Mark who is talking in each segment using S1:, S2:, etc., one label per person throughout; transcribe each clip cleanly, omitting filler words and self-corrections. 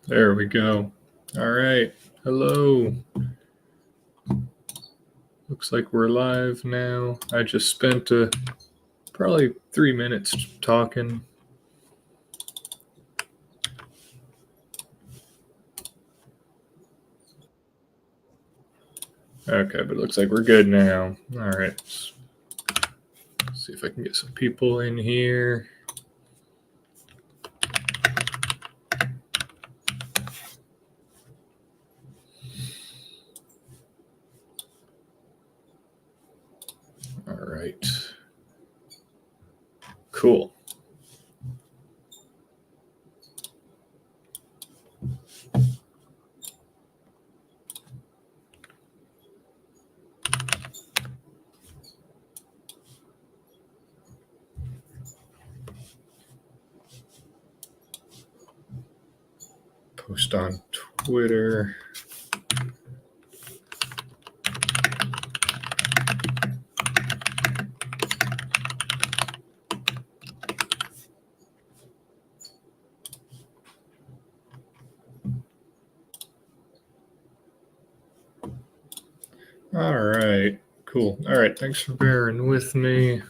S1: There we go. All right. Hello. Looks like we're live now. I just spent probably 3 minutes talking. Okay, but it looks like we're good now. All right. Let's see if I can get some people in here. All right. Cool. Post on Twitter. All right, cool. All right, thanks for bearing with me.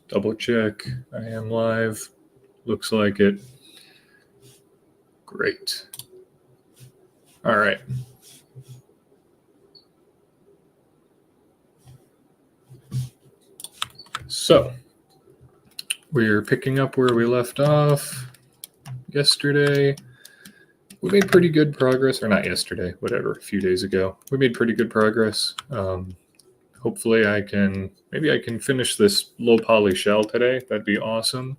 S1: Double check. I am live. Looks like it. Great. All right. So, we're picking up where we left off yesterday. We made pretty good progress, or not yesterday, whatever, a few days ago. We made pretty good progress. Hopefully maybe I can finish this low poly shell today. That'd be awesome.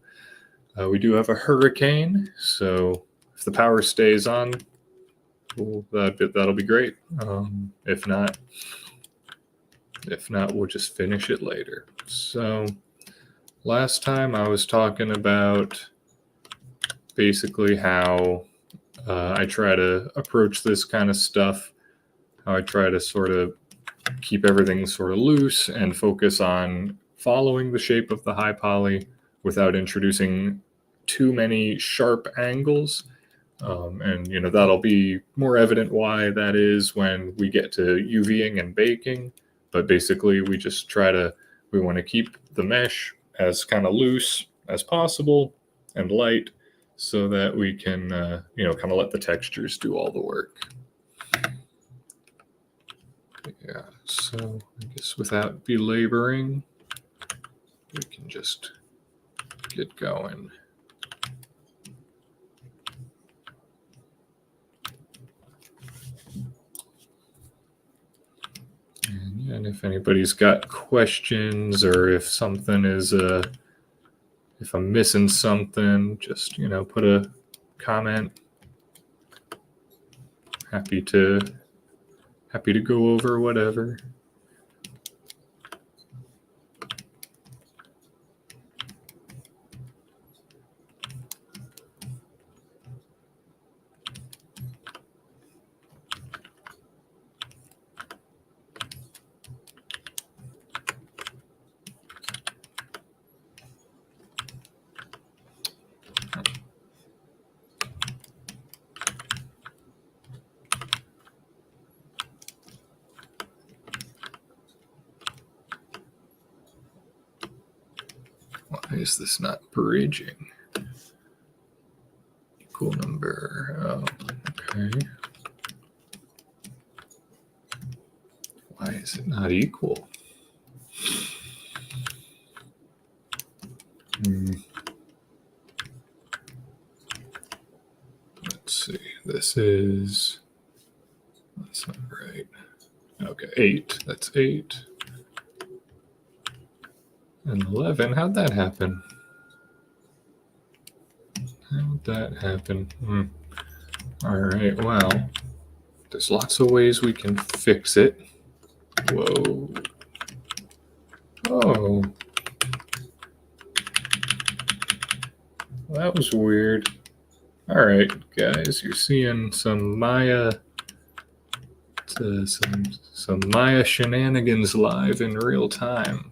S1: We do have a hurricane, so if the power stays on, that'll be great. If not, we'll just finish it later. So last time I was talking about basically how I try to approach this kind of stuff, how I try to sort of keep everything sort of loose and focus on following the shape of the high poly without introducing too many sharp angles. And that'll be more evident why that is when we get to UVing and baking. But basically we want to keep the mesh as kind of loose as possible and light, so that we can kind of let the textures do all the work. Yeah, so I guess without belaboring, we can just get going. And if anybody's got questions, or if something is if I'm missing something, just put a comment. Happy to go over whatever. Why is this not bridging? Equal number. Oh, okay. Why is it not equal? Let's see. That's not right. Okay, 8. That's 8. And 11. How'd that happen? All right, well, there's lots of ways we can fix it. Whoa. Oh. That was weird. All right, guys, you're seeing some Maya shenanigans live in real time.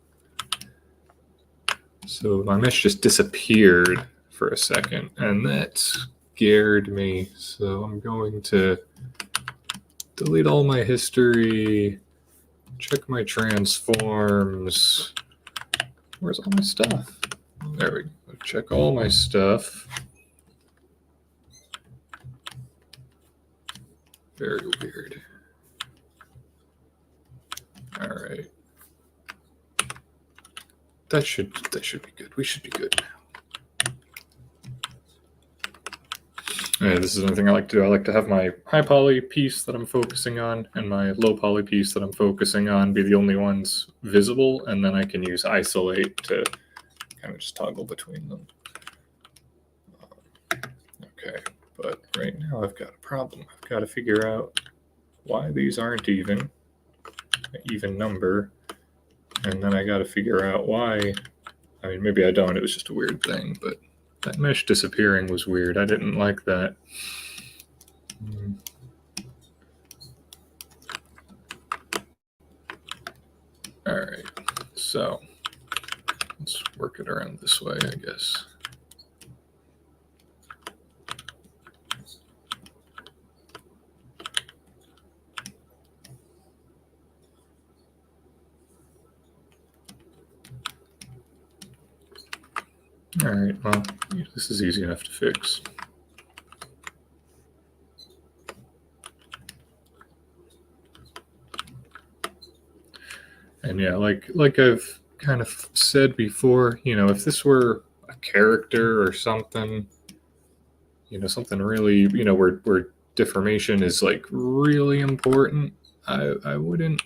S1: So my mesh just disappeared for a second, and that's scared me. So I'm going to delete all my history, check my transforms. Where's all my stuff? There we go. Check all my stuff. Very weird. All right. That should be good. We should be good now. This is another thing I like to do. I like to have my high poly piece that I'm focusing on and my low poly piece that I'm focusing on be the only ones visible, and then I can use isolate to kind of just toggle between them. Okay, but right now I've got a problem. I've got to figure out why these aren't an even number, and then I got to figure out why. I mean, maybe I don't. It was just a weird thing, but that mesh disappearing was weird. I didn't like that. All right, so let's work it around this way, I guess. All right, well, this is easy enough to fix. And yeah, like I've kind of said before, if this were a character or something, something really, where deformation is like really important, I wouldn't.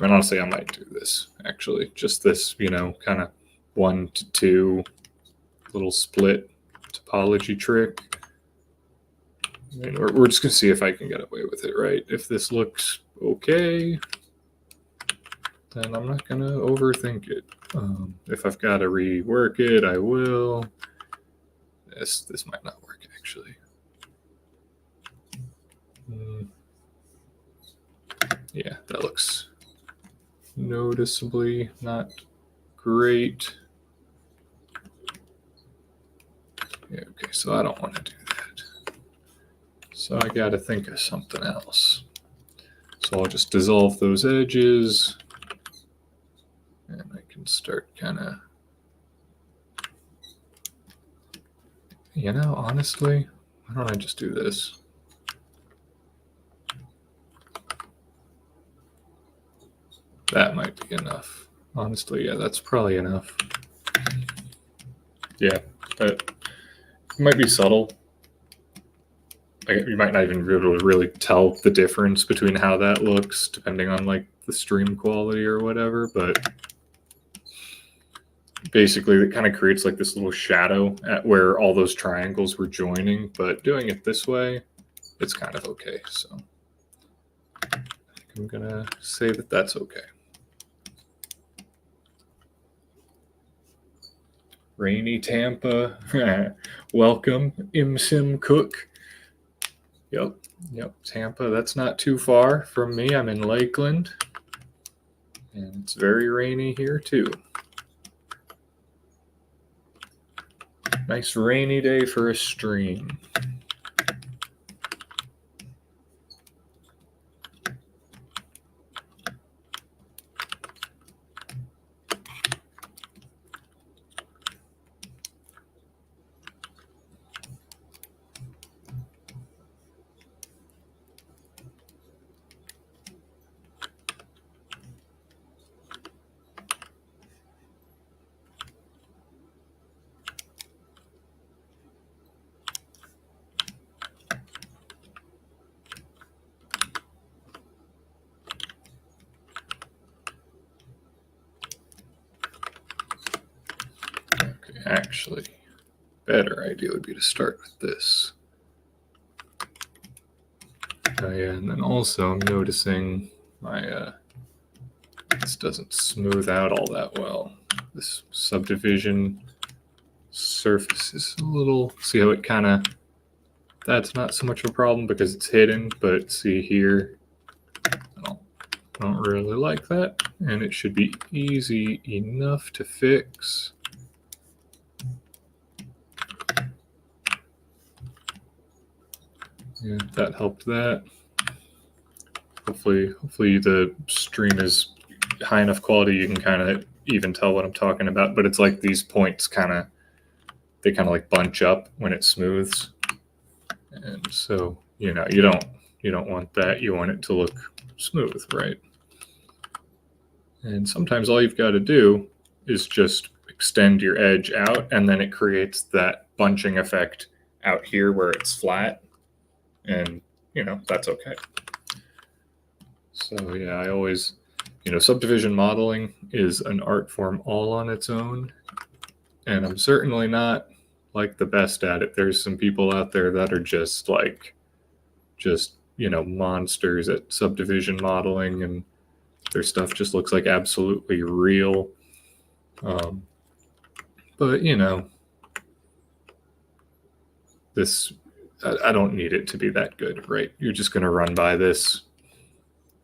S1: I mean, honestly, I might do this actually. Just this, kind of 1 to 2 little split topology trick. I mean, we're just gonna see if I can get away with it, right? If this looks okay, then I'm not gonna overthink it. If I've got to rework it, I will. This might not work actually. Yeah, that looks noticeably not great. Yeah, okay, so I don't want to do that. So I got to think of something else. So I'll just dissolve those edges. And I can start kind of, honestly, why don't I just do this? That might be enough. Honestly, yeah, that's probably enough. Yeah, that might be subtle. You might not even be able to really tell the difference between how that looks, depending on like the stream quality or whatever, but basically it kind of creates like this little shadow at where all those triangles were joining, but doing it this way, it's kind of okay. So I think I'm gonna say that that's okay. Rainy Tampa. Welcome, Imsim Cook. Yep, Tampa. That's not too far from me. I'm in Lakeland, and it's very rainy here too. Nice rainy day for a stream. Actually, better idea would be to start with this. Oh yeah, and then also I'm noticing my this doesn't smooth out all that well. This subdivision surface is a little, see how it kind of, that's not so much of a problem because it's hidden, but see here, I don't really like that, and it should be easy enough to fix. Yeah, that helped that. Hopefully the stream is high enough quality you can kind of even tell what I'm talking about. But it's like these points kind of like bunch up when it smooths, and so you don't want that. You want it to look smooth, right? And sometimes all you've got to do is just extend your edge out, and then it creates that bunching effect out here where it's flat, and that's okay. So yeah, I always, subdivision modeling is an art form all on its own, and I'm certainly not like the best at it. There's some people out there that are just monsters at subdivision modeling, and their stuff just looks like absolutely real. But this, I don't need it to be that good, right? You're just going to run by this.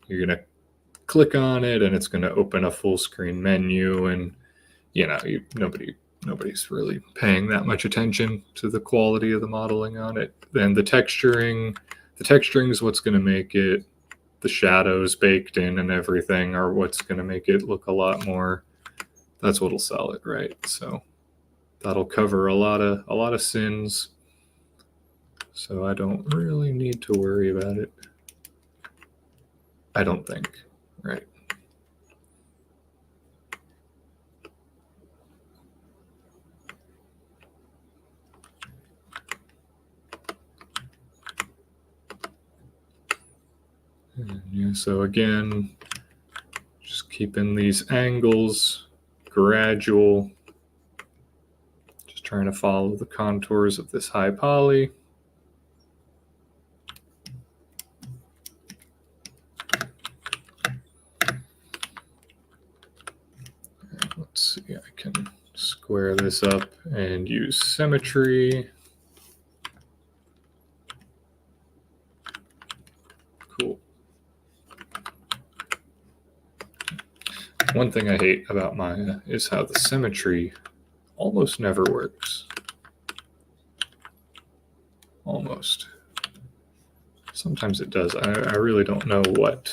S1: You're going to click on it, and it's going to open a full screen menu, and nobody's really paying that much attention to the quality of the modeling on it. Then the texturing is what's going to make it, the shadows baked in and everything are what's going to make it look a lot more. That's what'll sell it, right? So that'll cover a lot of sins. So I don't really need to worry about it. I don't think, right? And yeah, so again, just keeping these angles gradual, just trying to follow the contours of this high poly. Let's see, I can square this up and use symmetry. Cool. One thing I hate about Maya is how the symmetry almost never works. Almost. Sometimes it does. I really don't know what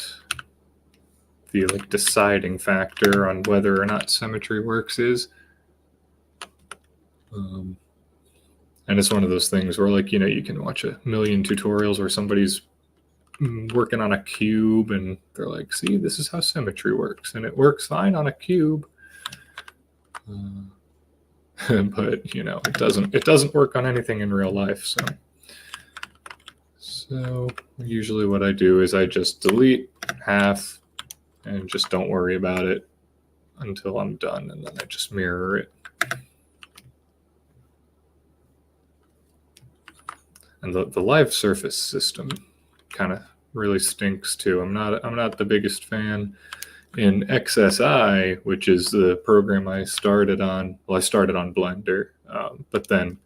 S1: the deciding factor on whether or not symmetry works is. And it's one of those things where you can watch a million tutorials where somebody's working on a cube and they're like, see, this is how symmetry works, and it works fine on a cube. But it doesn't work on anything in real life. So usually what I do is I just delete half and just don't worry about it until I'm done, and then I just mirror it. And the live surface system kind of really stinks too. I'm not the biggest fan. In XSI, which is the program I started on, well, I started on Blender, but then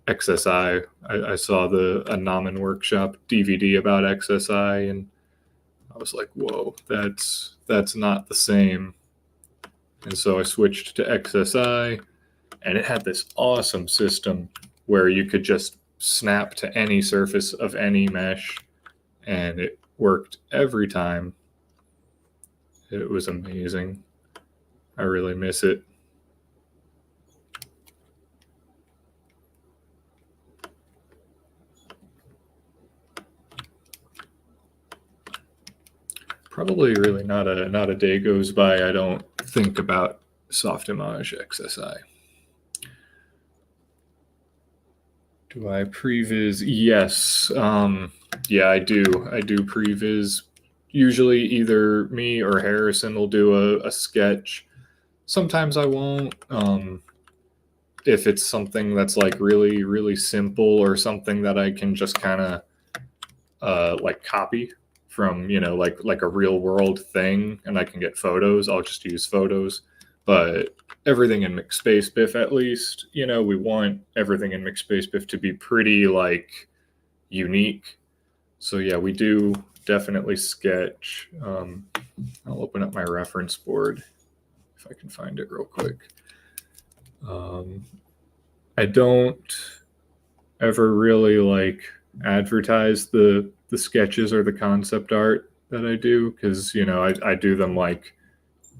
S1: XSI, I saw a Namen Workshop DVD about XSI, and I was like, whoa, that's not the same. And so I switched to XSI, and it had this awesome system where you could just snap to any surface of any mesh, and it worked every time. It was amazing. I really miss it. Probably really not a day goes by I don't think about Softimage XSI. Do I previs? Yes. Yeah, I do. I do previs. Usually either me or Harrison will do a sketch. Sometimes I won't. If it's something that's really, really simple, or something that I can just kind of copy from, like a real world thing, and I can get photos, I'll just use photos. But everything in McSpacebiff, at least, we want everything in McSpacebiff to be pretty unique. So yeah, we do definitely sketch. I'll open up my reference board if I can find it real quick. I don't ever really advertise the sketches or the concept art that I do, because I do them like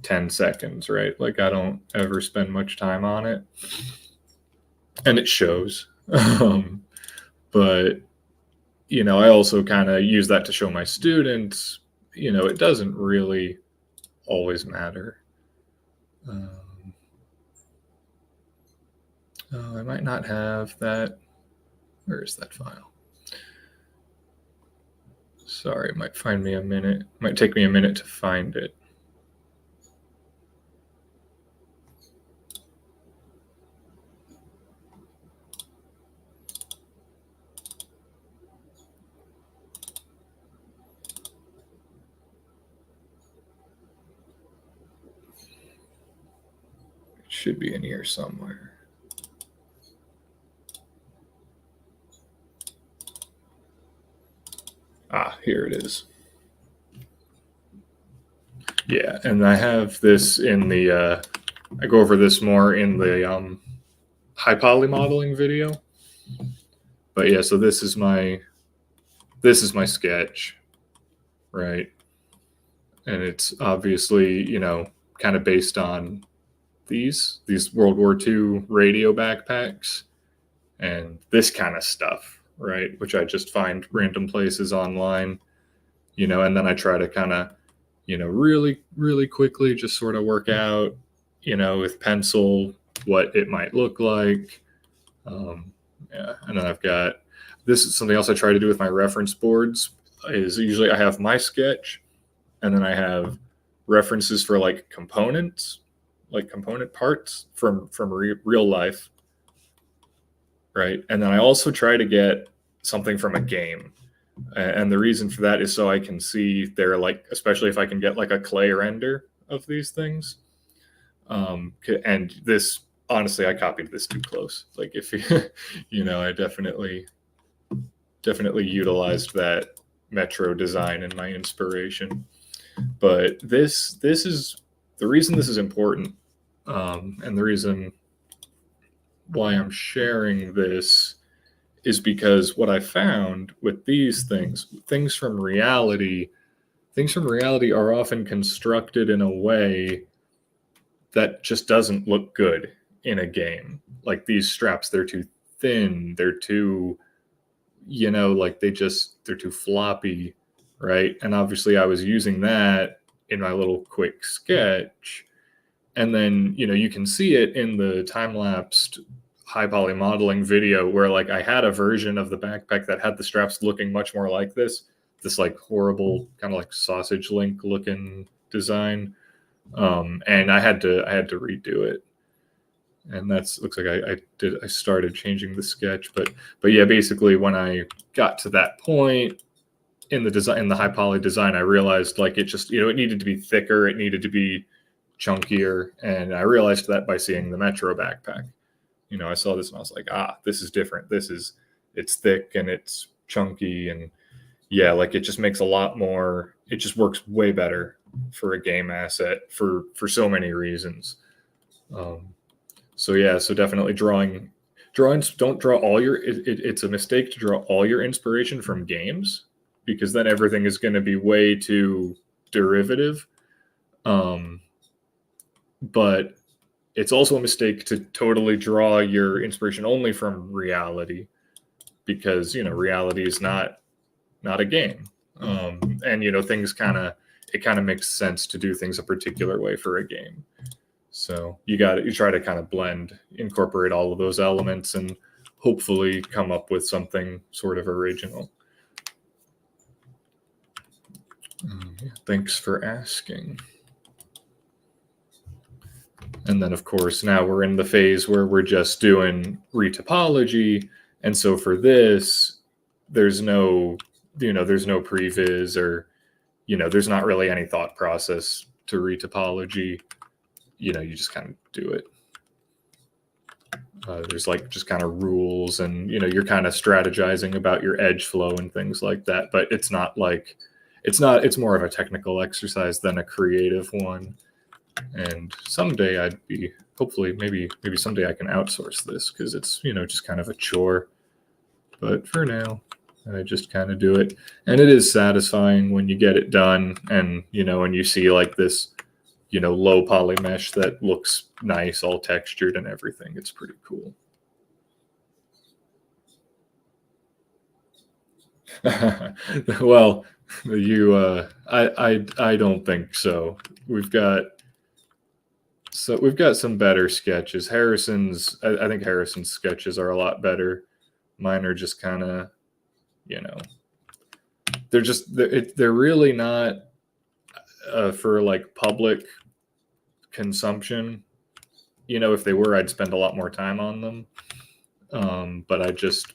S1: 10 seconds, right? Like I don't ever spend much time on it, and it shows. But I also kind of use that to show my students, it doesn't really always matter. I might not have that. Where is that file? Sorry, it might take me a minute to find it. It should be in here somewhere. Here it is. Yeah, and I have this in the, I go over this more in the high poly modeling video. But yeah, so this is my sketch, right? And it's obviously, kind of based on these World War II radio backpacks and this kind of stuff, right? Which I just find random places online, and then I try to kind of, really, really quickly just sort of work out, with pencil, what it might look like. Yeah, and then I've got, this is something else I try to do with my reference boards, is usually I have my sketch, and then I have references for like components, like component parts from real life, right? And then I also try to get something from a game. And the reason for that is so I can see they're like, especially if I can get like a clay render of these things. And this, honestly, I copied this too close. Like if I definitely utilized that Metro design in my inspiration. But this is the reason this is important, and the reason why I'm sharing this is because what I found with these things from reality are often constructed in a way that just doesn't look good in a game. Like these straps, they're too thin, they're too, like they're too floppy, right? And obviously I was using that in my little quick sketch. And then, you can see it in the time-lapsed high poly modeling video where like I had a version of the backpack that had the straps looking much more like this like horrible kind of like sausage link looking design. And I had to redo it. And looks like I started changing the sketch, but yeah, basically when I got to that point in the design, in the high poly design, I realized like it just, it needed to be thicker, it needed to be chunkier. And I realized that by seeing the Metro backpack. I saw this and I was like, this is different. It's thick and it's chunky, and yeah, like it just makes a lot more, it just works way better for a game asset for so many reasons. So yeah, so definitely drawings, don't draw all your, it's a mistake to draw all your inspiration from games, because then everything is going to be way too derivative. But it's also a mistake to totally draw your inspiration only from reality, because, reality is not a game. And, things it kind of makes sense to do things a particular way for a game. So you try to kind of incorporate all of those elements and hopefully come up with something sort of original. Thanks for asking. And then, of course, now we're in the phase where we're just doing retopology. And so for this, there's no previs, or, there's not really any thought process to retopology. You just kind of do it. There's like just kind of rules, and, you're kind of strategizing about your edge flow and things like that. But it's it's more of a technical exercise than a creative one. And someday hopefully maybe someday I can outsource this, because it's, just kind of a chore. But for now, I just kind of do it. And it is satisfying when you get it done and, and you see like this, low poly mesh that looks nice, all textured and everything. It's pretty cool. Well, I don't think so. We've got some better sketches. I think Harrison's sketches are a lot better. Mine are just kind of, they're really not for like public consumption. If they were, I'd spend a lot more time on them. But I just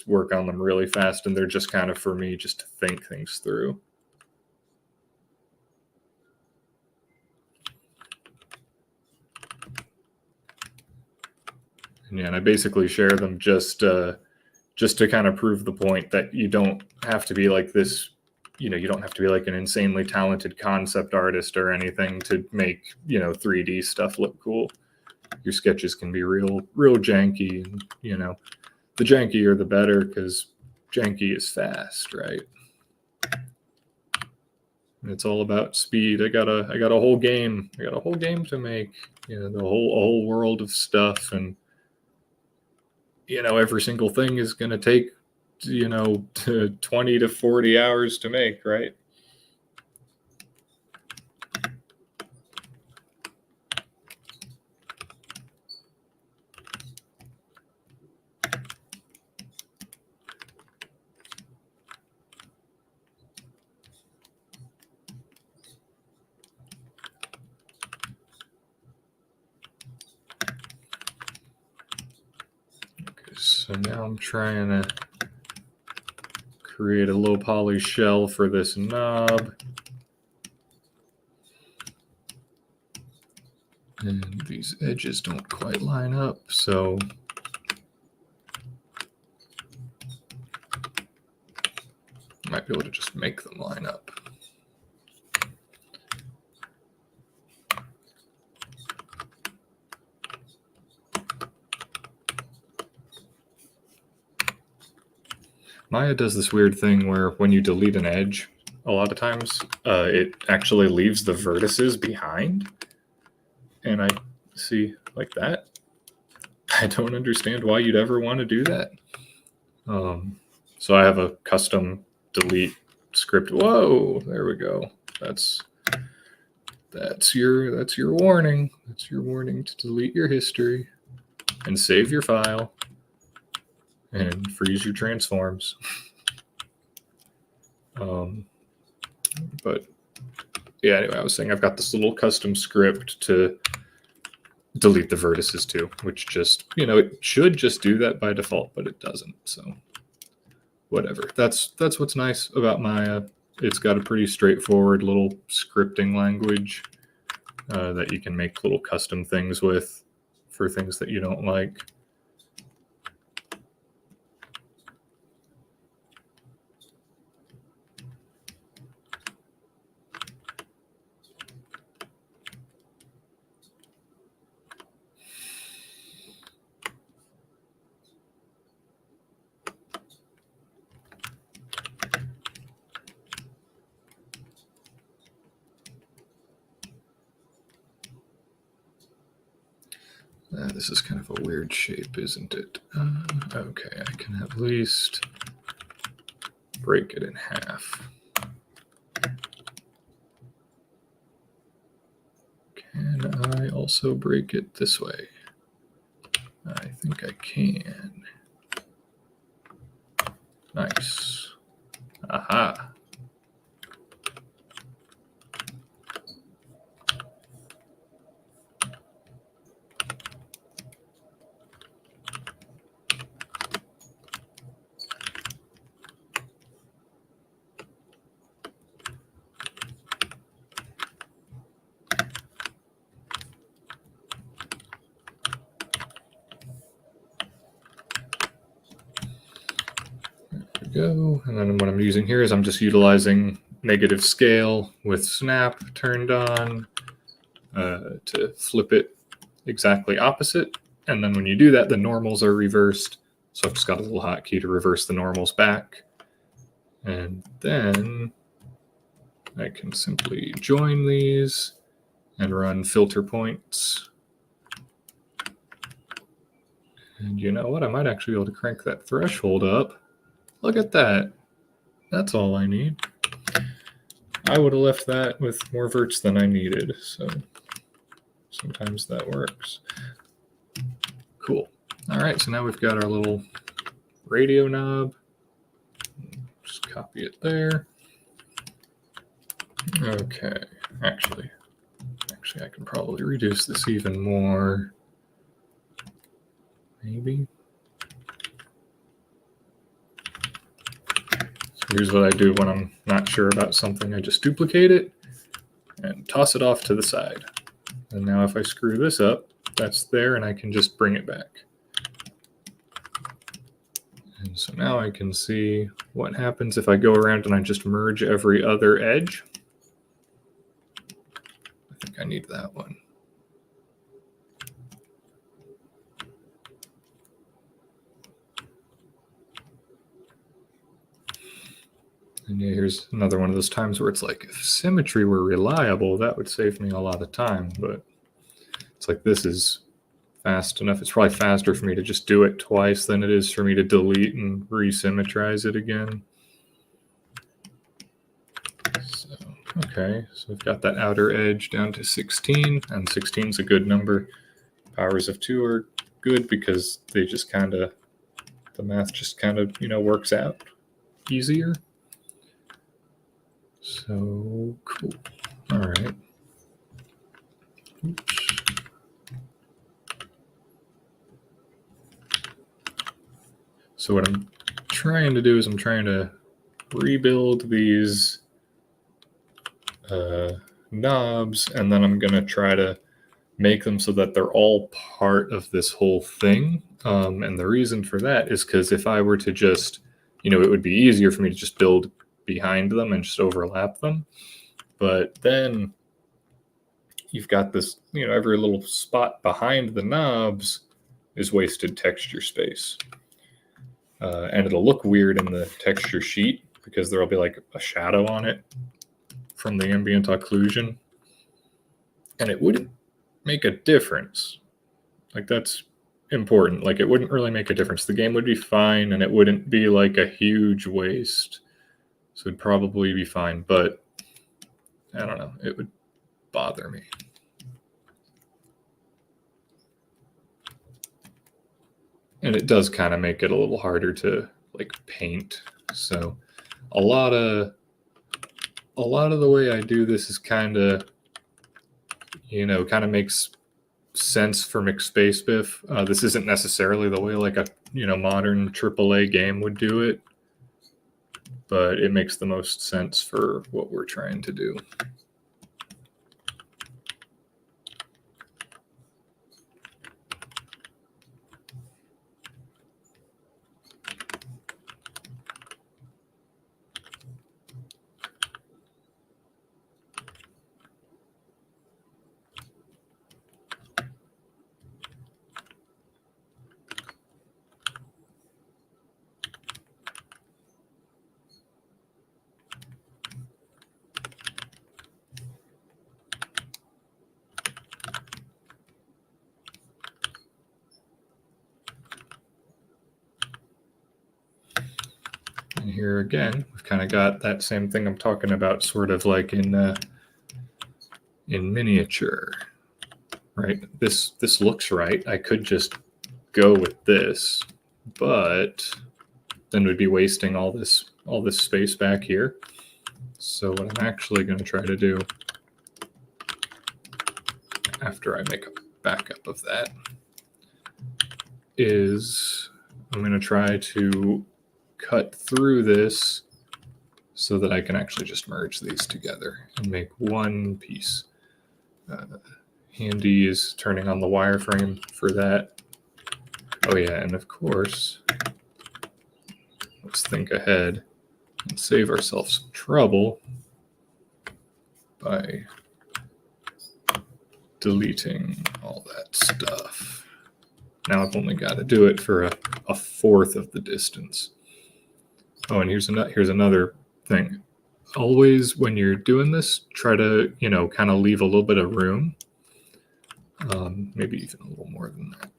S1: work on them really fast, and they're just kind of for me just to think things through. And I basically share them just to kind of prove the point that you don't have to be like this, you don't have to be like an insanely talented concept artist or anything to make, 3D stuff look cool. Your sketches can be real janky, and, the jankier the better, because janky is fast, right? And it's all about speed. I got a whole game. I got a whole game to make, the whole world of stuff, and every single thing is going to take, 20 to 40 hours to make, right? So now I'm trying to create a low poly shell for this knob. And these edges don't quite line up, so I might be able to just make them line up. Maya does this weird thing where when you delete an edge, a lot of times it actually leaves the vertices behind. And I see like that. I don't understand why you'd ever want to do that. So I have a custom delete script. Whoa, there we go. That's your warning. That's your warning to delete your history and save your file and freeze your transforms. But yeah, anyway, I was saying I've got this little custom script to delete the vertices too, which just, it should just do that by default, but it doesn't. So whatever. That's what's nice about Maya. It's got a pretty straightforward little scripting language that you can make little custom things with for things that you don't like. This is kind of a weird shape, isn't it? Okay, I can at least break it in half. Can I also break it this way? I think I can. Nice. Aha. Go. And then what I'm using here is I'm just utilizing negative scale with snap turned on to flip it exactly opposite. And then when you do that, the normals are reversed. So I've just got a little hotkey to reverse the normals back. And then I can simply join these and run filter points. And you know what? I might actually be able to crank that threshold up. Look at that. That's all I need. I would have left that with more verts than I needed, so sometimes that works. Cool. All right, so now we've got our little radio knob. Just copy it there. Okay, actually, I can probably reduce this even more. Maybe. So here's what I do when I'm not sure about something. I just duplicate it and toss it off to the side. And now if I screw this up, that's there, and I can just bring it back. And so now I can see what happens if I go around and I just merge every other edge. I think I need that one. And yeah, here's another one of those times where it's like, if symmetry were reliable, that would save me a lot of time. But it's like, this is fast enough. It's probably faster for me to just do it twice than it is for me to delete and resymmetrize it again. So, okay, so we've got that outer edge down to 16, and 16 is a good number. Powers of 2 are good because they just kind of, the math just kind of, works out easier. So cool. All right. Oops. So what I'm trying to do is I'm trying to rebuild these knobs, and then I'm going to try to make them so that they're all part of this whole thing. And the reason for that is because if I were to just, it would be easier for me to just build behind them and just overlap them. But then you've got this, every little spot behind the knobs is wasted texture space. And it'll look weird in the texture sheet because there'll be like a shadow on it from the ambient occlusion. And it wouldn't make a difference. Like, that's important. Like, it wouldn't really make a difference. The game would be fine and it wouldn't be like a huge waste. So it'd probably be fine, but I don't know. It would bother me. And it does kind of make it a little harder to like paint. So a lot of the way I do this is kind of makes sense for McSpacebiff. This isn't necessarily the way like a modern AAA game would do it, but it makes the most sense for what we're trying to do. And here again, we've kind of got that same thing I'm talking about, sort of like in miniature, right? This looks right. I could just go with this, but then we'd be wasting all this space back here. So what I'm actually going to try to do after I make a backup of that is I'm going to try to cut through this so that I can actually just merge these together and make one piece. Handy is turning on the wireframe for that. Oh yeah, and of course, let's think ahead and save ourselves some trouble by deleting all that stuff. Now I've only got to do it for a fourth of the distance. Oh, and here's another thing. Always when you're doing this, try to, kind of leave a little bit of room. Maybe even a little more than that.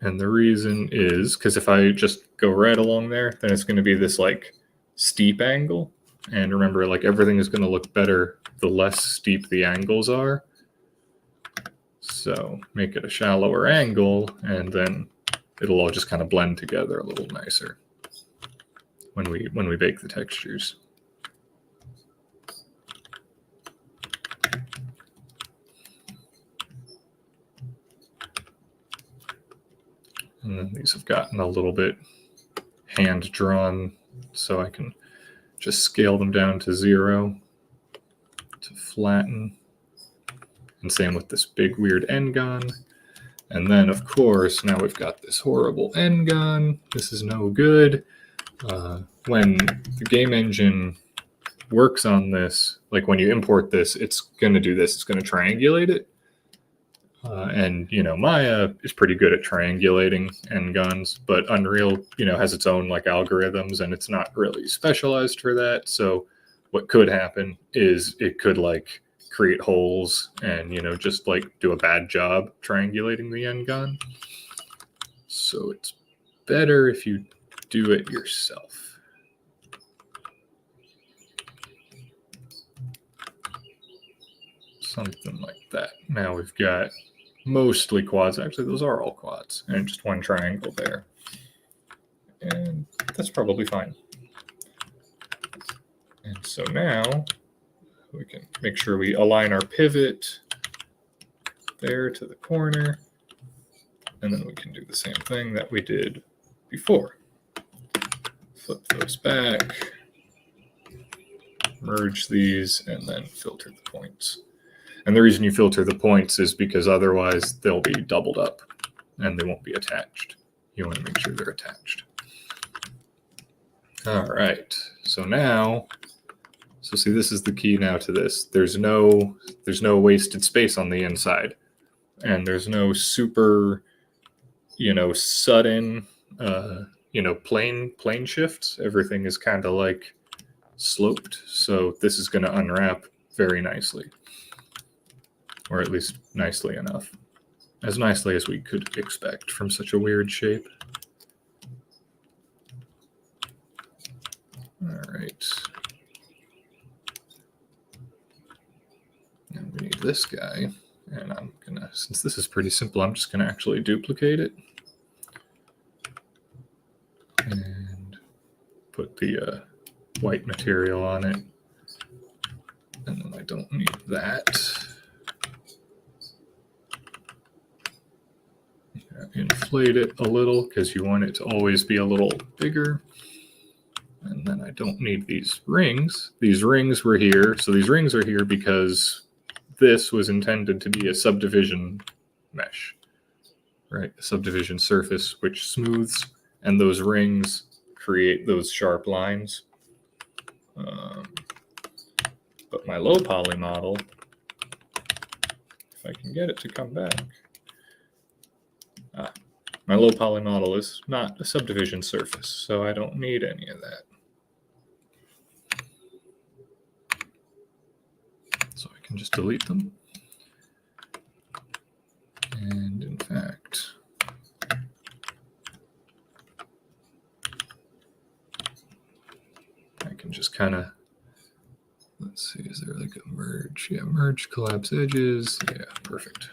S1: And the reason is because if I just go right along there, then it's going to be this like steep angle. And remember, like everything is going to look better the less steep the angles are. So make it a shallower angle, and then it'll all just kind of blend together a little nicer when we bake the textures. And then these have gotten a little bit hand drawn, so I can just scale them down to 0 to flatten. And same with this big weird end gun. And then, of course, now we've got this horrible end gun. This is no good. When the game engine works on this, like when you import this, it's going to do this. It's going to triangulate it. And, Maya is pretty good at triangulating end guns, but Unreal, has its own like algorithms, and it's not really specialized for that. So what could happen is it could like create holes and, just like do a bad job triangulating the end gun. So it's better if you do it yourself. Something like that. Now we've got mostly quads. Actually, those are all quads, and just one triangle there. And that's probably fine. And so now we can make sure we align our pivot there to the corner. And then we can do the same thing that we did before. Flip those back, merge these, and then filter the points. And the reason you filter the points is because otherwise they'll be doubled up and they won't be attached. You want to make sure they're attached. All right, so see, this is the key now to this. There's no wasted space on the inside, and there's no super, sudden, plane shifts. Everything is kind of like sloped, so this is going to unwrap very nicely. Or at least nicely enough. As nicely as we could expect from such a weird shape. All right. Now we need this guy. And I'm gonna, since this is pretty simple, I'm just gonna actually duplicate it. And put the white material on it. And then I don't need that. Inflate it a little because you want it to always be a little bigger. And then I don't need these rings. These rings were here. So these rings are here because this was intended to be a subdivision mesh, right? A subdivision surface which smooths, and those rings create those sharp lines. But my low poly model, if I can get it to come back, my low poly model is not a subdivision surface, so I don't need any of that. So I can just delete them. And in fact, I can just kind of, let's see, is there like a merge? Yeah, merge, collapse edges. Yeah, perfect.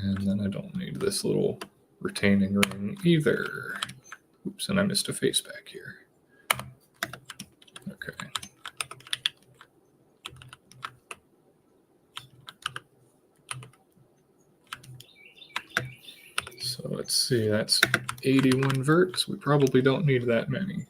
S1: And then I don't need this little retaining ring either. Oops, and I missed a face back here. Okay. So let's see, that's 81 verts. We probably don't need that many.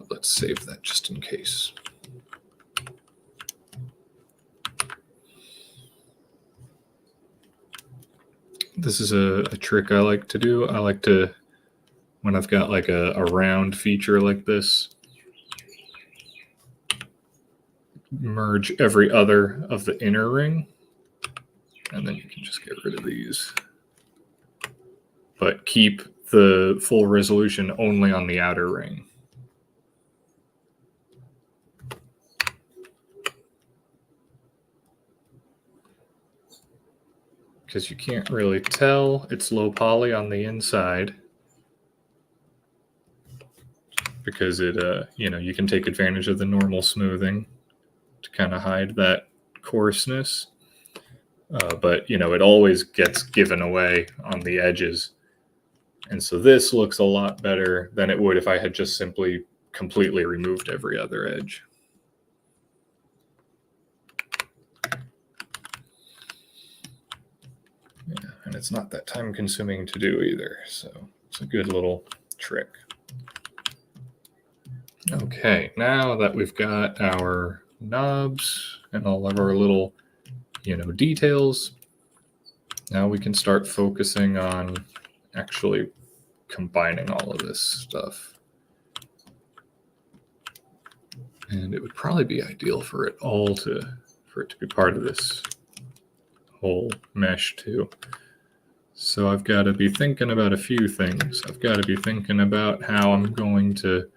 S1: Let's save that just in case. This is a trick I like to do. I like to when I've got like a round feature like this, merge every other of the inner ring, and then you can just get rid of these. But keep the full resolution only on the outer ring. Because you can't really tell it's low poly on the inside, because it, you can take advantage of the normal smoothing to kind of hide that coarseness. But, it always gets given away on the edges. And so this looks a lot better than it would if I had just simply completely removed every other edge. Yeah, and it's not that time consuming to do either, so it's a good little trick. Okay, now that we've got our knobs and all of our little, details, now we can start focusing on actually combining all of this stuff. And it would probably be ideal for it to be part of this whole mesh too. So I've got to be thinking about a few things. I've got to be thinking about how I'm going to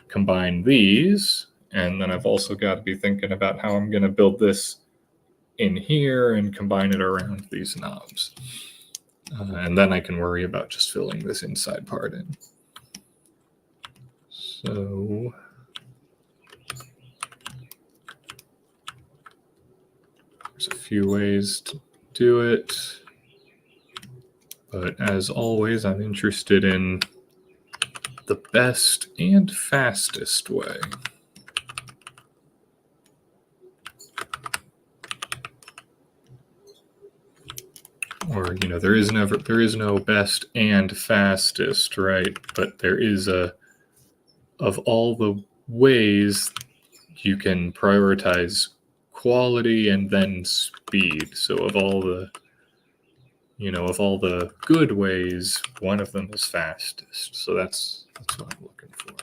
S1: combine these, and then I've also got to be thinking about how I'm going to build this in here and combine it around these knobs. And then I can worry about just filling this inside part in. So there's a few ways to do it, but as always, I'm interested in the best and fastest way. Or, there is no best and fastest, right? But there is of all the ways you can prioritize quality and then speed. So of all the good ways, one of them is fastest. So that's what I'm looking for.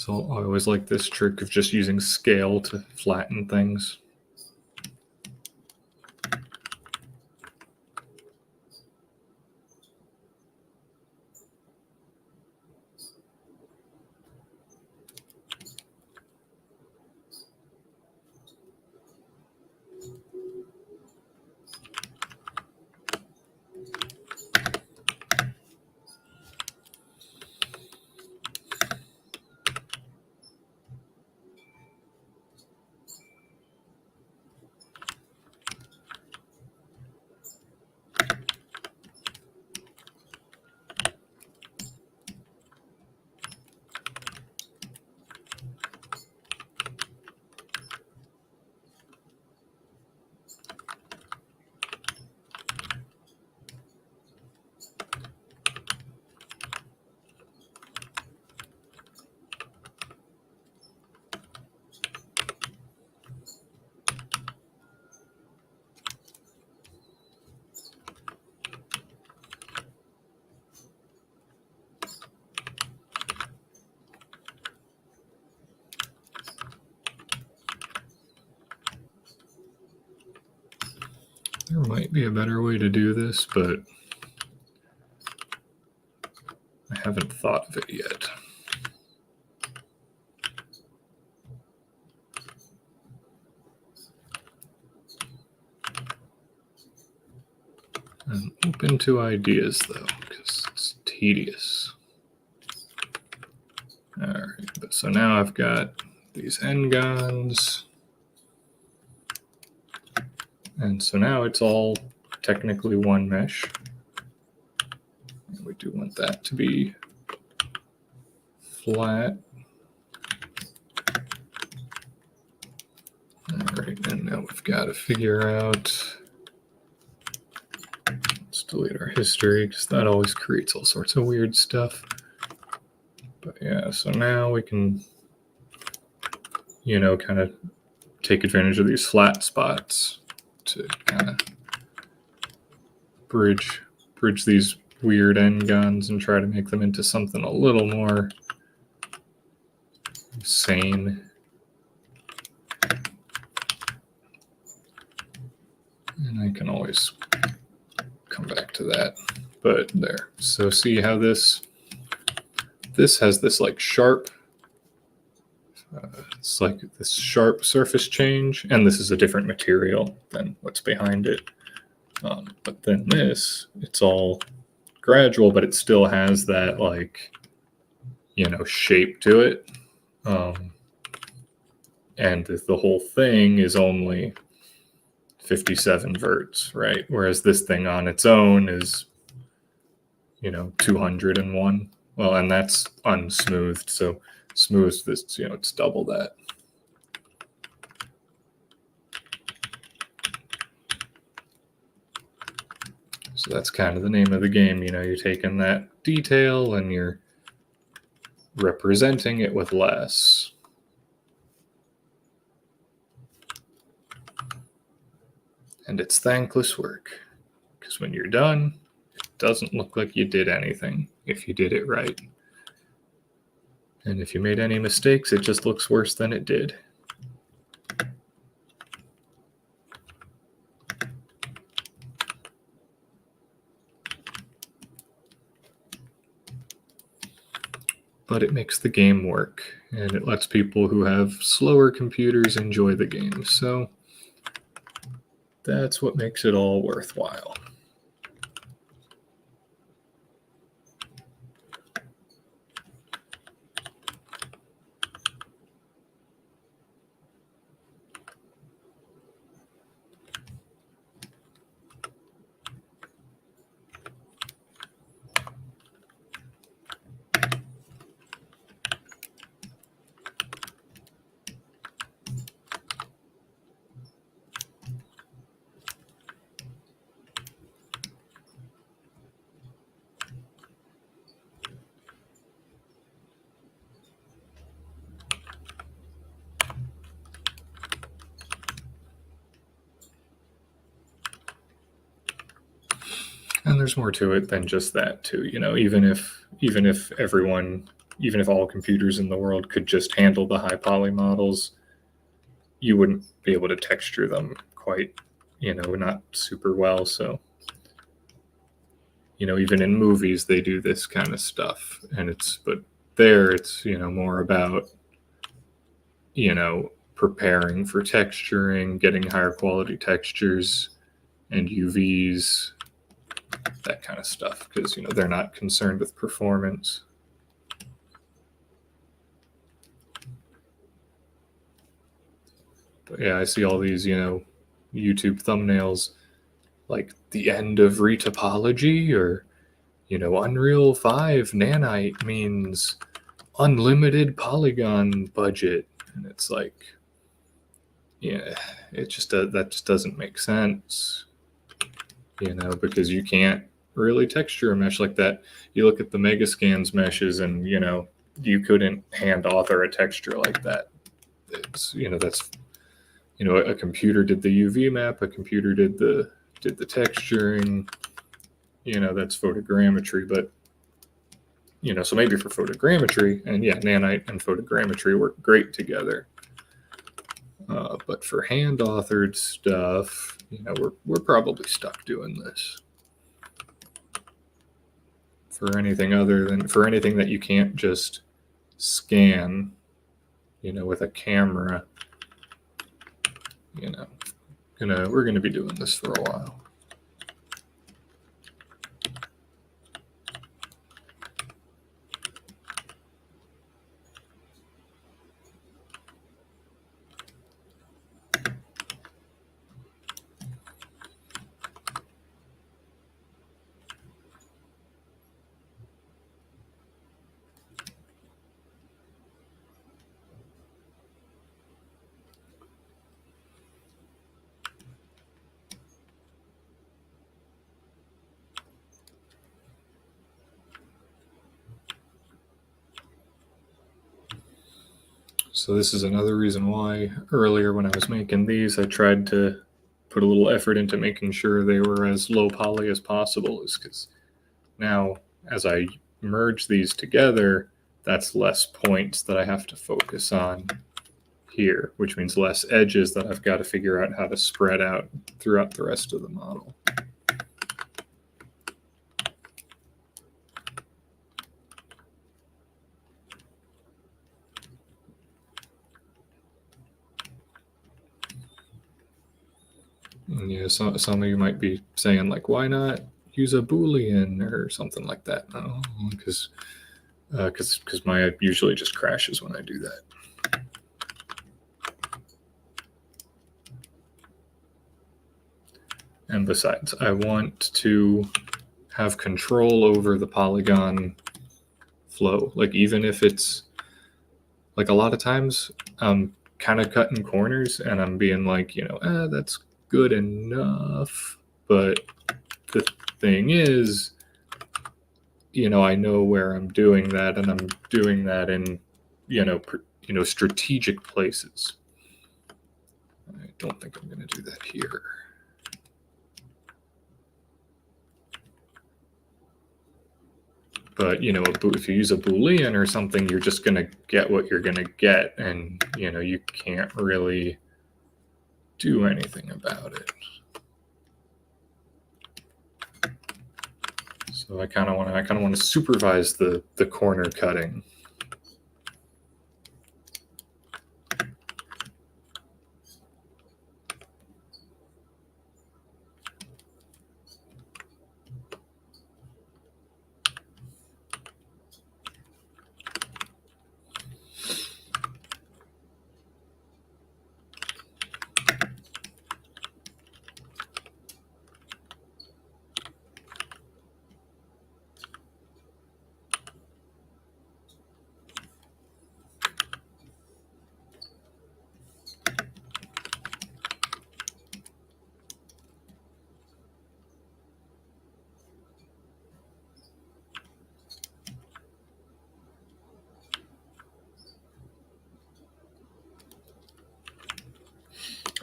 S1: I always like this trick of just using scale to flatten things. There might be a better way to do this, but I haven't thought of it yet. I'm open to ideas though, because it's tedious. All right, so now I've got these n-gons. And so now it's all technically one mesh. And we do want that to be flat. All right, and now we've got to figure out, let's delete our history because that always creates all sorts of weird stuff. But yeah, so now we can, kind of take advantage of these flat spots to kind of bridge these weird n-gons and try to make them into something a little more sane. And I can always come back to that. But there. So see how this has this like sharp, it's like this sharp surface change, and this is a different material than what's behind it. But then this, it's all gradual, but it still has that like, shape to it. And the whole thing is only 57 verts, right? Whereas this thing on its own is, 201. Well, and that's unsmoothed. So smoothed, this, it's double that. So that's kind of the name of the game. You're taking that detail and you're representing it with less. And it's thankless work, because when you're done, it doesn't look like you did anything if you did it right. And if you made any mistakes, it just looks worse than it did. But it makes the game work, and it lets people who have slower computers enjoy the game. So that's what makes it all worthwhile. And there's more to it than just that too. Even if all computers in the world could just handle the high poly models, you wouldn't be able to texture them quite, not super well. So, even in movies, they do this kind of stuff, but there it's, more about, preparing for texturing, getting higher quality textures and UVs, that kind of stuff, because they're not concerned with performance. But yeah, I see all these YouTube thumbnails like the end of retopology, or Unreal 5 nanite means unlimited polygon budget, and it's like, yeah, that just doesn't make sense, because you can't really texture a mesh like that. You look at the Megascans meshes, and you couldn't hand author a texture like that. It's that's a computer did the UV map, a computer did the texturing. That's photogrammetry, but so maybe for photogrammetry, and yeah, nanite and photogrammetry work great together. But for hand authored stuff, we're probably stuck doing this. For anything that you can't just scan, with a camera, we're gonna be doing this for a while. So this is another reason why earlier when I was making these, I tried to put a little effort into making sure they were as low poly as possible, is because now as I merge these together, that's less points that I have to focus on here, which means less edges that I've got to figure out how to spread out throughout the rest of the model. Yeah, some of you might be saying, like, why not use a Boolean or something like that? No, because Maya usually just crashes when I do that. And besides, I want to have control over the polygon flow. Like, even if it's, like, a lot of times I'm kind of cutting corners and I'm being like, that's good enough. But the thing is, I know where I'm doing that, and I'm doing that in, strategic places. I don't think I'm going to do that here. But, if you use a Boolean or something, you're just going to get what you're going to get, and, you can't really do anything about it. So I kind of want to supervise the corner cutting.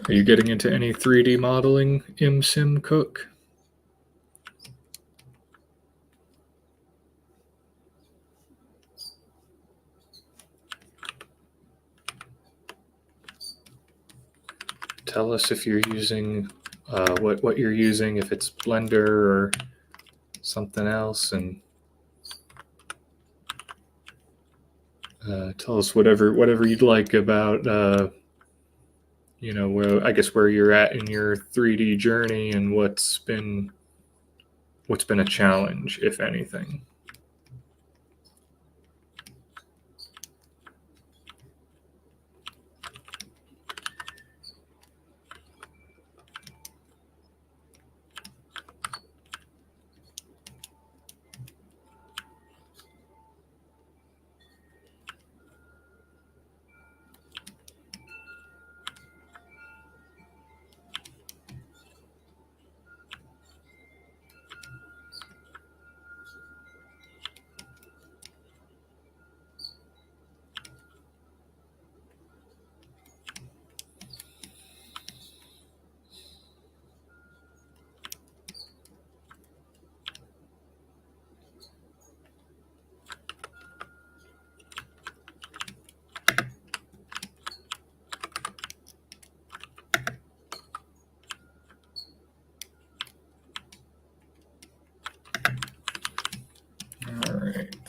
S1: Are you getting into any 3D modeling, ImSim Cook? Tell us if you're using what you're using, if it's Blender or something else, and tell us whatever you'd like about where you're at in your 3D journey and what's been a challenge, if anything.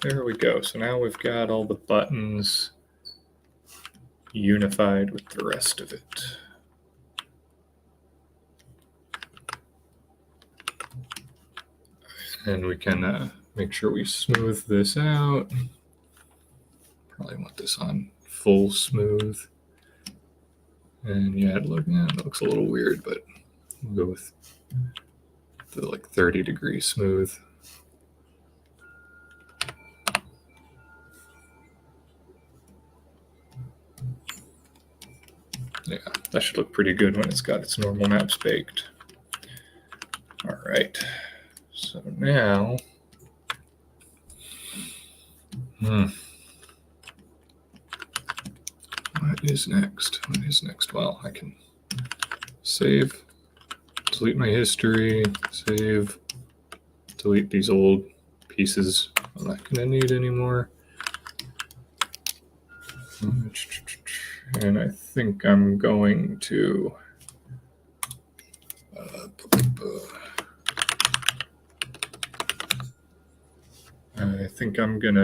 S1: There we go. So now we've got all the buttons unified with the rest of it. And we can make sure we smooth this out. Probably want this on full smooth. And yeah, it looks a little weird, but we'll go with the 30-degree smooth. Yeah, that should look pretty good when it's got its normal maps baked. All right, so now, What is next? What is next? Well, I can save, delete my history, save, delete these old pieces I'm not going to need anymore. And I think I'm going to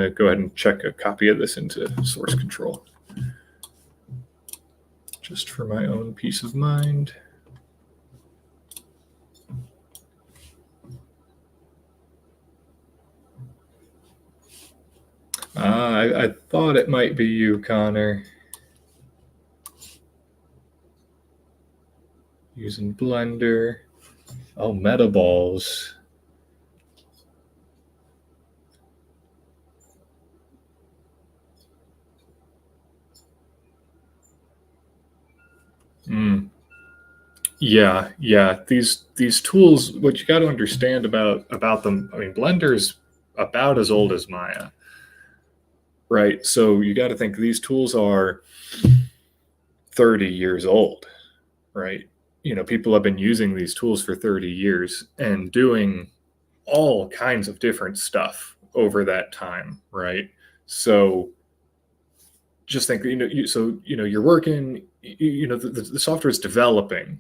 S1: go ahead and check a copy of this into source control, just for my own peace of mind. I thought it might be you, Connor. Using Blender. Oh, Metaballs. Yeah. These tools, what you got to understand about them, I mean, Blender's about as old as Maya, right? So you got to think these tools are 30 years old, right? People have been using these tools for 30 years and doing all kinds of different stuff over that time, right? So just think, you're working, the software is developing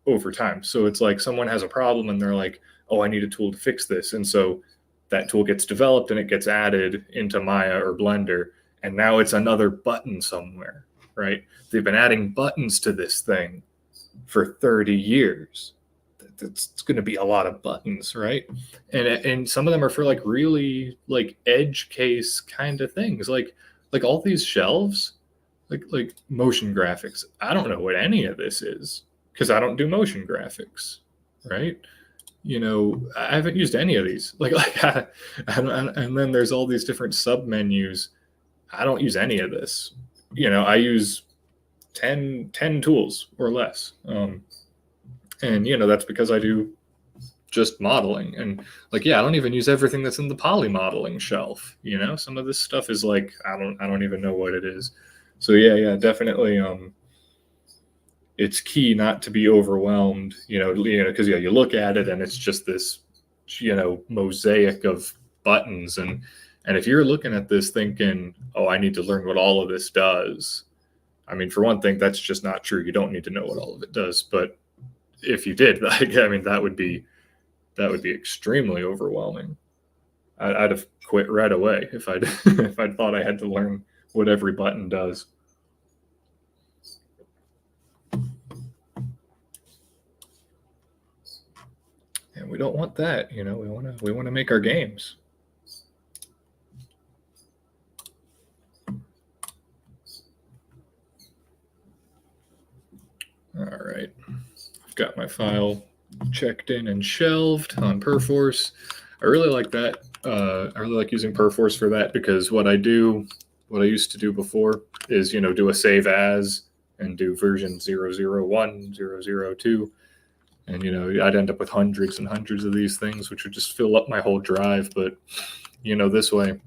S1: over time. So it's like someone has a problem and they're like, oh, I need a tool to fix this. And so that tool gets developed and it gets added into Maya or Blender. And now it's another button somewhere, right? They've been adding buttons to this thing for 30 years. It's going to be a lot of buttons, right? And some of them are for like really like edge case kind of things, like all these shelves, like motion graphics. I don't know what any of this is because I don't do motion graphics, right? I haven't used any of these. And then there's all these different sub menus. I don't use any of this. I use 10 tools or less. And that's because I do just modeling. And I don't even use everything that's in the poly modeling shelf. Some of this stuff is like I don't even know what it is. So yeah, definitely. It's key not to be overwhelmed. Because you look at it and it's just this mosaic of buttons, and if you're looking at this thinking, oh, I need to learn what all of this does. I mean, for one thing, that's just not true. You don't need to know what all of it does. But if you did, that would be extremely overwhelming. I'd have quit right away if I'd if I'd thought I had to learn what every button does. And we don't want that. We want to make our games. All right. I've got my file checked in and shelved on Perforce. I really like that. I really like using Perforce for that because what I used to do before is, do a save as and do version 001, 002. And, I'd end up with hundreds and hundreds of these things, which would just fill up my whole drive. But, this way,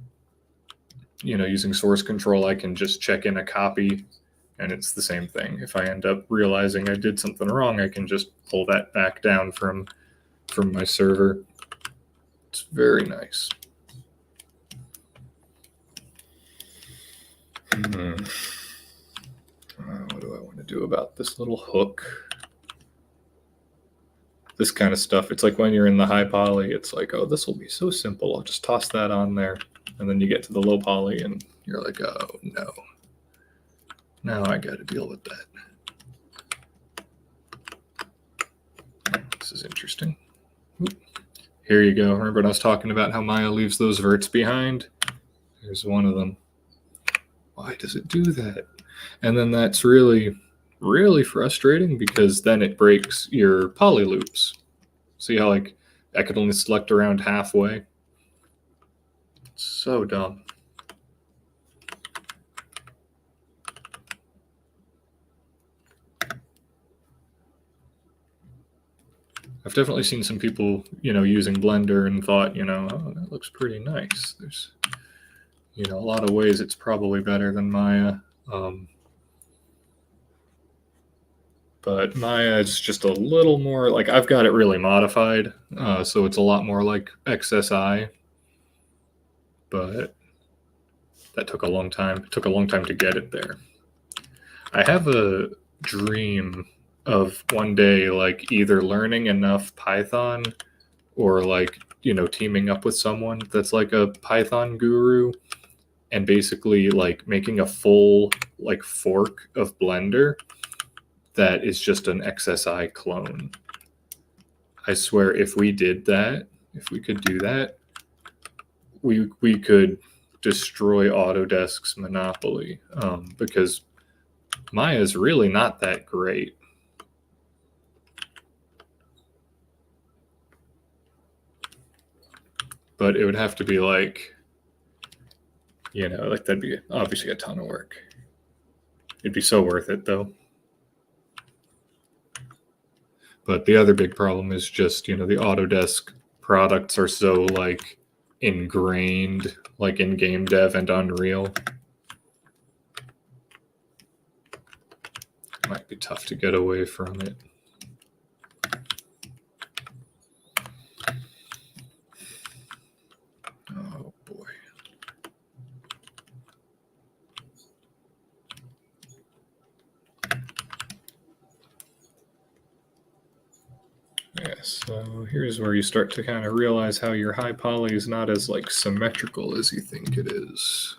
S1: using source control, I can just check in a copy and it's the same thing. If I end up realizing I did something wrong, I can just pull that back down from my server. It's very nice. What do I want to do about this little hook? This kind of stuff. It's like when you're in the high poly, it's like, oh, this will be so simple. I'll just toss that on there. And then you get to the low poly and you're like, oh, no. Now I got to deal with that. This is interesting. Here you go. Remember when I was talking about how Maya leaves those verts behind? Here's one of them. Why does it do that? And then that's really, really frustrating because then it breaks your poly loops. See how I could only select around halfway? It's so dumb. I've definitely seen some people, using Blender and thought, oh, that looks pretty nice. There's, a lot of ways it's probably better than Maya. but Maya is just a little more like I've got it really modified, so it's a lot more like XSI, but that took a long time. It took a long time to get it there. I have a dream of one day like either learning enough Python or like, you know, teaming up with someone that's like a Python guru and basically like making a full like fork of Blender that is just an XSI clone. I swear if we did that, if we could do that, we could destroy Autodesk's monopoly, because Maya is really not that great. But it would have to be like, you know, like that'd be obviously a ton of work. It'd be so worth it though. But the other big problem is just, you know, the Autodesk products are so like ingrained like in game dev and Unreal. It might be tough to get away from it. Oh boy. Yeah, so here's where you start to kind of realize how your high poly is not as like symmetrical as you think it is.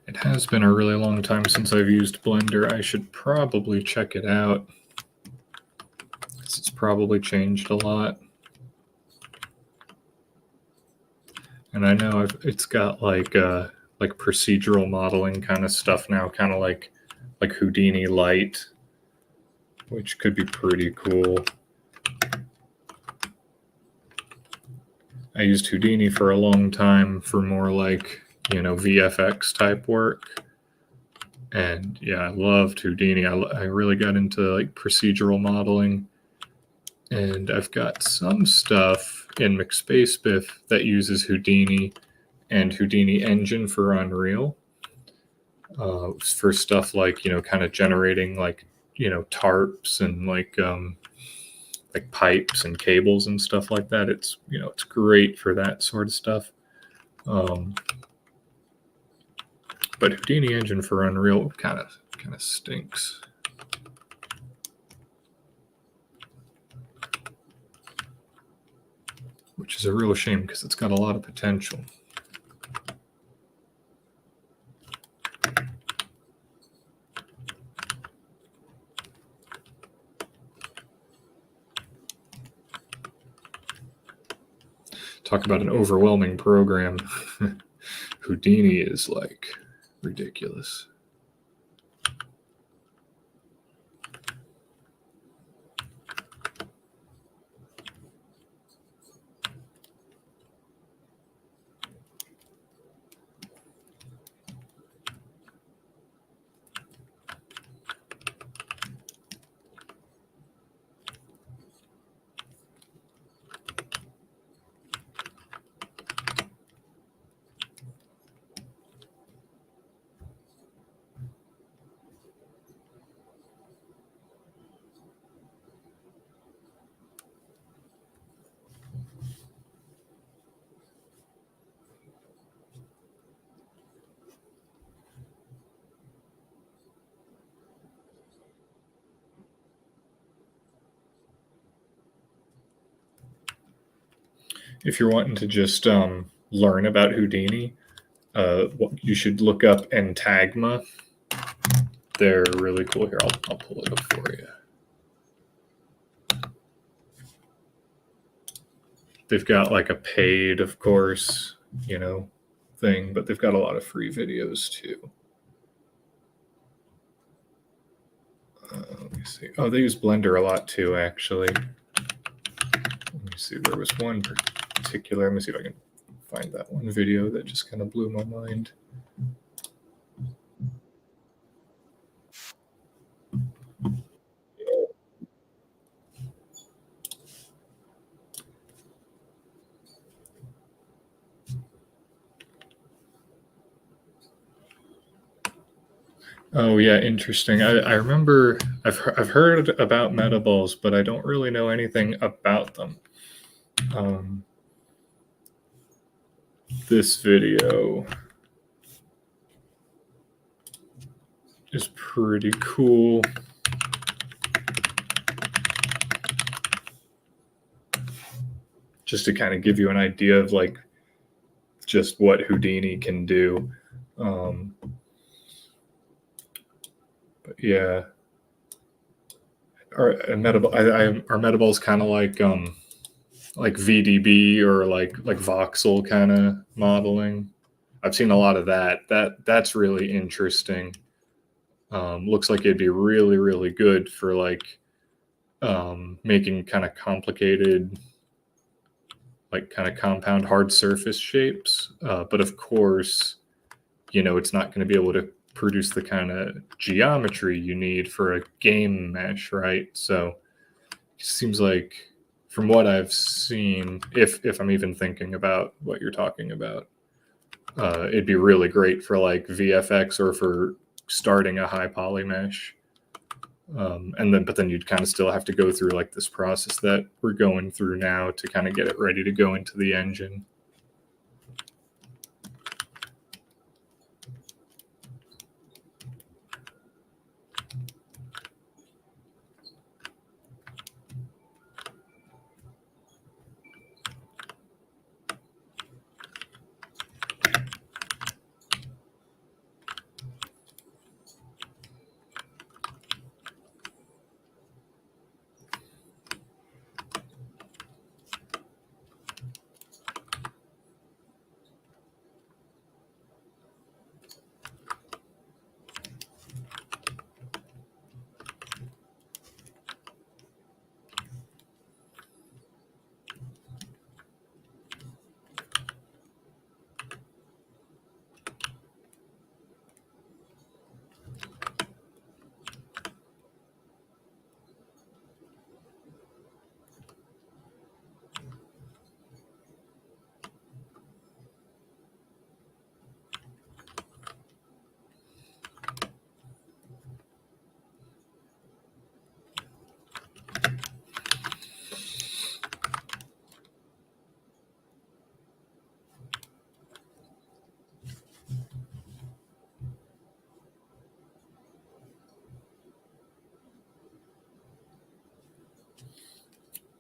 S1: It has been a really long time since I've used Blender. I should probably check it out. It's probably changed a lot. And I know it's got like procedural modeling kind of stuff now, kind of like Houdini Light, which could be pretty cool. I used Houdini for a long time for more like, you know, VFX type work. And yeah, I loved Houdini. I really got into like procedural modeling. And I've got some stuff in McSpacebiff that uses Houdini and Houdini Engine for Unreal, for stuff like, you know, kind of generating like, you know, tarps and like pipes and cables and stuff like that. It's, you know, it's great for that sort of stuff. But Houdini Engine for Unreal kind of stinks. Which is a real shame because it's got a lot of potential. Talk about an overwhelming program. Houdini is like ridiculous. If you're wanting to just learn about Houdini, you should look up Entagma. They're really cool. Here, I'll pull it up for you. They've got like a paid, of course, thing, but they've got a lot of free videos too. Let me see. Oh, they use Blender a lot too, actually. Let me see. There was one particular. Let me see if I can find that one video that just kind of blew my mind. Oh yeah, interesting. I remember I've heard about metaballs, but I don't really know anything about them. This video is pretty cool. Just to kind of give you an idea of like just what Houdini can do. But yeah, our metaball is kind of like VDB or like voxel kind of modeling. I've seen a lot of that. That's really interesting. Looks like it'd be really, really good for like making kind of complicated, like kind of compound hard surface shapes. But of course, it's not going to be able to produce the kind of geometry you need for a game mesh, right? So it seems like from what I've seen, if I'm even thinking about what you're talking about, it'd be really great for like VFX or for starting a high poly mesh. But then you'd kind of still have to go through like this process that we're going through now to kind of get it ready to go into the engine.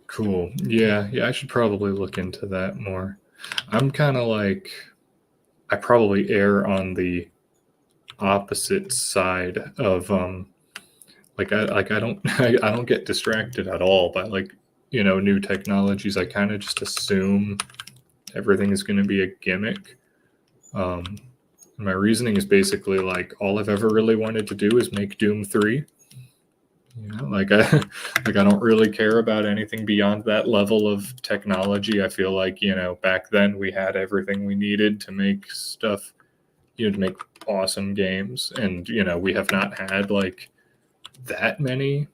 S1: Cool. Yeah, I should probably look into that more. I'm kind of like, I probably err on the opposite side of I don't I don't get distracted at all by like new technologies. I kind of just assume everything is going to be a gimmick. My reasoning is basically like all I've ever really wanted to do is make Doom 3. Like I don't really care about anything beyond that level of technology. I feel like, back then we had everything we needed to make stuff, to make awesome games. And, we have not had like that many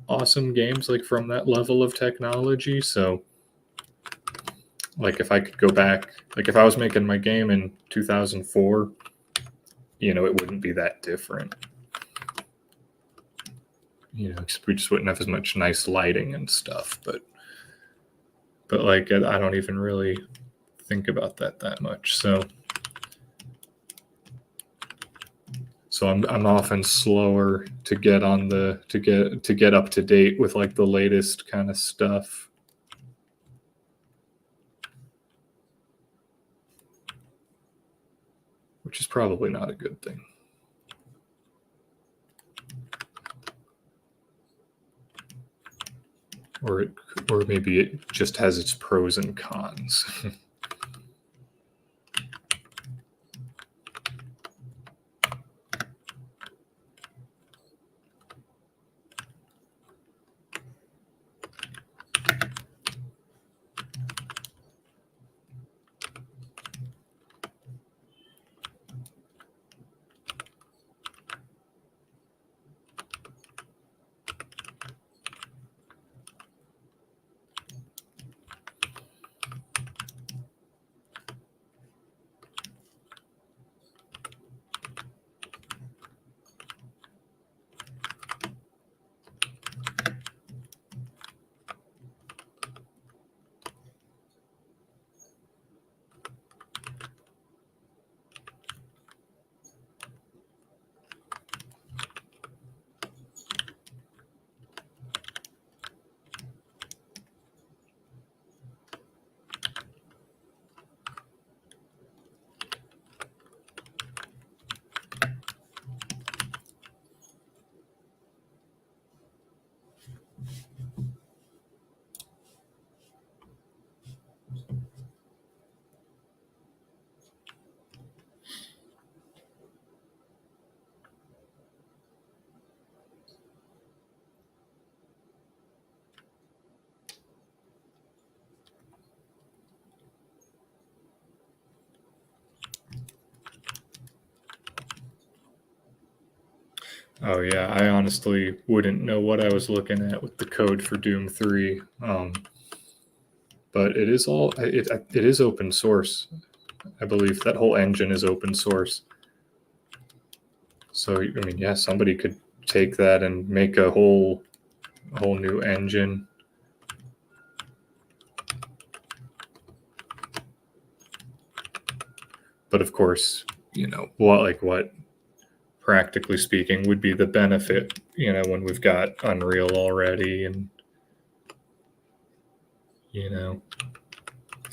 S1: awesome games like from that level of technology. So like if I could go back, like if I was making my game in 2004, it wouldn't be that different. We just wouldn't have as much nice lighting and stuff. But like I don't even really think about that much. So I'm often slower to get on to get up to date with like the latest kind of stuff. Which is probably not a good thing. Or maybe it just has its pros and cons. Oh yeah, I honestly wouldn't know what I was looking at with the code for Doom 3. But it is it is open source. I believe that whole engine is open source. So I mean, yeah, somebody could take that and make a whole new engine. But of course, what practically speaking would be the benefit, when we've got Unreal already and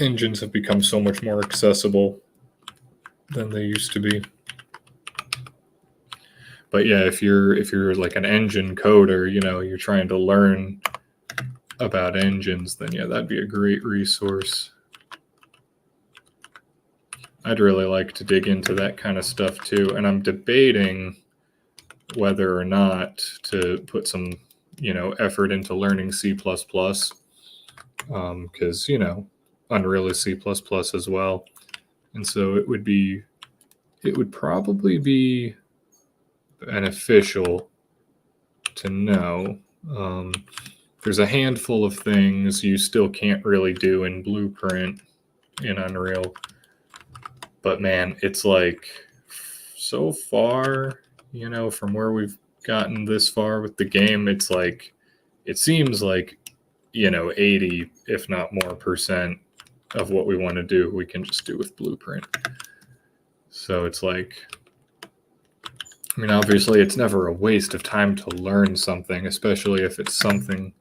S1: engines have become so much more accessible than they used to be. But yeah, if you're like an engine coder, you're trying to learn about engines, then yeah, that'd be a great resource. I'd really like to dig into that kind of stuff too, and I'm debating whether or not to put some, effort into learning C++, because Unreal is C++ as well, and so it would probably be beneficial to know. There's a handful of things you still can't really do in Blueprint in Unreal, but man, it's like so far, from where we've gotten this far with the game. It's like, it seems like, 80, if not more percent of what we want to do, we can just do with Blueprint. So it's like, I mean, obviously it's never a waste of time to learn something, especially if it's something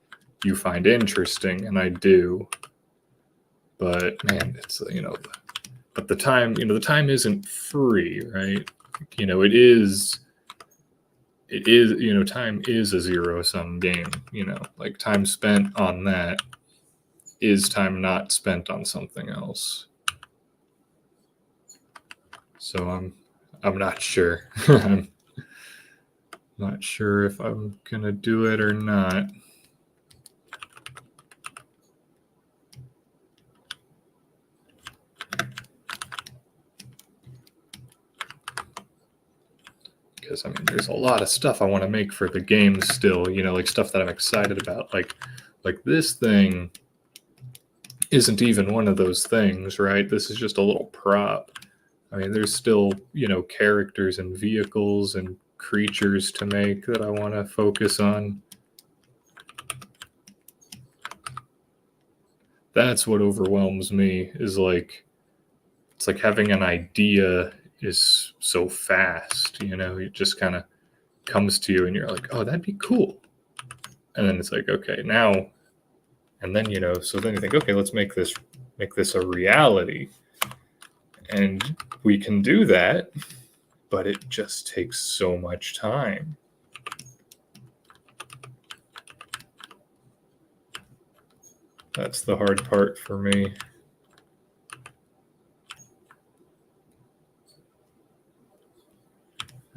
S1: you find interesting, and I do. But man, it's, but the time, the time isn't free, right? It is, time is a zero-sum game, like time spent on that is time not spent on something else. So I'm not sure. I'm not sure if I'm gonna do it or not. Because I mean, there's a lot of stuff I want to make for the game still, you know, like stuff that I'm excited about. Like this thing isn't even one of those things, right? This is just a little prop. I mean, there's still, you know, characters and vehicles and creatures to make that I want to focus on. That's what overwhelms me, is like, it's like having an idea is so fast, you know, it just kind of comes to you and you're like, oh, that'd be cool. And then it's like, okay, now, and then, you know, so then you think, okay, let's make this a reality. And we can do that, but it just takes so much time. That's the hard part for me.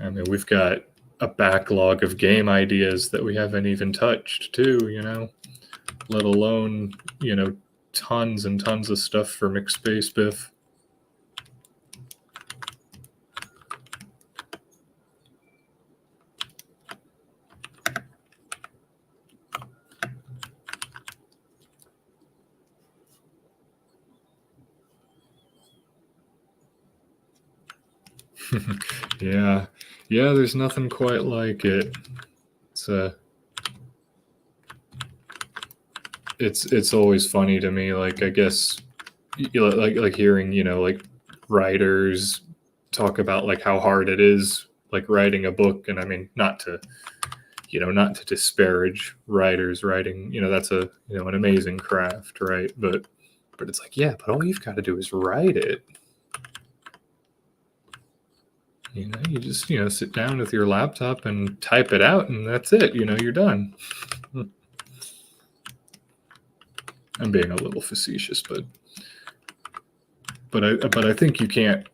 S1: I mean, we've got a backlog of game ideas that we haven't even touched too, you know, let alone, you know, tons and tons of stuff for McSpacebiff. Yeah, there's nothing quite like it. It's always funny to me, like, I guess, like hearing, you know, like writers talk about like how hard it is, like writing a book. And I mean, not to disparage writers writing, you know, that's a, you know, an amazing craft, right? But it's like, yeah, but all you've got to do is write it. You know, you just, you know, sit down with your laptop and type it out, and that's it. You know, you're done. I'm being a little facetious, but I think you can't.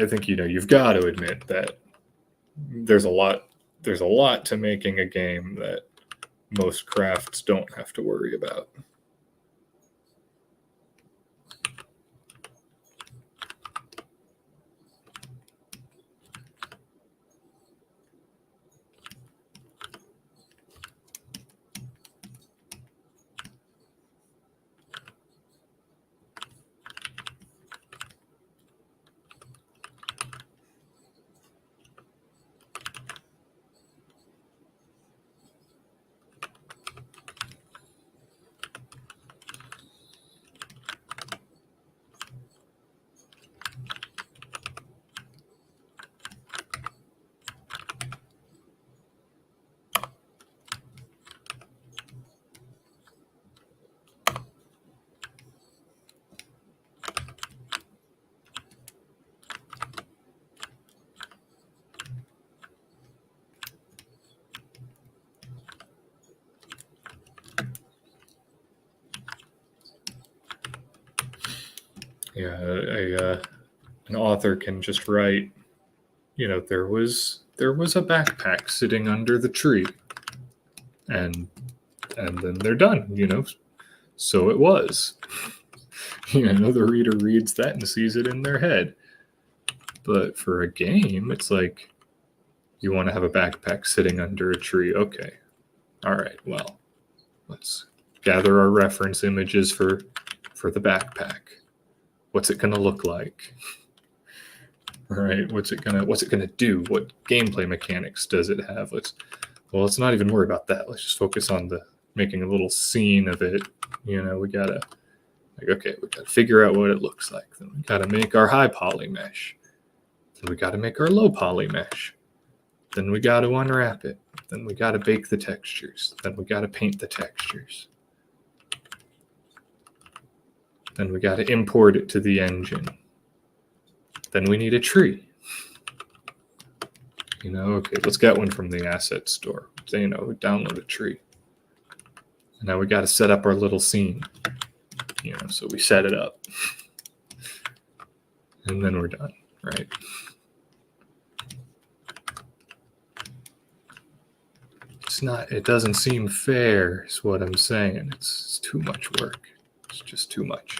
S1: I think, you know, you've got to admit that there's a lot to making a game that most crafts don't have to worry about. Yeah, an author can just write, you know, there was a backpack sitting under the tree, and then they're done, you know. So it was. You know, the reader reads that and sees it in their head. But for a game, it's like, you want to have a backpack sitting under a tree. Okay. All right. Well, let's gather our reference images for the backpack. What's it going to look like? All right. What's it going to do? What gameplay mechanics does it have? Let's not even worry about that. Let's just focus on making a little scene of it. You know, we got to figure out what it looks like. Then we got to make our high poly mesh. Then we got to make our low poly mesh. Then we got to unwrap it. Then we got to bake the textures. Then we got to paint the textures. Then we got to import it to the engine. Then we need a tree. You know, okay, let's get one from the asset store. So, you know, we download a tree. And now we got to set up our little scene. You know, so we set it up. And then we're done. right? It doesn't seem fair, is what I'm saying. It's too much work. It's just too much.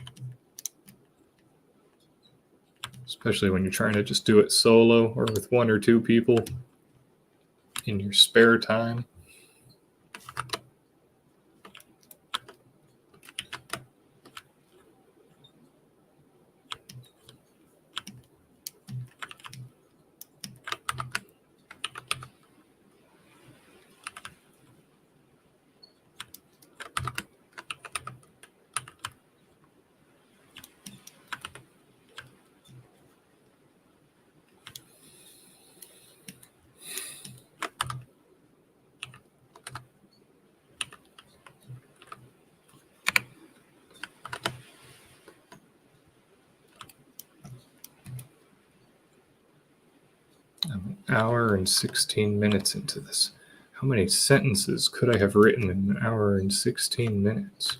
S1: Especially when you're trying to just do it solo or with one or two people in your spare time. I'm an hour and 16 minutes into this. How many sentences could I have written in an hour and 16 minutes?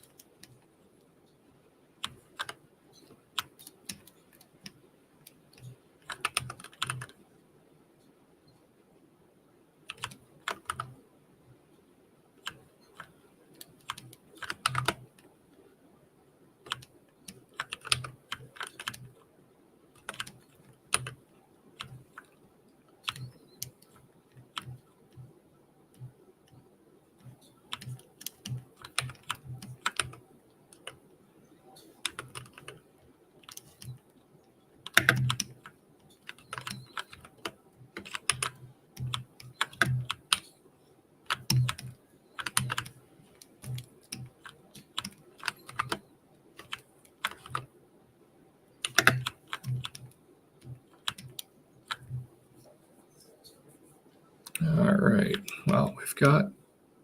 S1: All right, well, we've got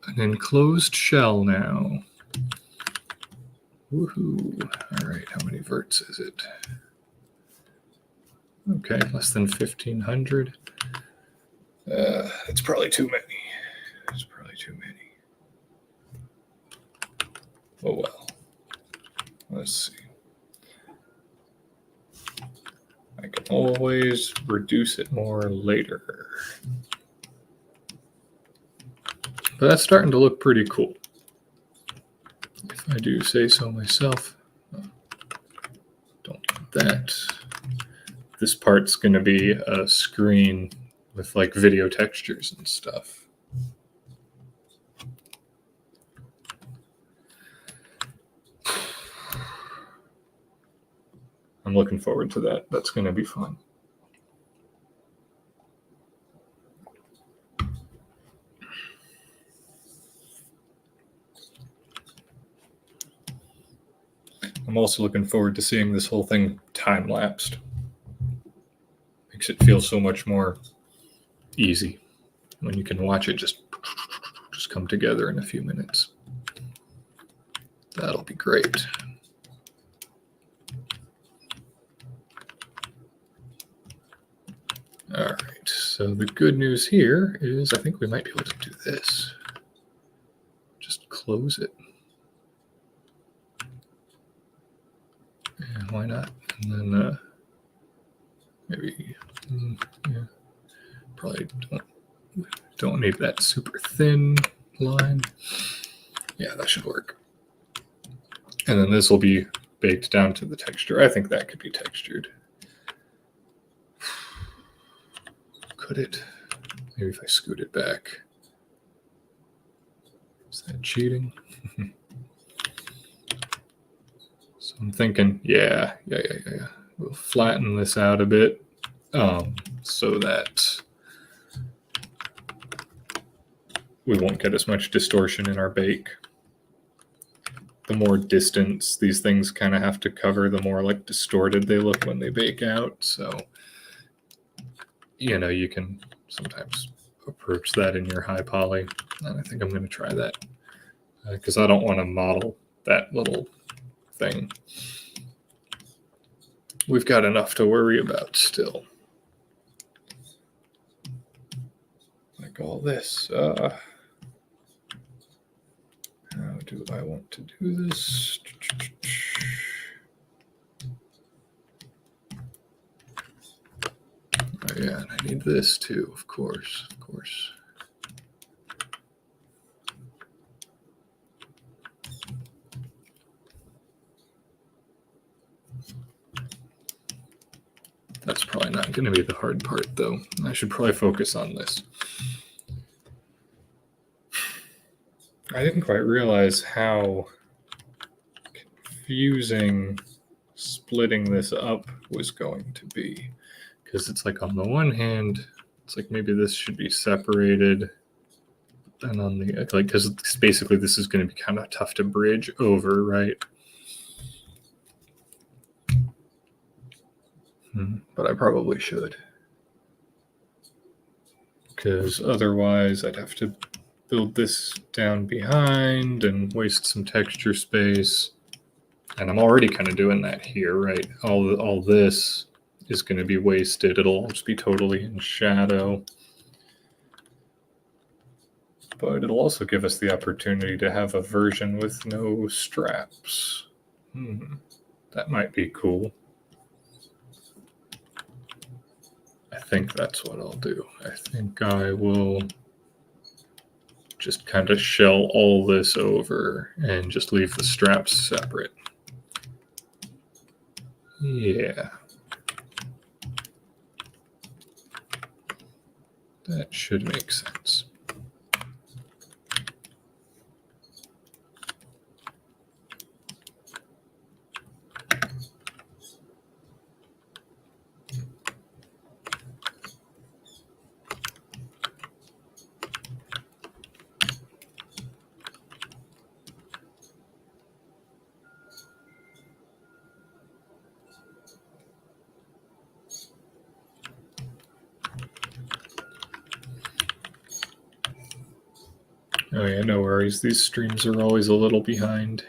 S1: an enclosed shell now. Woohoo. All right, how many verts is it? Okay, less than 1,500. That's probably too many. That's probably too many. Oh well. Let's see. I can always reduce it more later. But that's starting to look pretty cool, if I do say so myself. Don't want that. This part's going to be a screen with like video textures and stuff. I'm looking forward to that. That's going to be fun. I'm also looking forward to seeing this whole thing time-lapsed. Makes it feel so much more easy when you can watch it just come together in a few minutes. That'll be great. All right, so the good news here is I think we might be able to do this. Just close it. Yeah, why not? And then maybe, yeah, probably don't need that super thin line. Yeah, that should work. And then this will be baked down to the texture. I think that could be textured. Could it? Maybe if I scoot it back. Is that cheating? So I'm thinking, yeah. We'll flatten this out a bit so that we won't get as much distortion in our bake. The more distance these things kind of have to cover, the more like distorted they look when they bake out. So, you know, you can sometimes approach that in your high poly. And I think I'm going to try that because I don't want to model that little thing. We've got enough to worry about still. Like all this. How do I want to do this? yeah, and I need this too, of course. That's probably not going to be the hard part, though. I should probably focus on this. I didn't quite realize how confusing splitting this up was going to be. Because it's like, on the one hand, it's like maybe this should be separated. And on the, like, because basically this is going to be kind of tough to bridge over, right? But I probably should. Because otherwise I'd have to build this down behind and waste some texture space. And I'm already kind of doing that here, right? All this is going to be wasted. It'll all just be totally in shadow. But it'll also give us the opportunity to have a version with no straps. That might be cool. I think that's what I'll do. I think I will just kind of shell all this over and just leave the straps separate. Yeah. That should make sense. Oh yeah, no worries. These streams are always a little behind.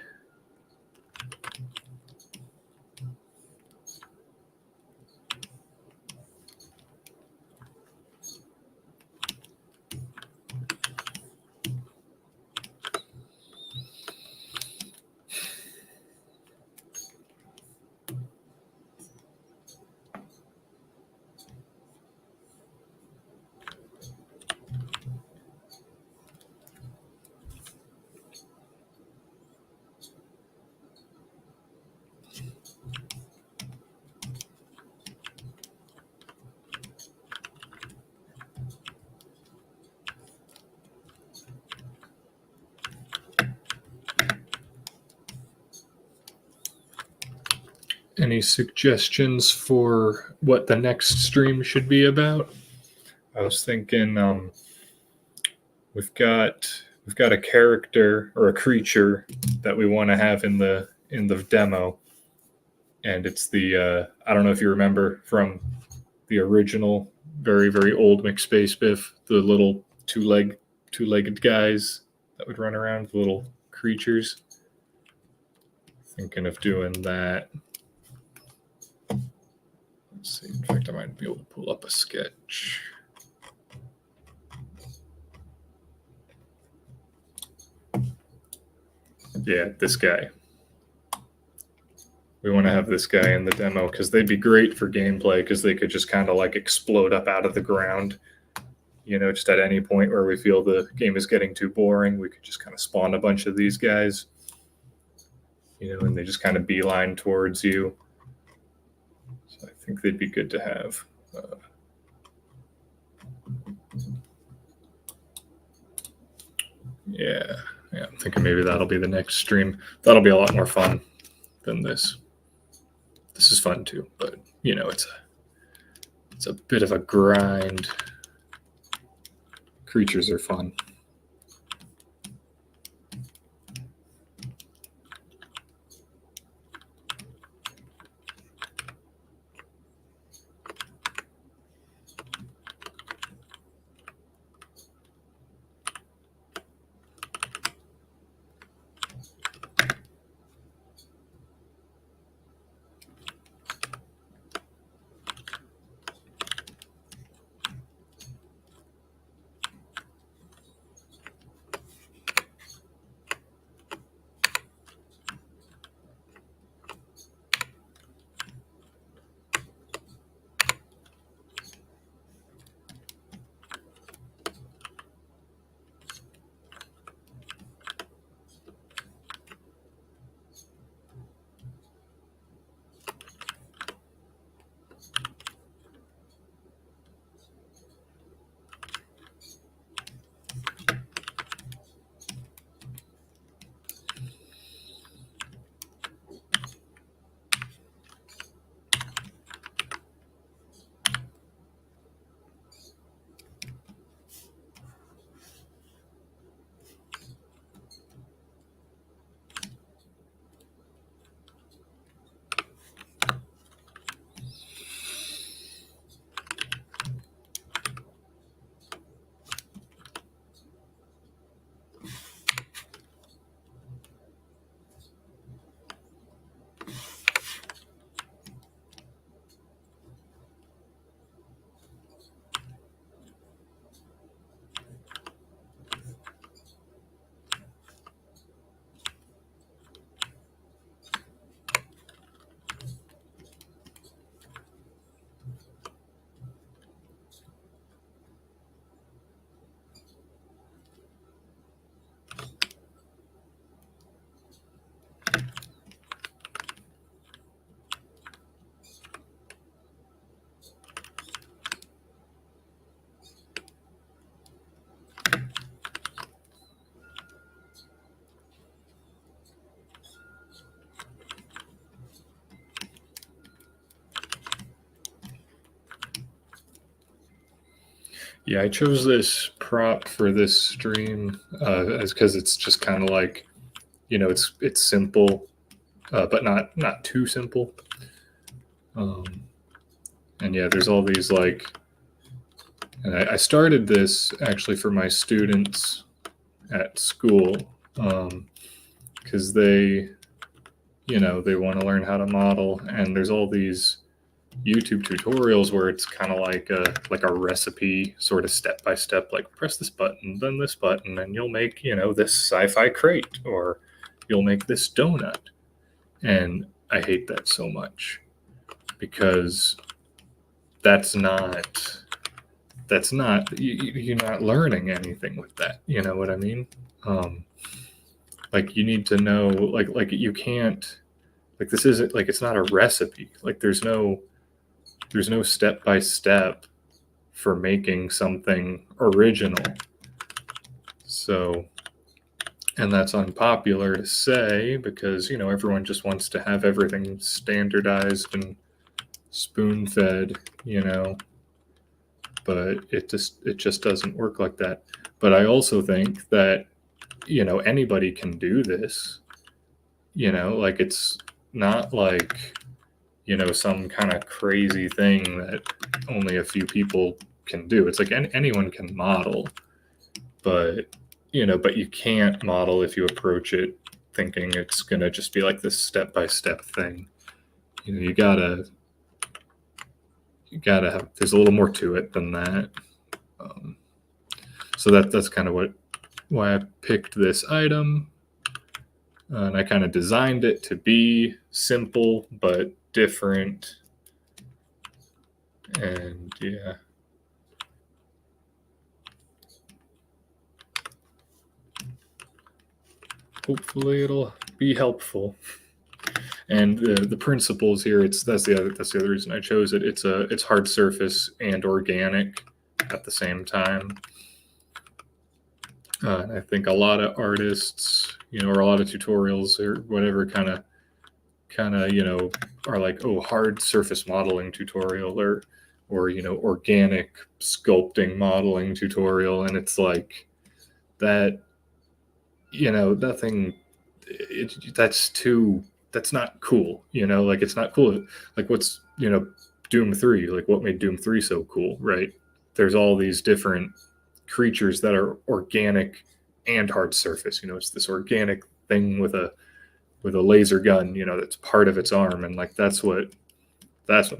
S1: Any suggestions for what the next stream should be about? I was thinking we've got a character or a creature that we want to have in the demo, and it's the I don't know if you remember from the original very, very old McSpacebiff, the little two-legged guys that would run around, little creatures. Thinking of doing that. Let's see. In fact, I might be able to pull up a sketch. Yeah, this guy. We want to have this guy in the demo because they'd be great for gameplay because they could just kind of like explode up out of the ground. You know, just at any point where we feel the game is getting too boring, we could just kind of spawn a bunch of these guys. You know, and they just kind of beeline towards you. So I think they'd be good to have. Yeah, I'm thinking maybe that'll be the next stream. That'll be a lot more fun than this. This is fun too, but you know, it's a bit of a grind. Creatures are fun. Yeah, I chose this prop for this stream as because it's just kind of like, it's simple, but not too simple. And yeah, there's all these like, and I started this actually for my students at school because they want to learn how to model, and there's all these YouTube tutorials where it's kind of like a recipe, sort of step by step, like press this button, then this button, and you'll make this sci-fi crate, or you'll make this donut. And I hate that so much because that's not you're not learning anything with that. You know what I mean? Like you need to know, like you can't, like this isn't like, it's not a recipe. Like there's no step by step for making something original. So, and that's unpopular to say because everyone just wants to have everything standardized and spoon fed, but it just doesn't work like that. But I also think that anybody can do this. Like it's not like some kind of crazy thing that only a few people can do. It's like anyone can model, but you can't model if you approach it thinking it's gonna just be like this step-by-step thing. You gotta have, there's a little more to it than that. So that's kind of why I picked this item, and I kind of designed it to be simple but different. And yeah, hopefully it'll be helpful. And the principles here, that's the other reason I chose it. It's hard surface and organic at the same time. And I think a lot of artists, or a lot of tutorials or whatever kind of are like, oh, hard surface modeling tutorial, or organic sculpting modeling tutorial, and it's like that, nothing, that's not cool, like it's not cool. Like what's Doom 3, like what made Doom 3 so cool, right? There's all these different creatures that are organic and hard surface. It's this organic thing with a laser gun, that's part of its arm, and like that's what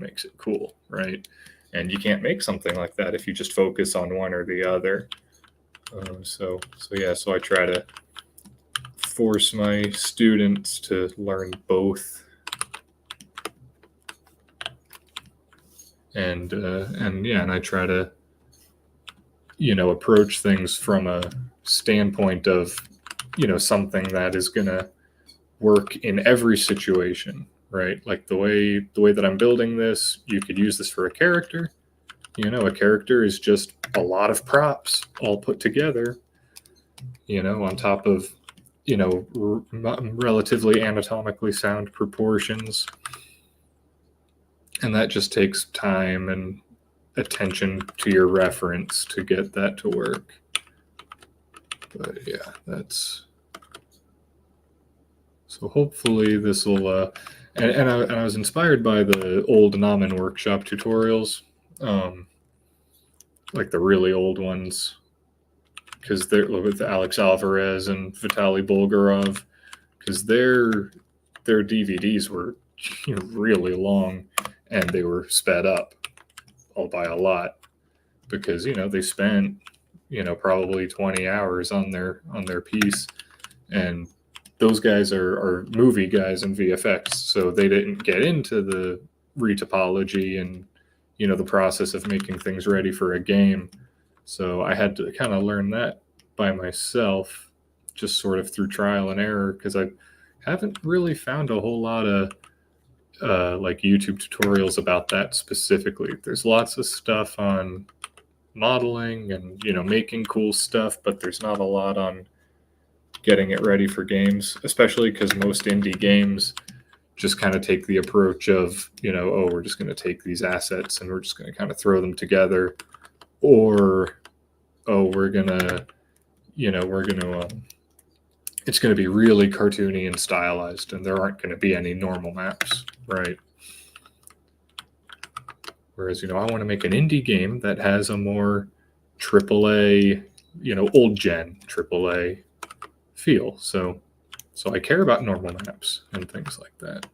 S1: makes it cool, right? And you can't make something like that if you just focus on one or the other. So I try to force my students to learn both, and I try to approach things from a standpoint of something that is gonna work in every situation, right? Like the way that I'm building this, you could use this for a character. A character is just a lot of props all put together, on top of relatively anatomically sound proportions, and that just takes time and attention to your reference to get that to work. But yeah, so hopefully this will and I was inspired by the old Namen workshop tutorials, like the really old ones, because they're with Alex Alvarez and Vitaly Bulgarov, because their DVDs were really long, and they were sped up all by a lot because they spent probably 20 hours on their piece, and those guys are movie guys in VFX, so they didn't get into the retopology and the process of making things ready for a game. So I had to kind of learn that by myself, just sort of through trial and error, because I haven't really found a whole lot of like YouTube tutorials about that specifically. There's lots of stuff on modeling and making cool stuff, but there's not a lot on getting it ready for games, especially because most indie games just kind of take the approach of oh, we're just going to take these assets and we're just going to kind of throw them together or, oh, it's going to be really cartoony and stylized, and there aren't going to be any normal maps, right? Whereas, I want to make an indie game that has a more AAA, old gen AAA feel. So I care about normal maps and things like that.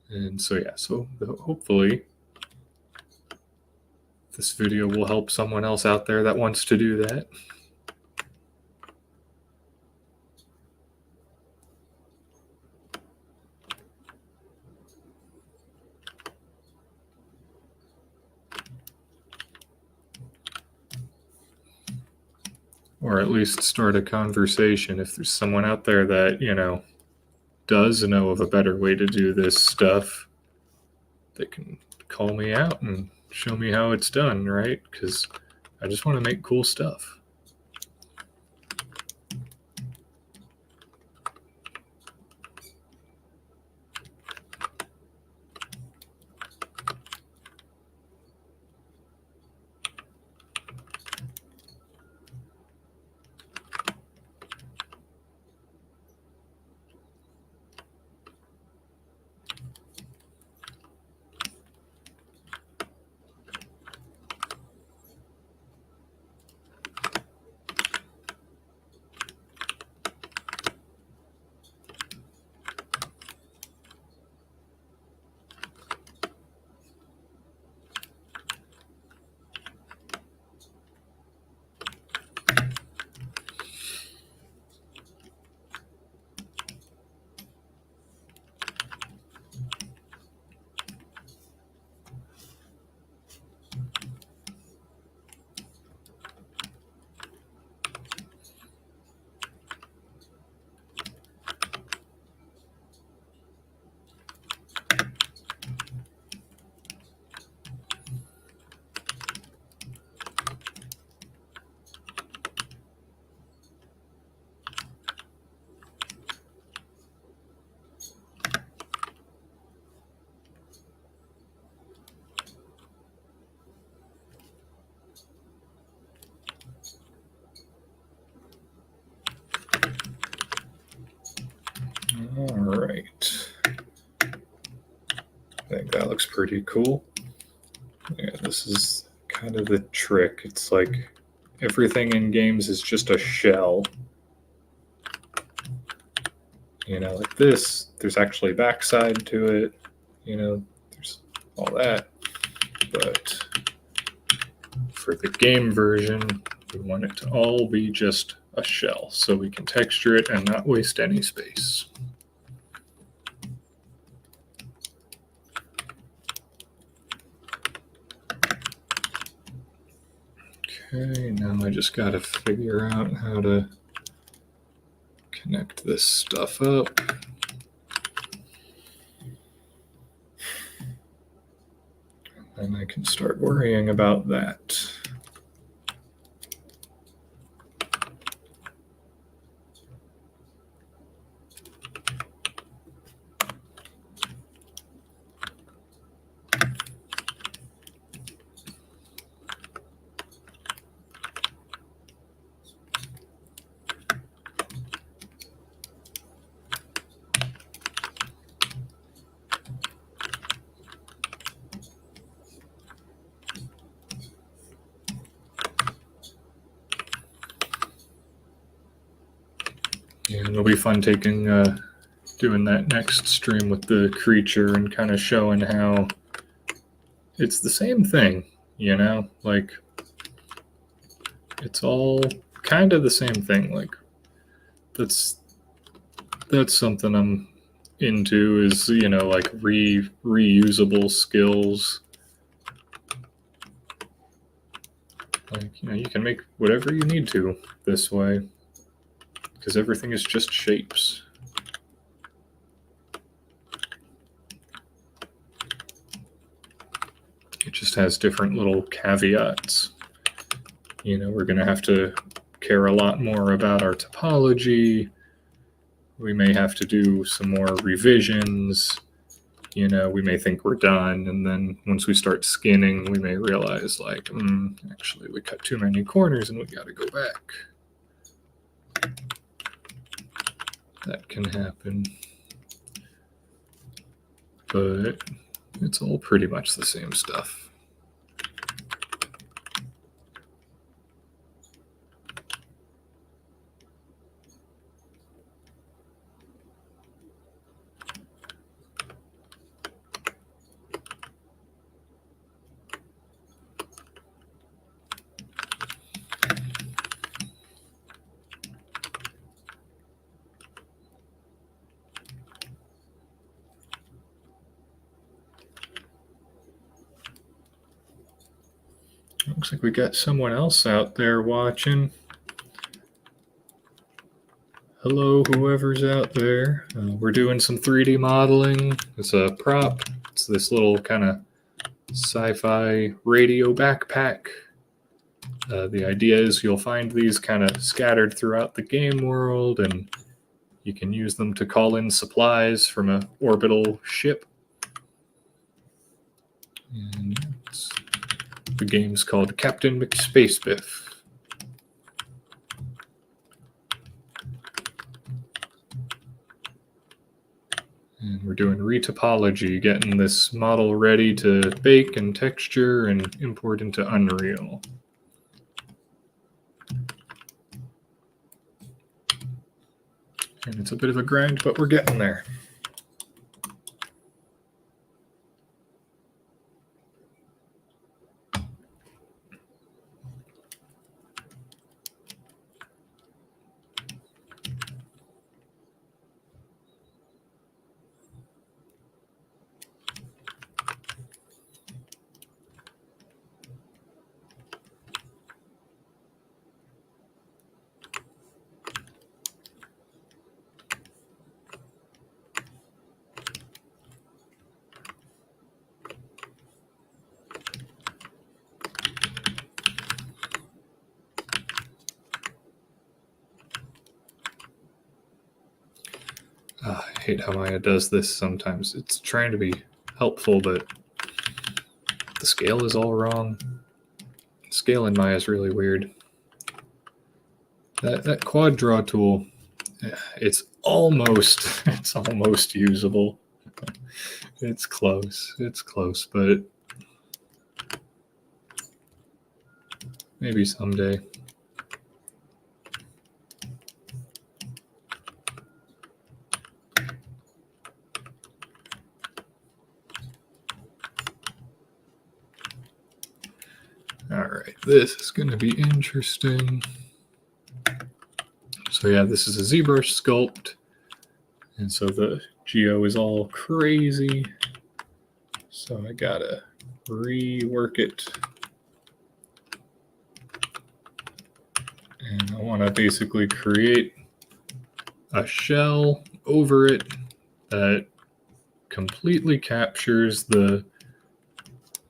S1: And so, yeah, so hopefully this video will help someone else out there that wants to do that. Or at least start a conversation if there's someone out there that, does know of a better way to do this stuff. They can call me out and show me how it's done, right? Because I just want to make cool stuff. All right. I think that looks pretty cool. Yeah, this is kind of the trick. It's like everything in games is just a shell. Like this, there's actually backside to it. There's all that. But for the game version, we want it to all be just a shell so we can texture it and not waste any space. Okay, now I just got to figure out how to connect this stuff up. And I can start worrying about that. Yeah, it'll be fun doing that next stream with the creature and kind of showing how it's the same thing, like it's all kind of the same thing. Like that's something I'm into is, like reusable skills. Like, you can make whatever you need to this way. Because everything is just shapes. It just has different little caveats. We're going to have to care a lot more about our topology. We may have to do some more revisions. we may think we're done, and then once we start skinning, we may realize, like, actually, we cut too many corners and we got to go back. That can happen. But it's all pretty much the same stuff. Looks like we got someone else out there watching. Hello, whoever's out there. We're doing some 3D modeling. It's a prop. It's this little kind of sci-fi radio backpack. The idea is you'll find these kind of scattered throughout the game world, and you can use them to call in supplies from an orbital ship. And the game's called Captain McSpacebiff. And we're doing retopology, getting this model ready to bake and texture and import into Unreal. And it's a bit of a grind, but we're getting there. I hate how Maya does this sometimes. It's trying to be helpful, but the scale is all wrong. Scale in Maya is really weird. That quad draw tool, it's almost usable. It's close, but maybe someday. All right, this is going to be interesting. So yeah, this is a ZBrush sculpt, and so the geo is all crazy. So I gotta rework it. And I want to basically create a shell over it that completely captures the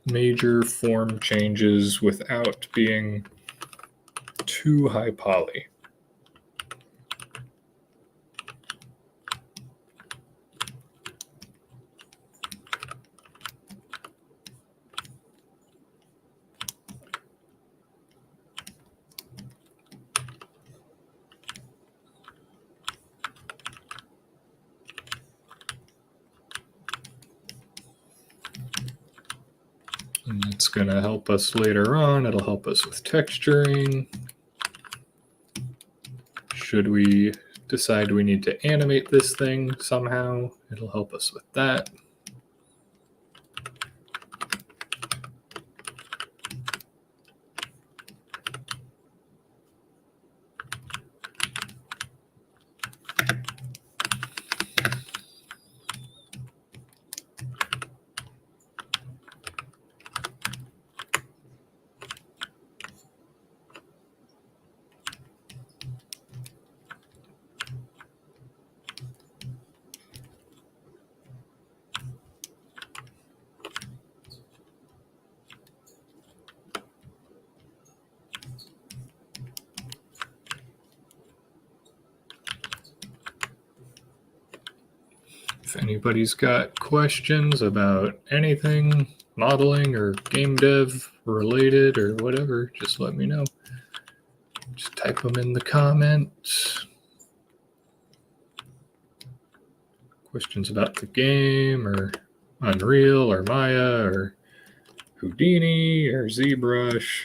S1: major form changes without being too high poly. And it's going to help us later on. It'll help us with texturing. Should we decide we need to animate this thing somehow, it'll help us with that. anybody's got questions about anything modeling or game dev related or whatever, just let me know. Just type them in the comments. Questions about the game or Unreal or Maya or Houdini or ZBrush.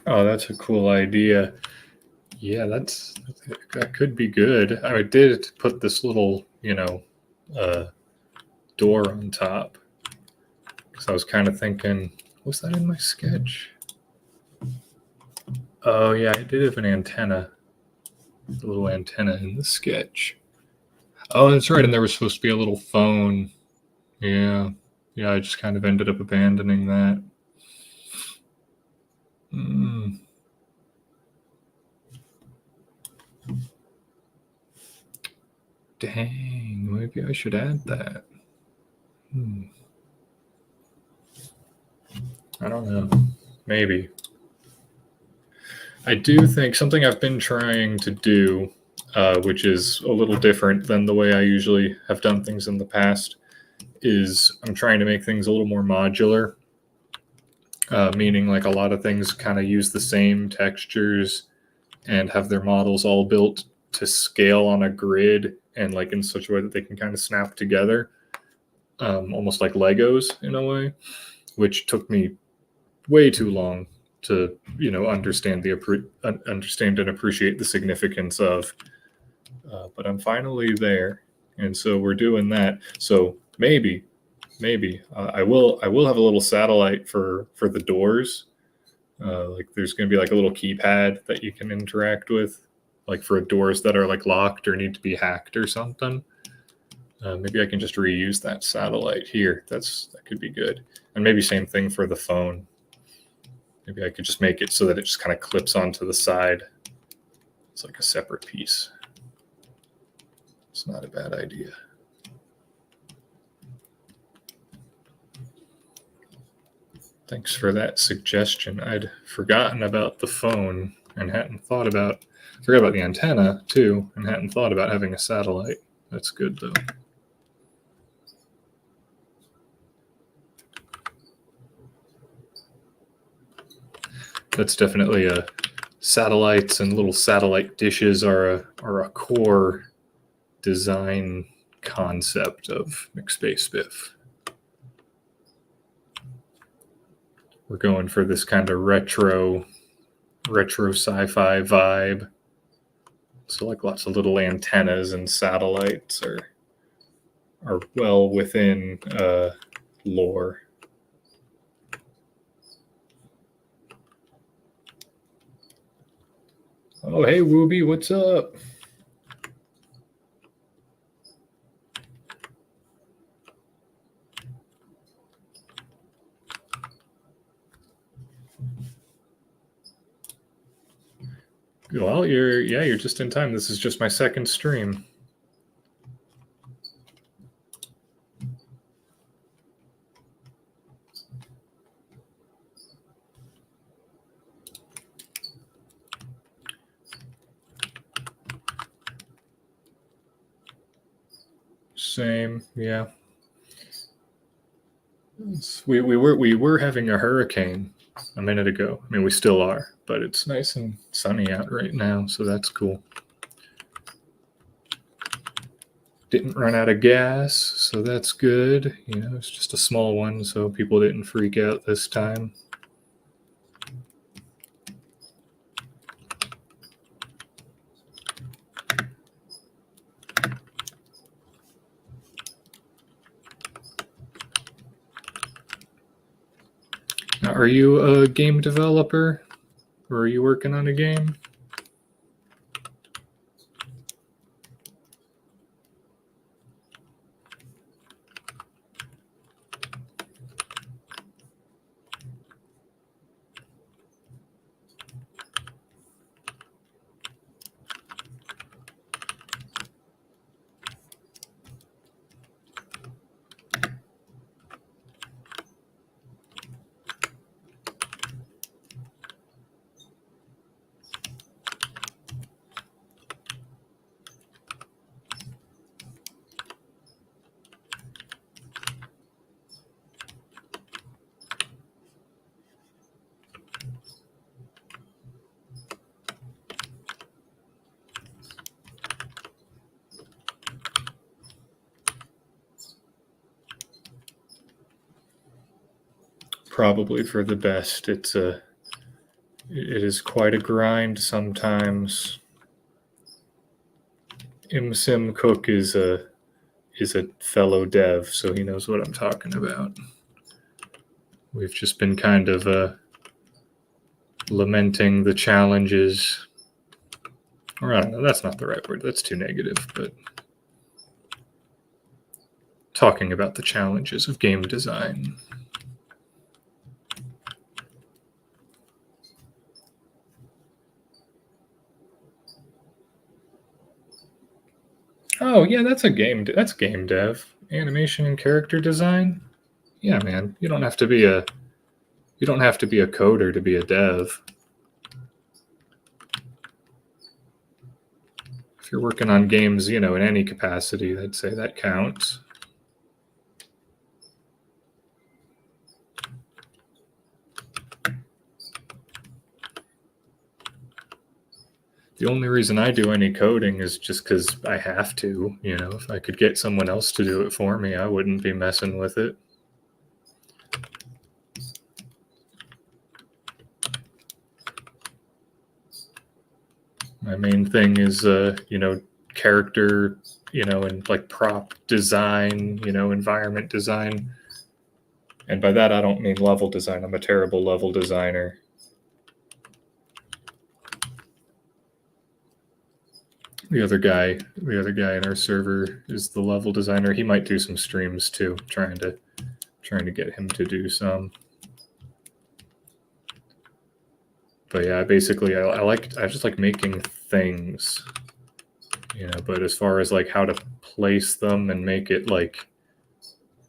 S1: Oh, that's a cool idea. Yeah, that could be good. I did put this little, door on top because I was kind of thinking, was that in my sketch? Oh yeah, I did have an antenna, a little antenna in the sketch. Oh, that's right, and there was supposed to be a little phone. Yeah, I just kind of ended up abandoning that. Dang, maybe I should add that. I don't know. Maybe. I do think something I've been trying to do, which is a little different than the way I usually have done things in the past, is I'm trying to make things a little more modular, meaning like a lot of things kind of use the same textures and have their models all built to scale on a grid and like in such a way that they can kind of snap together, almost like Legos in a way, which took me way too long to understand and appreciate the significance of. But I'm finally there, and so we're doing that. So maybe I will have a little satellite for the doors. Like there's going to be like a little keypad that you can interact with, like for doors that are like locked or need to be hacked or something. Maybe I can just reuse that satellite here. That could be good. And maybe same thing for the phone. Maybe I could just make it so that it just kind of clips onto the side. It's like a separate piece. It's not a bad idea. Thanks for that suggestion. I'd forgotten about the phone and forgot about the antenna too, and hadn't thought about having a satellite. That's good though. That's definitely satellites and little satellite dishes are a core design concept of McSpacebiff. We're going for this kind of retro sci-fi vibe. So like lots of little antennas and satellites are well within lore. Oh, hey, Wooby, what's up? Well, you're just in time. This is just my second stream. Same, yeah. We were having a hurricane a minute ago. I mean, we still are, but it's nice and sunny out right now, so that's cool. Didn't run out of gas, so that's good. You know, it's just a small one, so people didn't freak out this time. Now, are you a game developer? Or are you working on a game? Probably for the best. It is quite a grind sometimes. Sim Cook is a fellow dev, so he knows what I'm talking about. We've just been kind of lamenting the challenges, or I don't know, that's not the right word, that's too negative, but talking about the challenges of game design. Oh yeah, that's game dev. Animation and character design. Yeah, man, you don't have to be a coder to be a dev. If you're working on games, you know, in any capacity, I'd say that counts. The only reason I do any coding is just because I have to. You know, if I could get someone else to do it for me, I wouldn't be messing with it. My main thing is, you know, character, you know, and like prop design, you know, environment design. And by that, I don't mean level design. I'm a terrible level designer. The other guy in our server is the level designer. He might do some streams too, trying to get him to do some. But yeah, basically, I just like making things, you know. But as far as like how to place them and make it like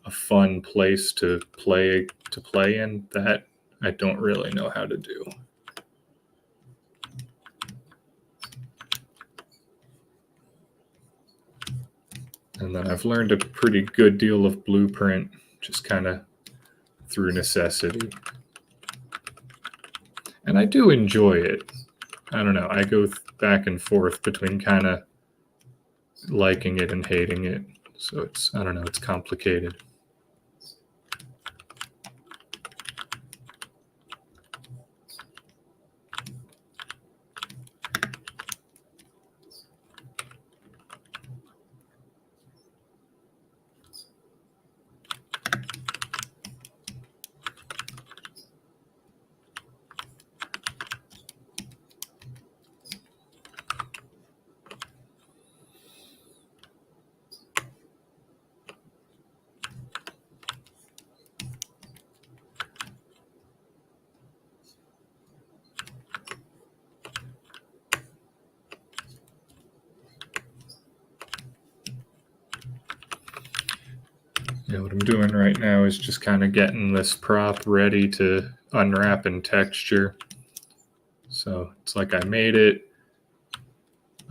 S1: a fun place to play in, that I don't really know how to do. And then I've learned a pretty good deal of Blueprint, just kind of through necessity. And I do enjoy it. I don't know. I go back and forth between kind of liking it and hating it. So it's, I don't know, it's complicated. what I'm doing right now is just kind of getting this prop ready to unwrap in texture. So it's like I made it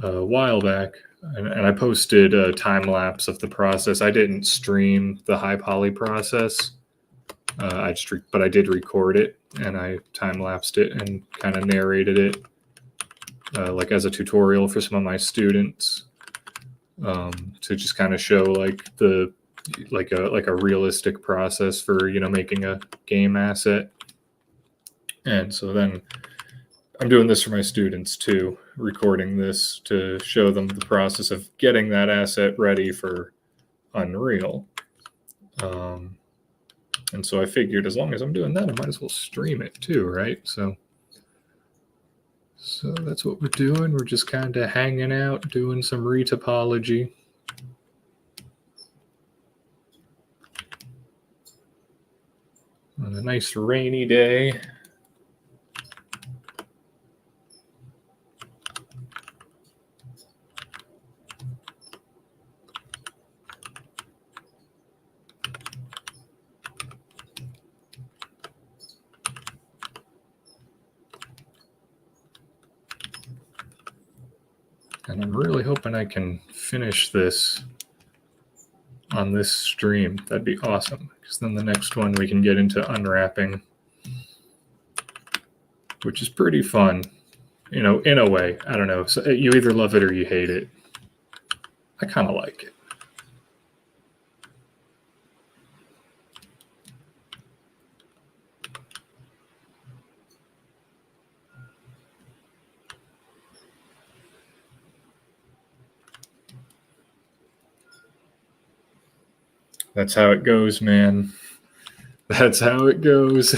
S1: a while back, and I posted a time lapse of the process. I didn't stream the high poly process. But I did record it, and I time lapsed it and kind of narrated it, like as a tutorial for some of my students, to just kind of show like a realistic process for making a game asset. And so then I'm doing this for my students too, recording this to show them the process of getting that asset ready for Unreal. And so I figured as long as I'm doing that, I might as well stream it too, right? So that's what we're doing. We're just kind of hanging out, doing some retopology. On a nice rainy day. And I'm really hoping I can finish this on this stream. That'd be awesome, because then the next one we can get into unwrapping, which is pretty fun, in a way. I don't know. So you either love it or you hate it. I kind of like it. That's how it goes, man. That's how it goes.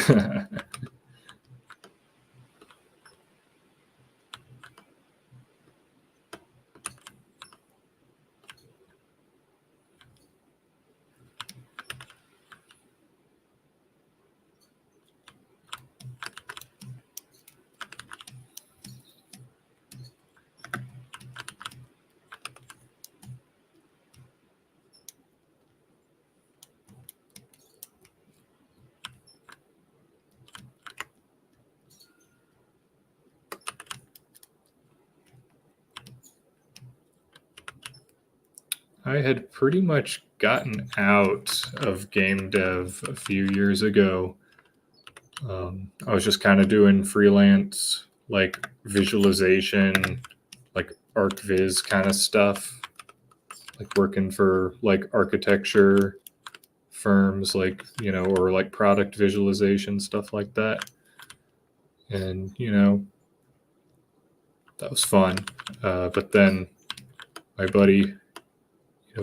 S1: I had pretty much gotten out of game dev a few years ago. I was just kind of doing freelance, like visualization, like ArcViz kind of stuff, like working for like architecture firms, like, or like product visualization, stuff like that. And, that was fun. But then my buddy,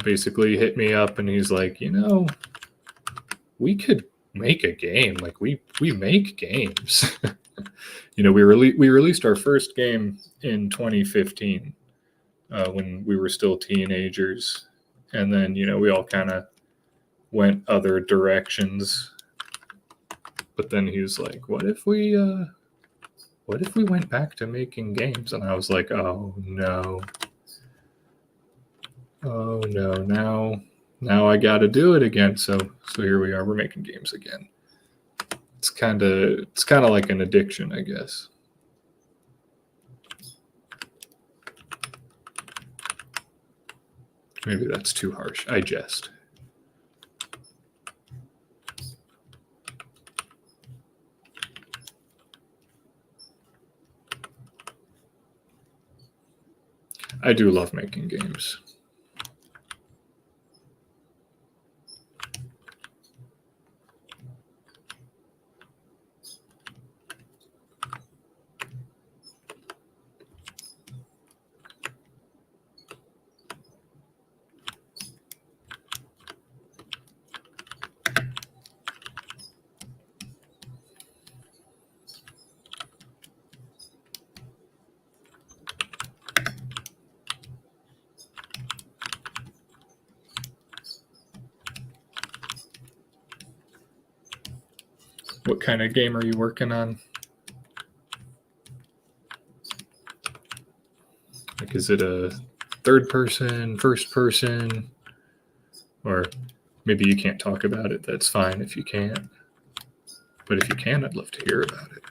S1: basically hit me up and he's like, we could make a game. Like we make games. We released our first game in 2015 when we were still teenagers, and then we all kind of went other directions. But then he was like, what if we went back to making games? And I was like, oh no, now I got to do it again. So here we are. We're making games again. It's kind of like an addiction, I guess. Maybe that's too harsh. I jest. I do love making games. What kind of game are you working on? Like, is it a third person, first person, or Maybe you can't talk about it. That's fine if you can't. But if you can, I'd love to hear about it.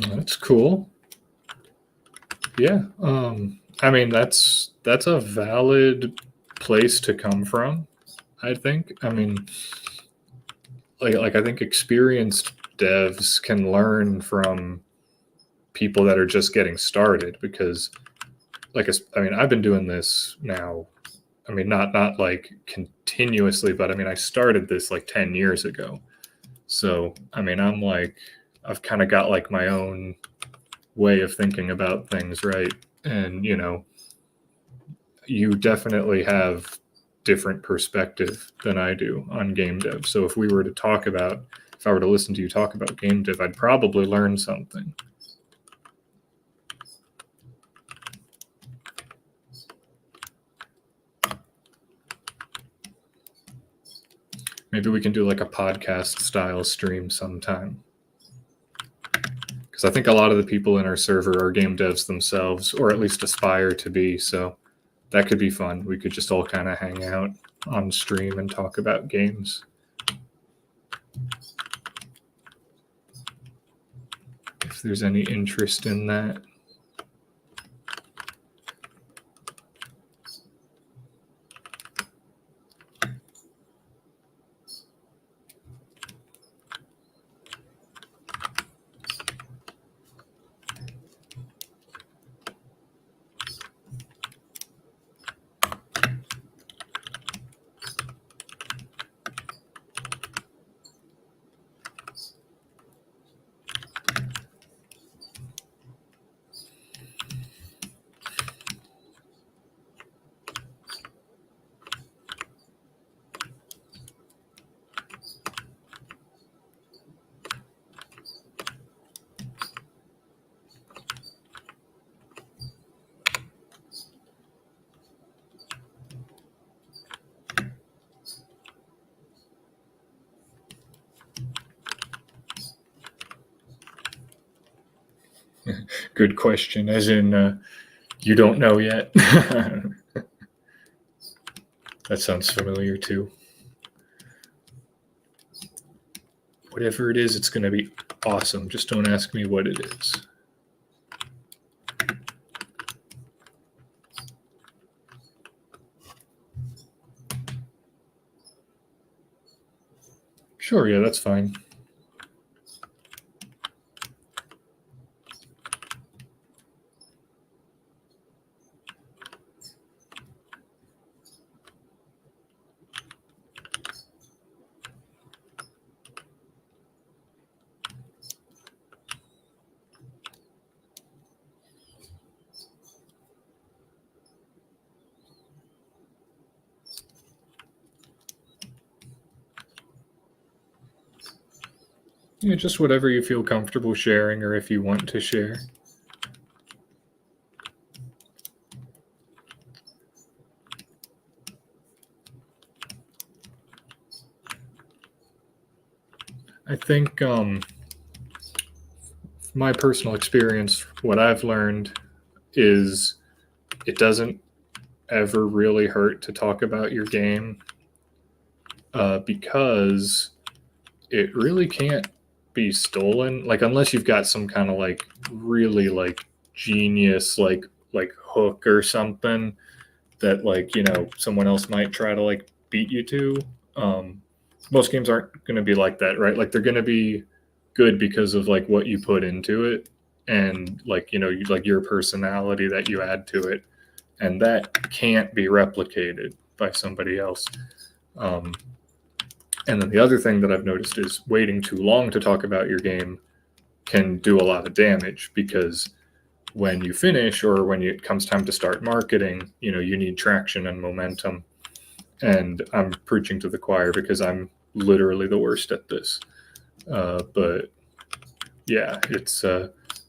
S1: That's cool. Yeah. I mean, that's a valid place to come from, I think. I mean, like I think experienced devs can learn from people that are just getting started because I mean, I've been doing this now. I mean, not like continuously, but I mean, I started this like 10 years ago. So, I mean, I've kind of got like my own way of thinking about things, right? And, you definitely have different perspective than I do on game dev. So if I were to listen to you talk about game dev, I'd probably learn something. Maybe we can do like a podcast style stream sometime. Because I think a lot of the people in our server are game devs themselves, or at least aspire to be. So that could be fun. We could just all kind of hang out on stream and talk about games. If there's any interest in that. Good question, as in you don't know yet. That sounds familiar too. Whatever it is, it's going to be awesome. Just don't ask me what it is. Sure, yeah, that's fine. Yeah, just whatever you feel comfortable sharing or if you want to share. I think my personal experience, what I've learned is it doesn't ever really hurt to talk about your game because it really can't be stolen, like unless you've got some kind of like really like genius like hook or something that like someone else might try to like beat you to. most games aren't going to be like that, right? Like they're going to be good because of like what you put into it and like, you know, like your personality that you add to it, and that can't be replicated by somebody else. And then the other thing that I've noticed is waiting too long to talk about your game can do a lot of damage, because when you finish or when it comes time to start marketing, you know, you need traction and momentum. And I'm preaching to the choir because I'm literally the worst at this. But yeah, it's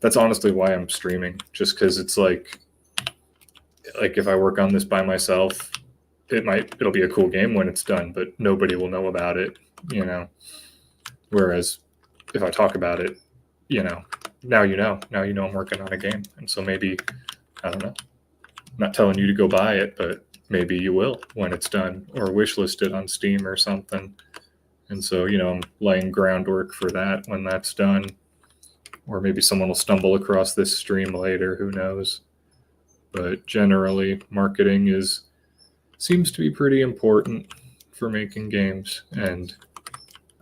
S1: that's honestly why I'm streaming, just because it's like if I work on this by myself, it'll be a cool game when it's done, but nobody will know about it, you know. Whereas if I talk about it, you know, now you know I'm working on a game, and so maybe, I don't know, I'm not telling you to go buy it, but maybe you will when it's done, or wishlist it on Steam or something. And so, you know, I'm laying groundwork for that when that's done. Or maybe someone will stumble across this stream later, who knows. But generally, marketing seems to be pretty important for making games, and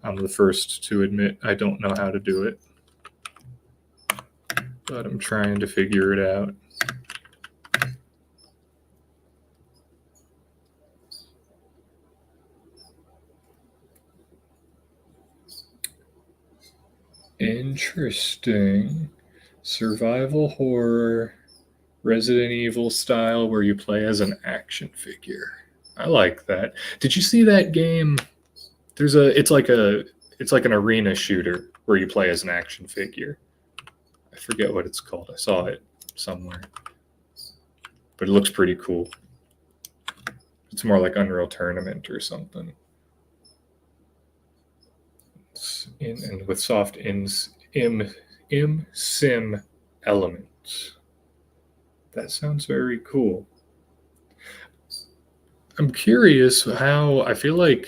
S1: I'm the first to admit I don't know how to do it. But I'm trying to figure it out. Interesting. Survival horror, Resident Evil style, where you play as an action figure. I like that. Did you see that game? It's like an arena shooter where you play as an action figure. I forget what it's called. I saw it somewhere, but it looks pretty cool. It's more like Unreal Tournament or something. And with soft sim elements. That sounds very cool. I'm curious how, I feel like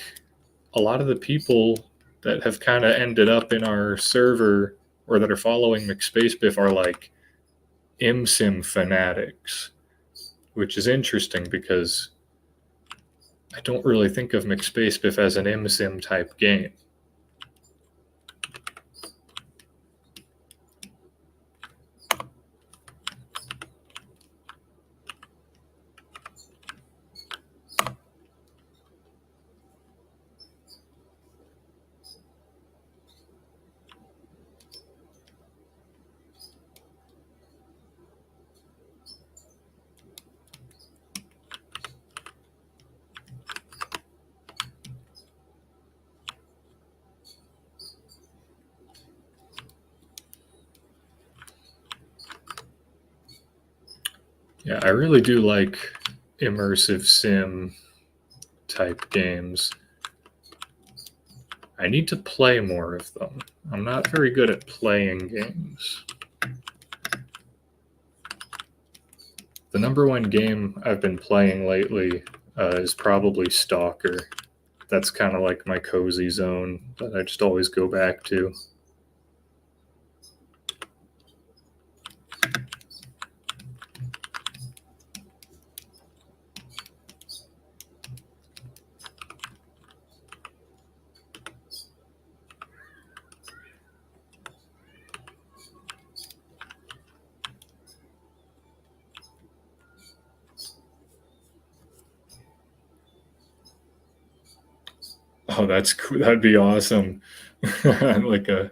S1: a lot of the people that have kind of ended up in our server or that are following McSpacebiff are like sim fanatics, which is interesting because I don't really think of McSpacebiff as an sim type game. Yeah, I really do like immersive sim type games. I need to play more of them. I'm not very good at playing games. The number one game I've been playing lately is probably Stalker. That's kind of like my cozy zone that I just always go back to. Oh, that's cool. That'd be awesome. Like yeah,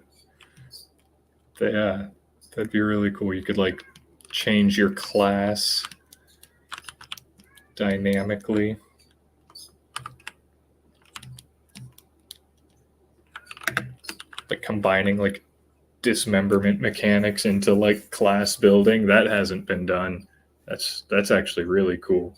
S1: that'd be really cool. You could like change your class dynamically. Like combining like dismemberment mechanics into like class building. That hasn't been done. That's actually really cool.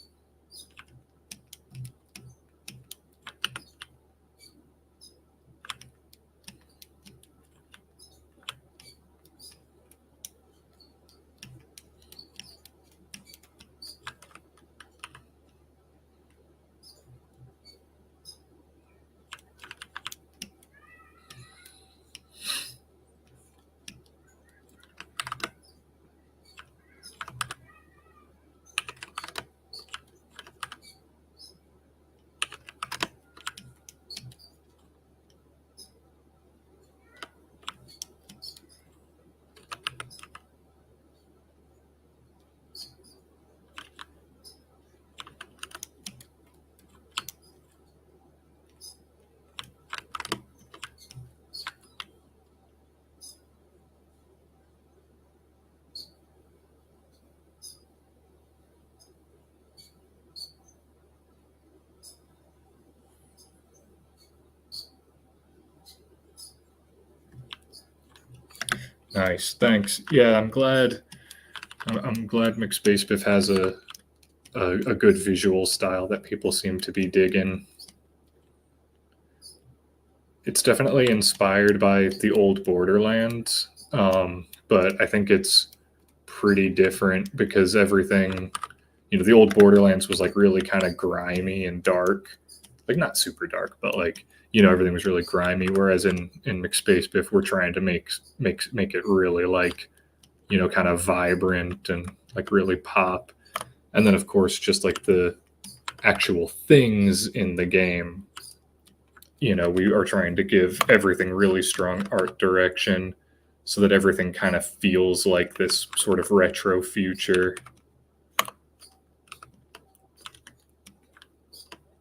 S1: Nice, thanks. Yeah, I'm glad. I'm glad McSpacebiff has a good visual style that people seem to be digging. It's definitely inspired by the old Borderlands, but I think it's pretty different because everything, the old Borderlands was like really kind of grimy and dark, like not super dark, but like everything was really grimy. Whereas in McSpacebiff, we're trying to make it really like kind of vibrant and like really pop. And then of course just like the actual things in the game, we are trying to give everything really strong art direction so that everything kind of feels like this sort of retro future.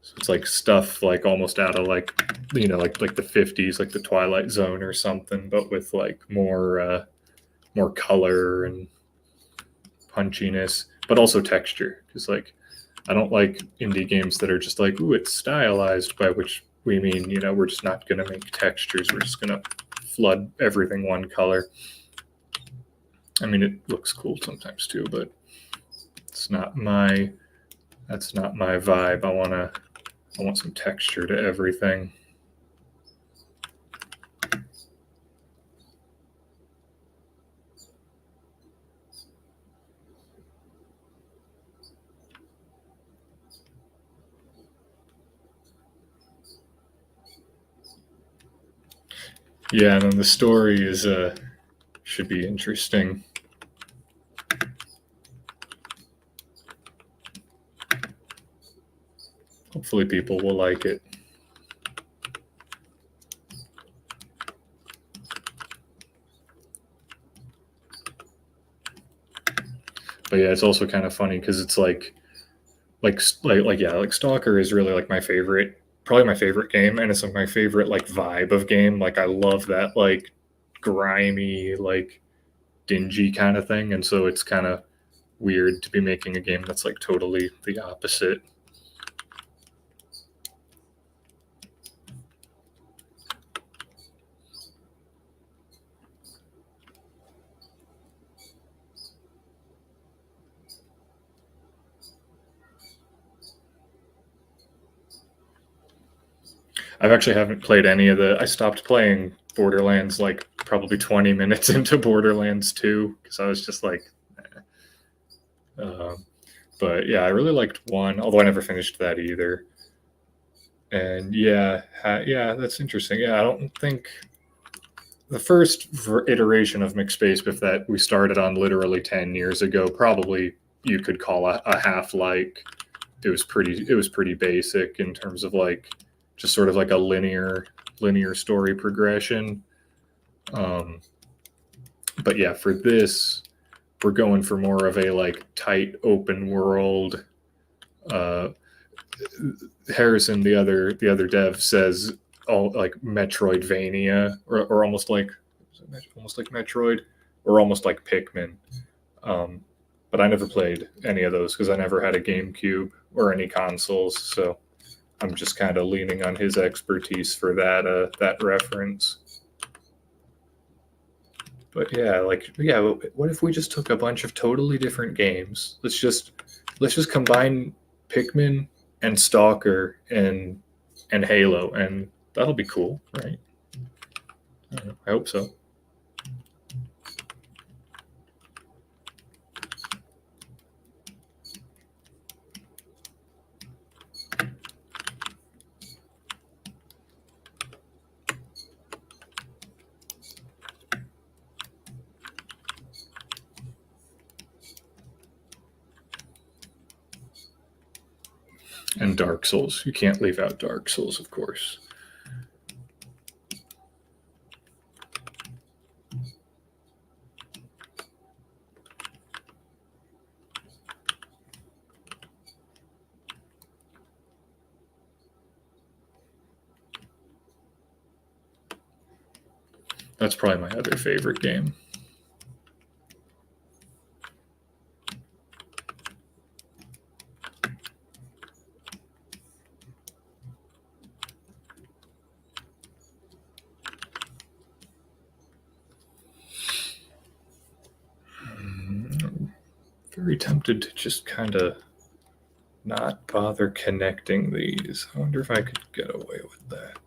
S1: So it's like stuff like almost out of like like the 50s, like the Twilight Zone or something, but with like more color and punchiness, but also texture. Because like I don't like indie games that are just like, ooh, it's stylized, by which we mean, we're just not going to make textures. We're just going to flood everything one color. I mean, it looks cool sometimes too, but that's not my vibe. I want some texture to everything. Yeah, and then the story is should be interesting. Hopefully people will like it. But yeah, it's also kind of funny because it's like Stalker is really like my favorite, probably my favorite game, and it's like my favorite like vibe of game. Like I love that like grimy, like dingy kind of thing, and so it's kind of weird to be making a game that's like totally the opposite. I've actually haven't played any of the. I stopped playing Borderlands like probably 20 minutes into Borderlands 2 because I was just like, but yeah, I really liked 1, although I never finished that either. And yeah, yeah, that's interesting. Yeah, I don't think the first iteration of McSpacebiff that we started on literally 10 years ago, probably you could call a half like. It was pretty basic in terms of like just sort of like a linear story progression. Um, but yeah, for this, we're going for more of a like tight open world. Uh, Harrison, the other dev, says all like Metroidvania, or almost like Metroid, or almost like Pikmin. Um, but I never played any of those because I never had a GameCube or any consoles, so I'm just kind of leaning on his expertise for that reference. But yeah, what if we just took a bunch of totally different games? Let's just combine Pikmin and Stalker and Halo, and that'll be cool, right? I hope so. And Dark Souls. You can't leave out Dark Souls, of course. That's probably my other favorite game. Very tempted to just kind of not bother connecting these. I wonder if I could get away with that.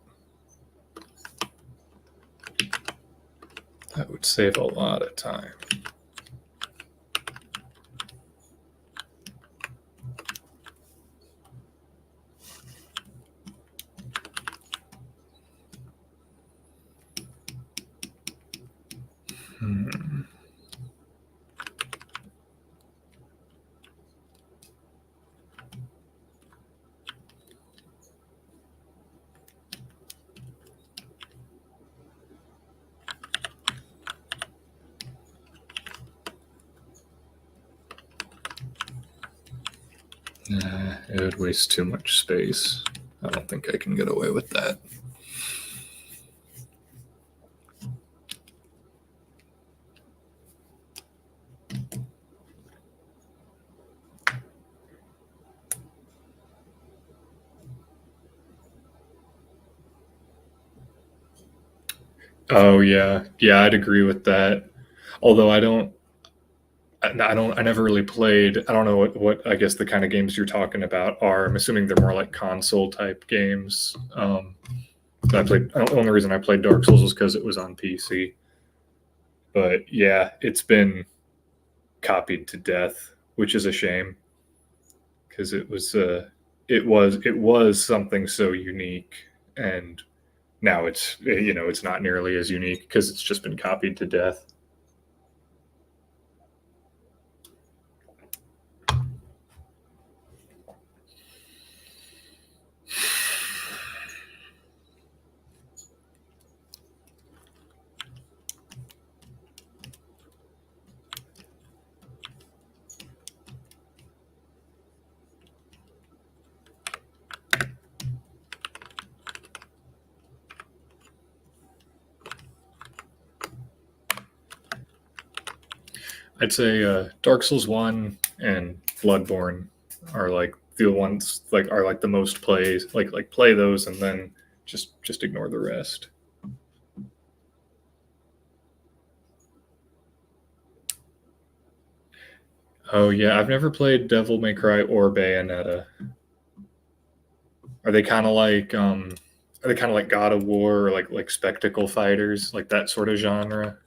S1: That would save a lot of time. It would waste too much space. I don't think I can get away with that. Oh yeah, I'd agree with that. Although I never really played. I don't know what I guess the kind of games you're talking about are. I'm assuming they're more like console type games. The only reason I played Dark Souls was because it was on PC. But yeah, it's been copied to death, which is a shame because it was something so unique, and now it's not nearly as unique because it's just been copied to death. I'd say Dark Souls 1 and Bloodborne are like the ones are like the most plays. Like play those and then just ignore the rest. Oh yeah, I've never played Devil May Cry or Bayonetta. Are they kind of like God of War or like spectacle fighters, like that sort of genre?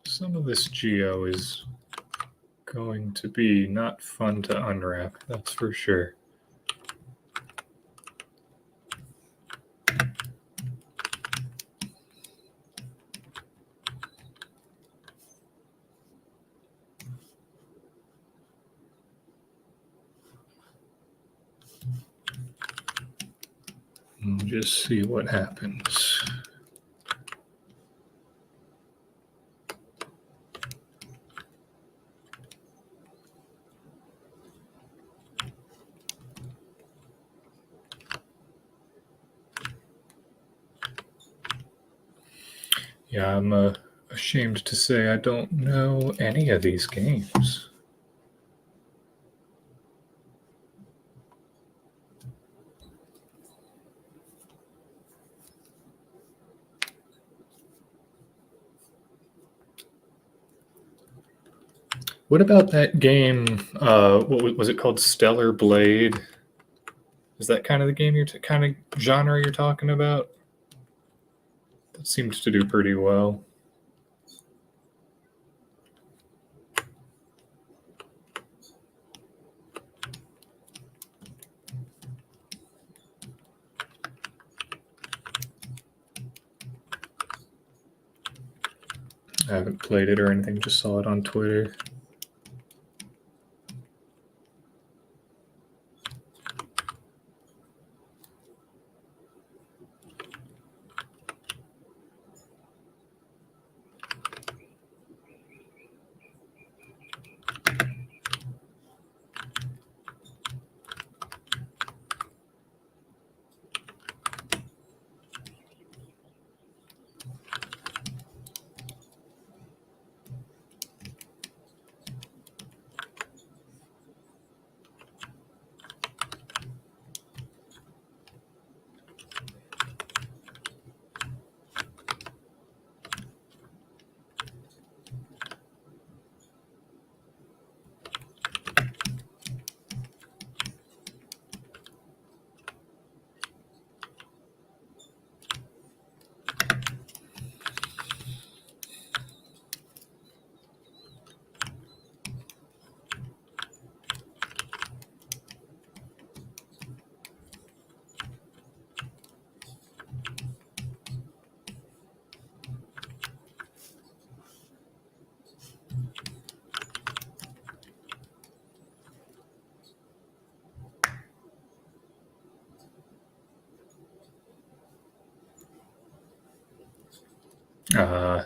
S1: Some of this geo is going to be not fun to unwrap, that's for sure. We'll just see what happens. Yeah, I'm ashamed to say I don't know any of these games. What about that game? What was it called? Stellar Blade? Is that kind of the game kind of genre you're talking about? That seems to do pretty well. I haven't played it or anything, just saw it on Twitter. Uh,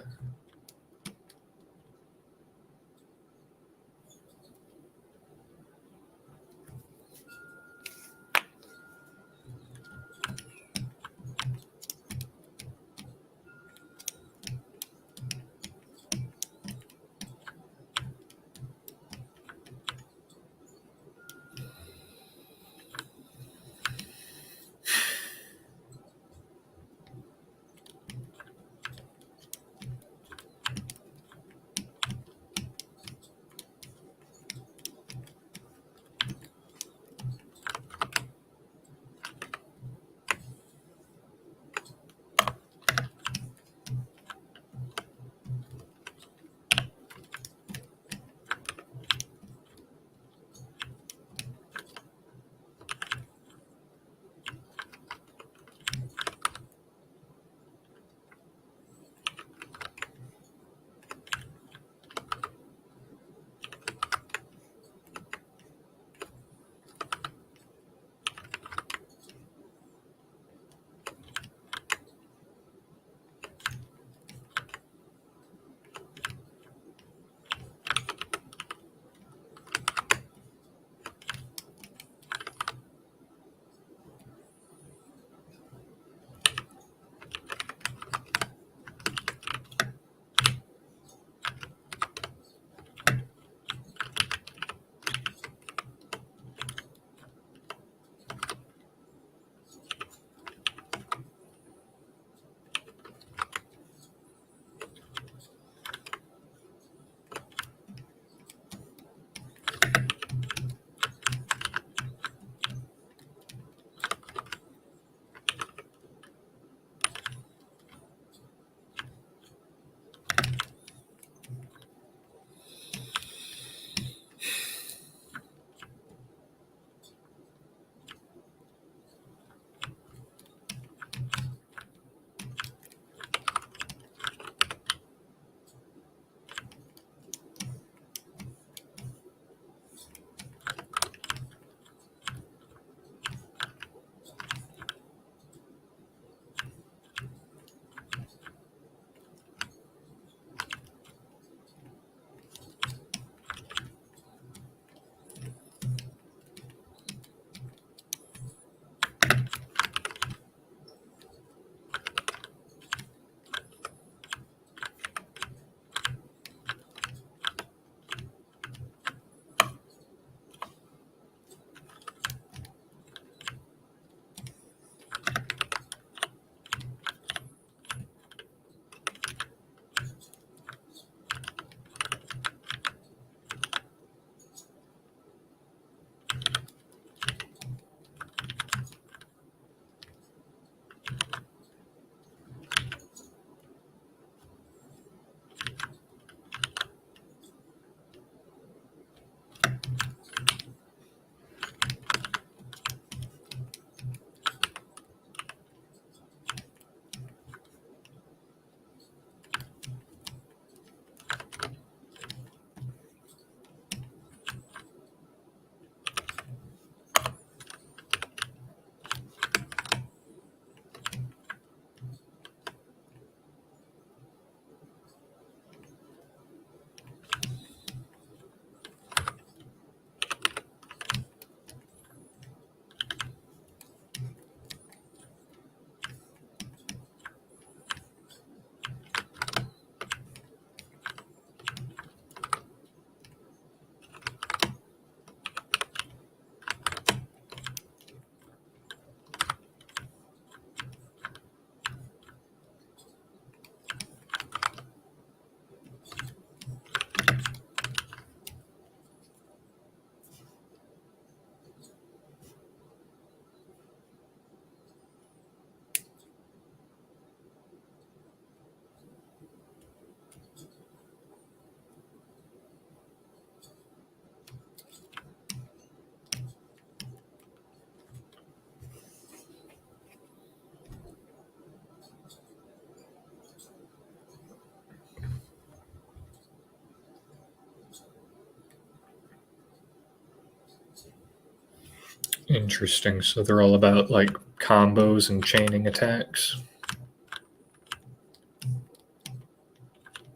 S1: Interesting. So they're all about like combos and chaining attacks,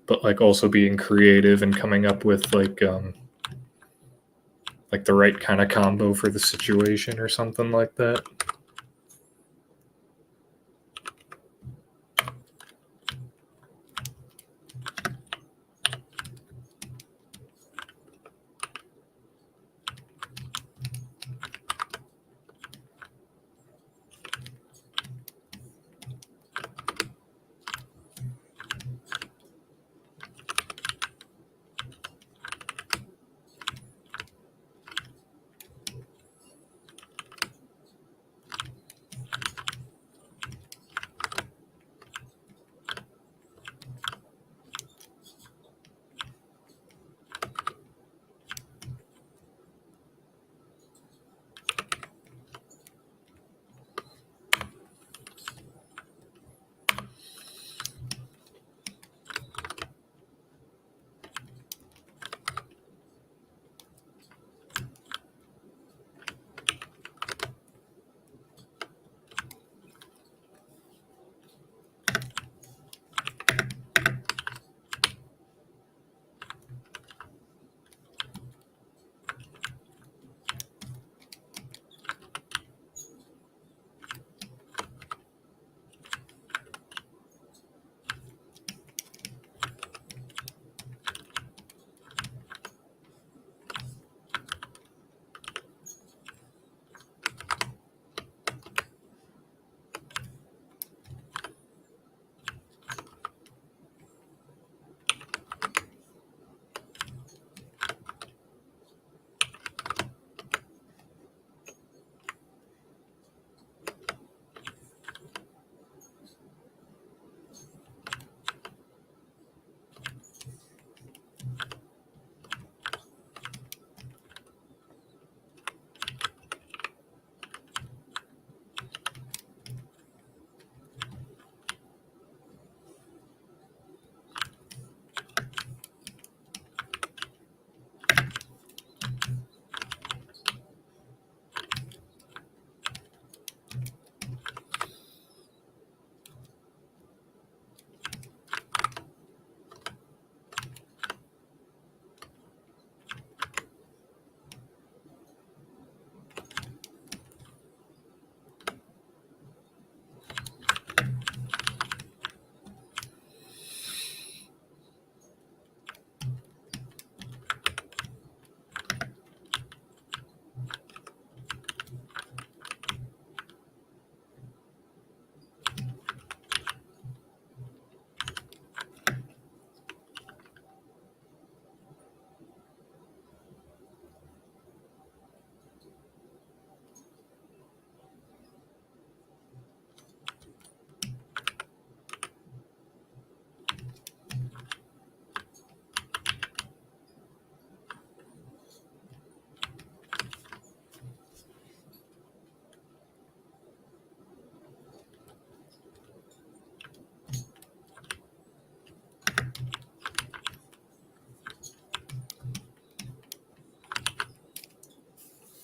S1: but like also being creative and coming up with like the right kind of combo for the situation or something like that.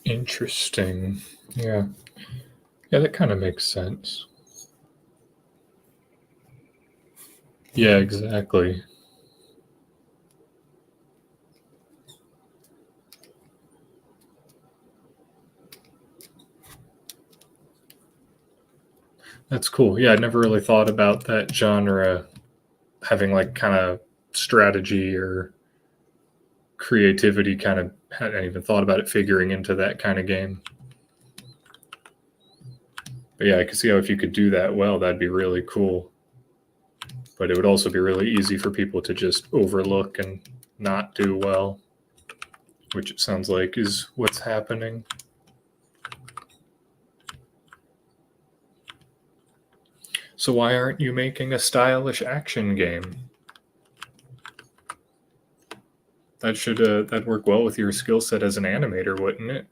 S1: Interesting. Yeah. Yeah, that kind of makes sense. Yeah, exactly. That's cool. Yeah, I never really thought about that genre having like kind of strategy or creativity kind of hadn't even thought about it figuring into that kind of game. But yeah, I could see how if you could do that well, that'd be really cool. But it would also be really easy for people to just overlook and not do well, which it sounds like is what's happening. So why aren't you making a stylish action game? That'd work well with your skill set as an animator, wouldn't it?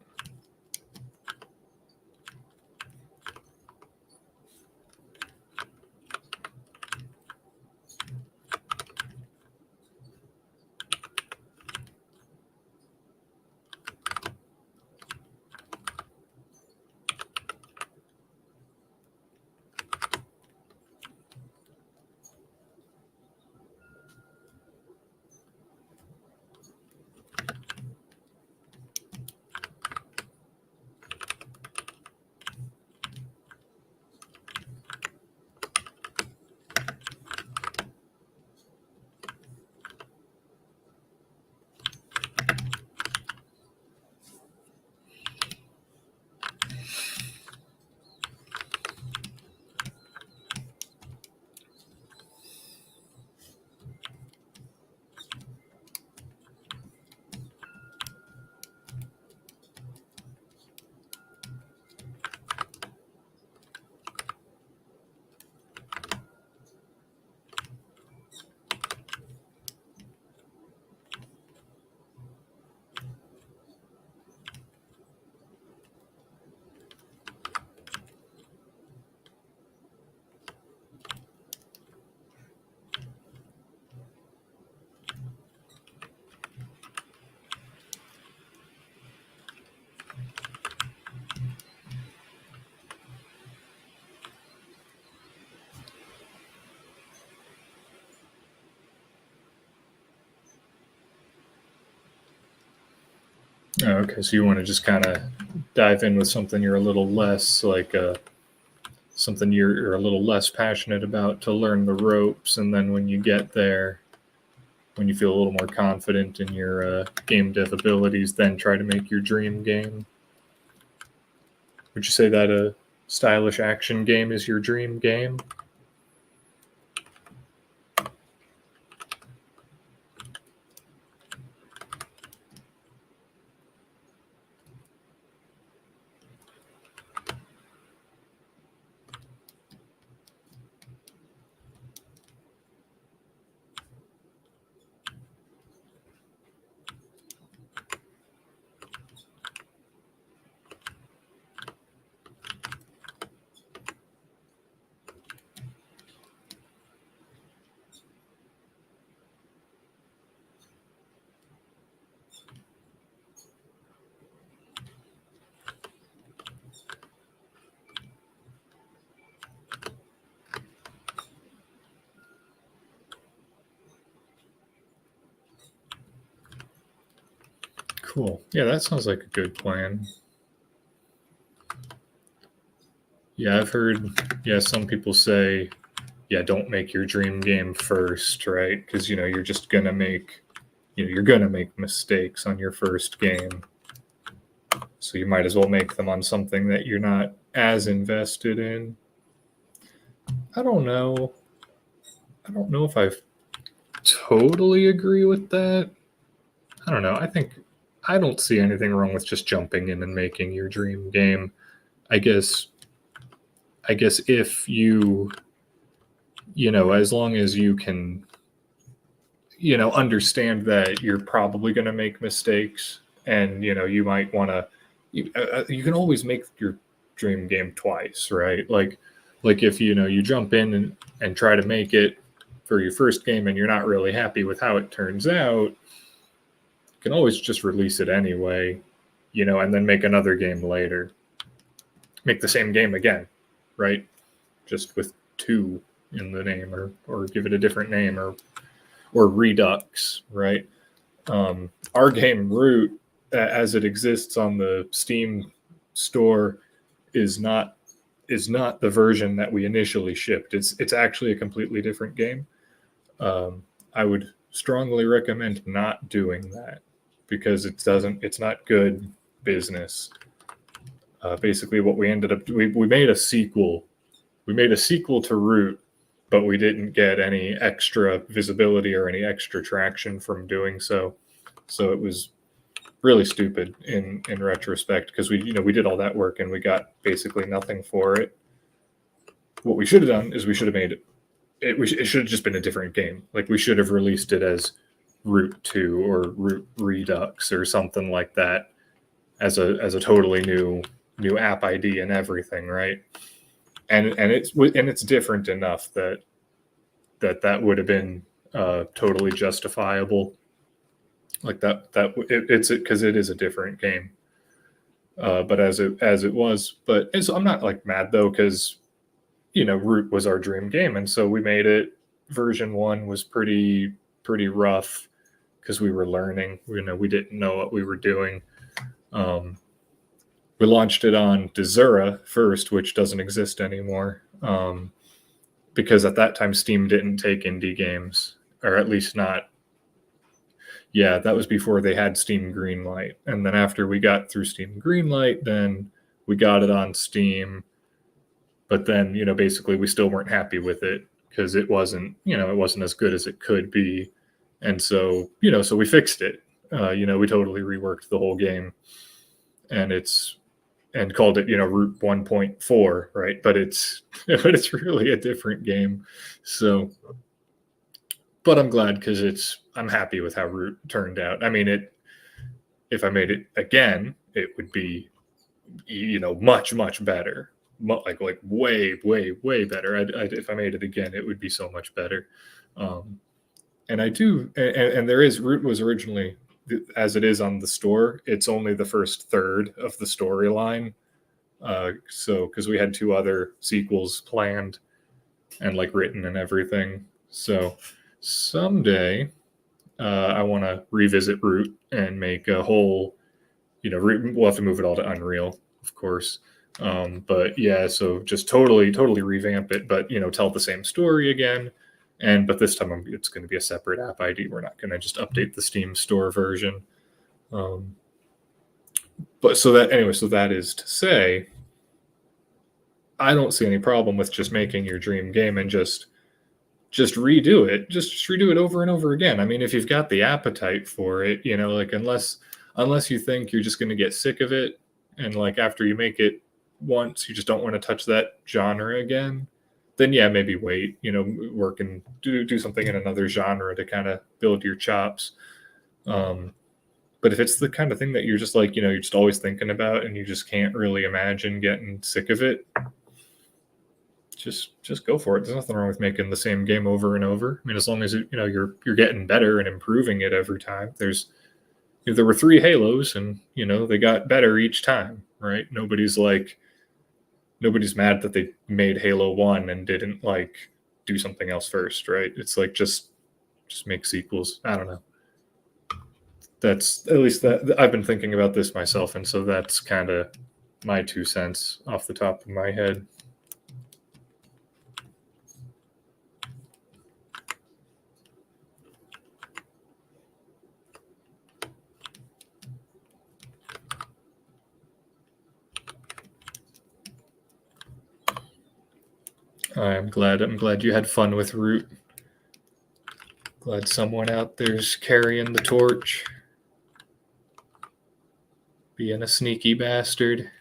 S1: Oh, okay, so you want to just kind of dive in with something you're a little less like something you're a little less passionate about to learn the ropes, and then when you get there, when you feel a little more confident in your game dev abilities, then try to make your dream game. Would you say that a stylish action game is your dream game? Cool. Yeah, that sounds like a good plan. Yeah, I've heard, yeah, some people say, yeah, don't make your dream game first, right? Because, you're just going to make, you're going to make mistakes on your first game. So you might as well make them on something that you're not as invested in. I don't know. I don't know if I totally agree with that. I don't know. I don't see anything wrong with just jumping in and making your dream game. I guess if as long as you can, understand that you're probably going to make mistakes, and you might want to, you can always make your dream game twice, right? Like if you jump in and try to make it for your first game and you're not really happy with how it turns out, you can always just release it anyway, and then make another game later. Make the same game again, right? Just with 2 in the name, or give it a different name, or Redux, right? Our game Root, as it exists on the Steam store, is not the version that we initially shipped. It's actually a completely different game. I would strongly recommend not doing that, because it's not good business. Basically, what we ended up, we made a sequel. We made a sequel to Root, but we didn't get any extra visibility or any extra traction from doing so. So it was really stupid in retrospect, because we did all that work and we got basically nothing for it. What we should have done is we should have made it. It should have just been a different game. Like, we should have released it as Root 2 or Root Redux or something like that, as a totally new app ID and everything, right? And it's different enough that would have been totally justifiable. Like it's because it is a different game. But as it was, I'm not like mad though, because Root was our dream game, and so we made it. Version 1 was pretty rough because we were learning. We didn't know what we were doing. We launched it on Desura first, which doesn't exist anymore, because at that time Steam didn't take indie games, or at least not. Yeah, that was before they had Steam Greenlight. And then after we got through Steam Greenlight, then we got it on Steam. But then, basically we still weren't happy with it, because it wasn't as good as it could be. And so, so we fixed it. We totally reworked the whole game, and called it, Root 1.4, right? But it's really a different game. So, but I'm glad, because I'm happy with how Root turned out. I mean, if I made it again, it would be, much better. Like way better. If I made it again, it would be so much better. And I do, and there is, Root was originally, as it is on the store, it's only the first third of the storyline. So because we had 2 other sequels planned and like written and everything. So someday I want to revisit Root and make a whole we'll have to move it all to Unreal, of course. But yeah, so just totally revamp it, but tell the same story again. But this time it's going to be a separate app ID. We're not going to just update the Steam store version. But so that is to say, I don't see any problem with just making your dream game and just redo it. Just redo it over and over again. I mean, if you've got the appetite for it, like unless you think you're just going to get sick of it, and like after you make it once, you just don't want to touch that genre again, then yeah, maybe wait. Work and do something in another genre to kind of build your chops. But if it's the kind of thing that you're just like, you're just always thinking about and you just can't really imagine getting sick of it, just go for it. There's nothing wrong with making the same game over and over. I mean, as long as you're getting better and improving it every time. There were 3 Halos, and they got better each time, right? Nobody's mad that they made Halo 1 and didn't like do something else first, right? It's like just make sequels. I don't know. That's at least that I've been thinking about this myself, and so that's kind of my 2 cents off the top of my head. I'm glad you had fun with Root. Glad someone out there's carrying the torch. Being a sneaky bastard.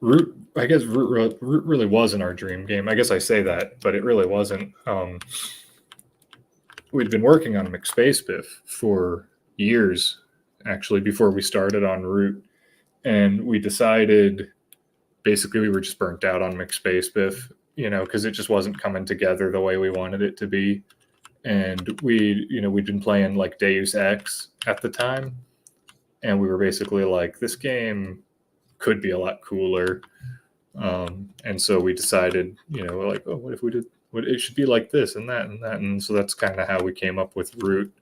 S1: Root, I guess Root really wasn't our dream game. I guess I say that, but it really wasn't. We'd been working on McSpacebiff for years, actually, before we started on Root. And we decided, basically, we were just burnt out on McSpacebiff, because it just wasn't coming together the way we wanted it to be. And we'd been playing like Deus Ex at the time. And we were basically like, this game could be a lot cooler. And so we decided, like, oh, what if we did, it should be like this and that and that. And so that's kind of how we came up with Root.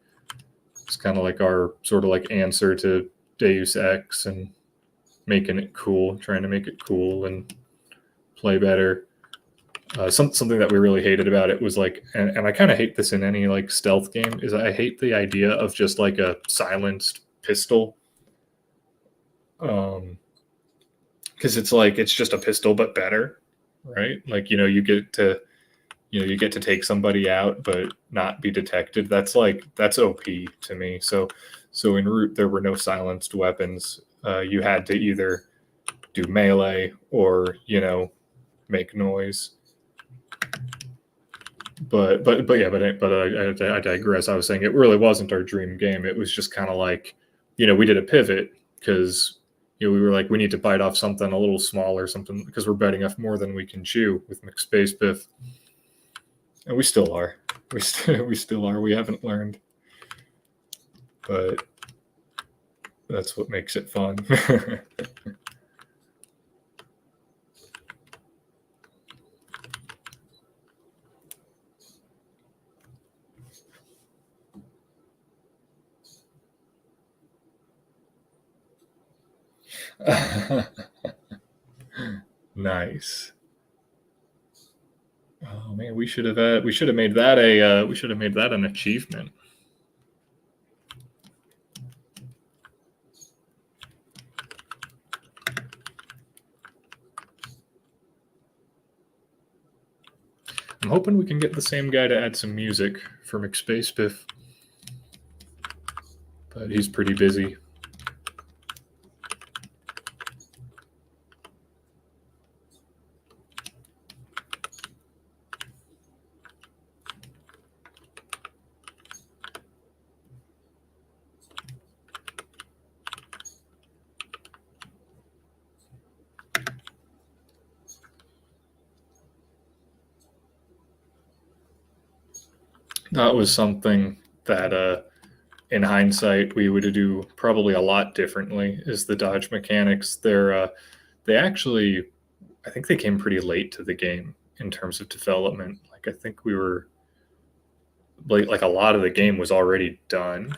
S1: It's kind of like our sort of like answer to Deus Ex and making it cool, trying to make it cool and play better. Something that we really hated about it was like, and I kind of hate this in any like stealth game, is I hate the idea of just like a silenced pistol. Because it's like, it's just a pistol but better, right? Like, you get to take somebody out but not be detected. That's OP to me. So in Root there were no silenced weapons. You had to either do melee or make noise. But I digress. I was saying it really wasn't our dream game. It was just kind of like, we did a pivot because we were like, we need to bite off something a little smaller, something, because we're biting off more than we can chew with McSpacebiff. And we still are. We still are. We haven't learned. But that's what makes it fun. Nice. Oh man, we should have made that an achievement. I'm hoping we can get the same guy to add some music for McSpacebiff, but he's pretty busy. That was something that, in hindsight, we would do probably a lot differently. Is the dodge mechanics? They actually, I think they came pretty late to the game in terms of development. Like I think we were like a lot of the game was already done.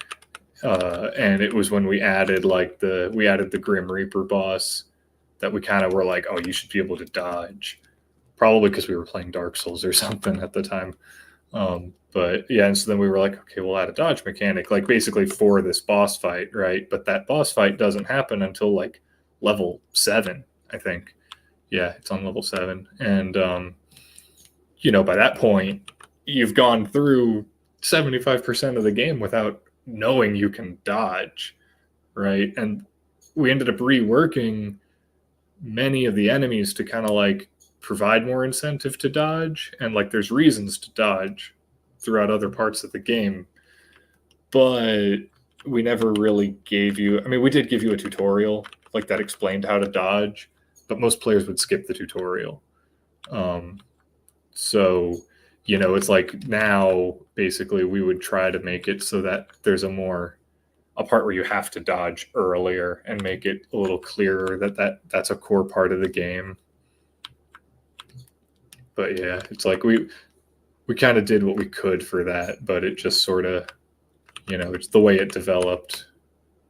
S1: And it was when we added the Grim Reaper boss that we kind of were like, oh, you should be able to dodge. Probably because we were playing Dark Souls or something at the time. But yeah, and so then we were like, okay, we'll add a dodge mechanic, like basically for this boss fight, right? But that boss fight doesn't happen until like level 7, I think. Yeah, it's on level 7. And, by that point, you've gone through 75% of the game without knowing you can dodge, right? And we ended up reworking many of the enemies to kind of like provide more incentive to dodge, and like there's reasons to dodge throughout other parts of the game, but we never really gave you, I mean, we did give you a tutorial like that explained how to dodge, but most players would skip the tutorial. So it's like now basically we would try to make it so that there's a part where you have to dodge earlier and make it a little clearer that's a core part of the game. But yeah, it's like we kind of did what we could for that, but it just sort of, it's the way it developed.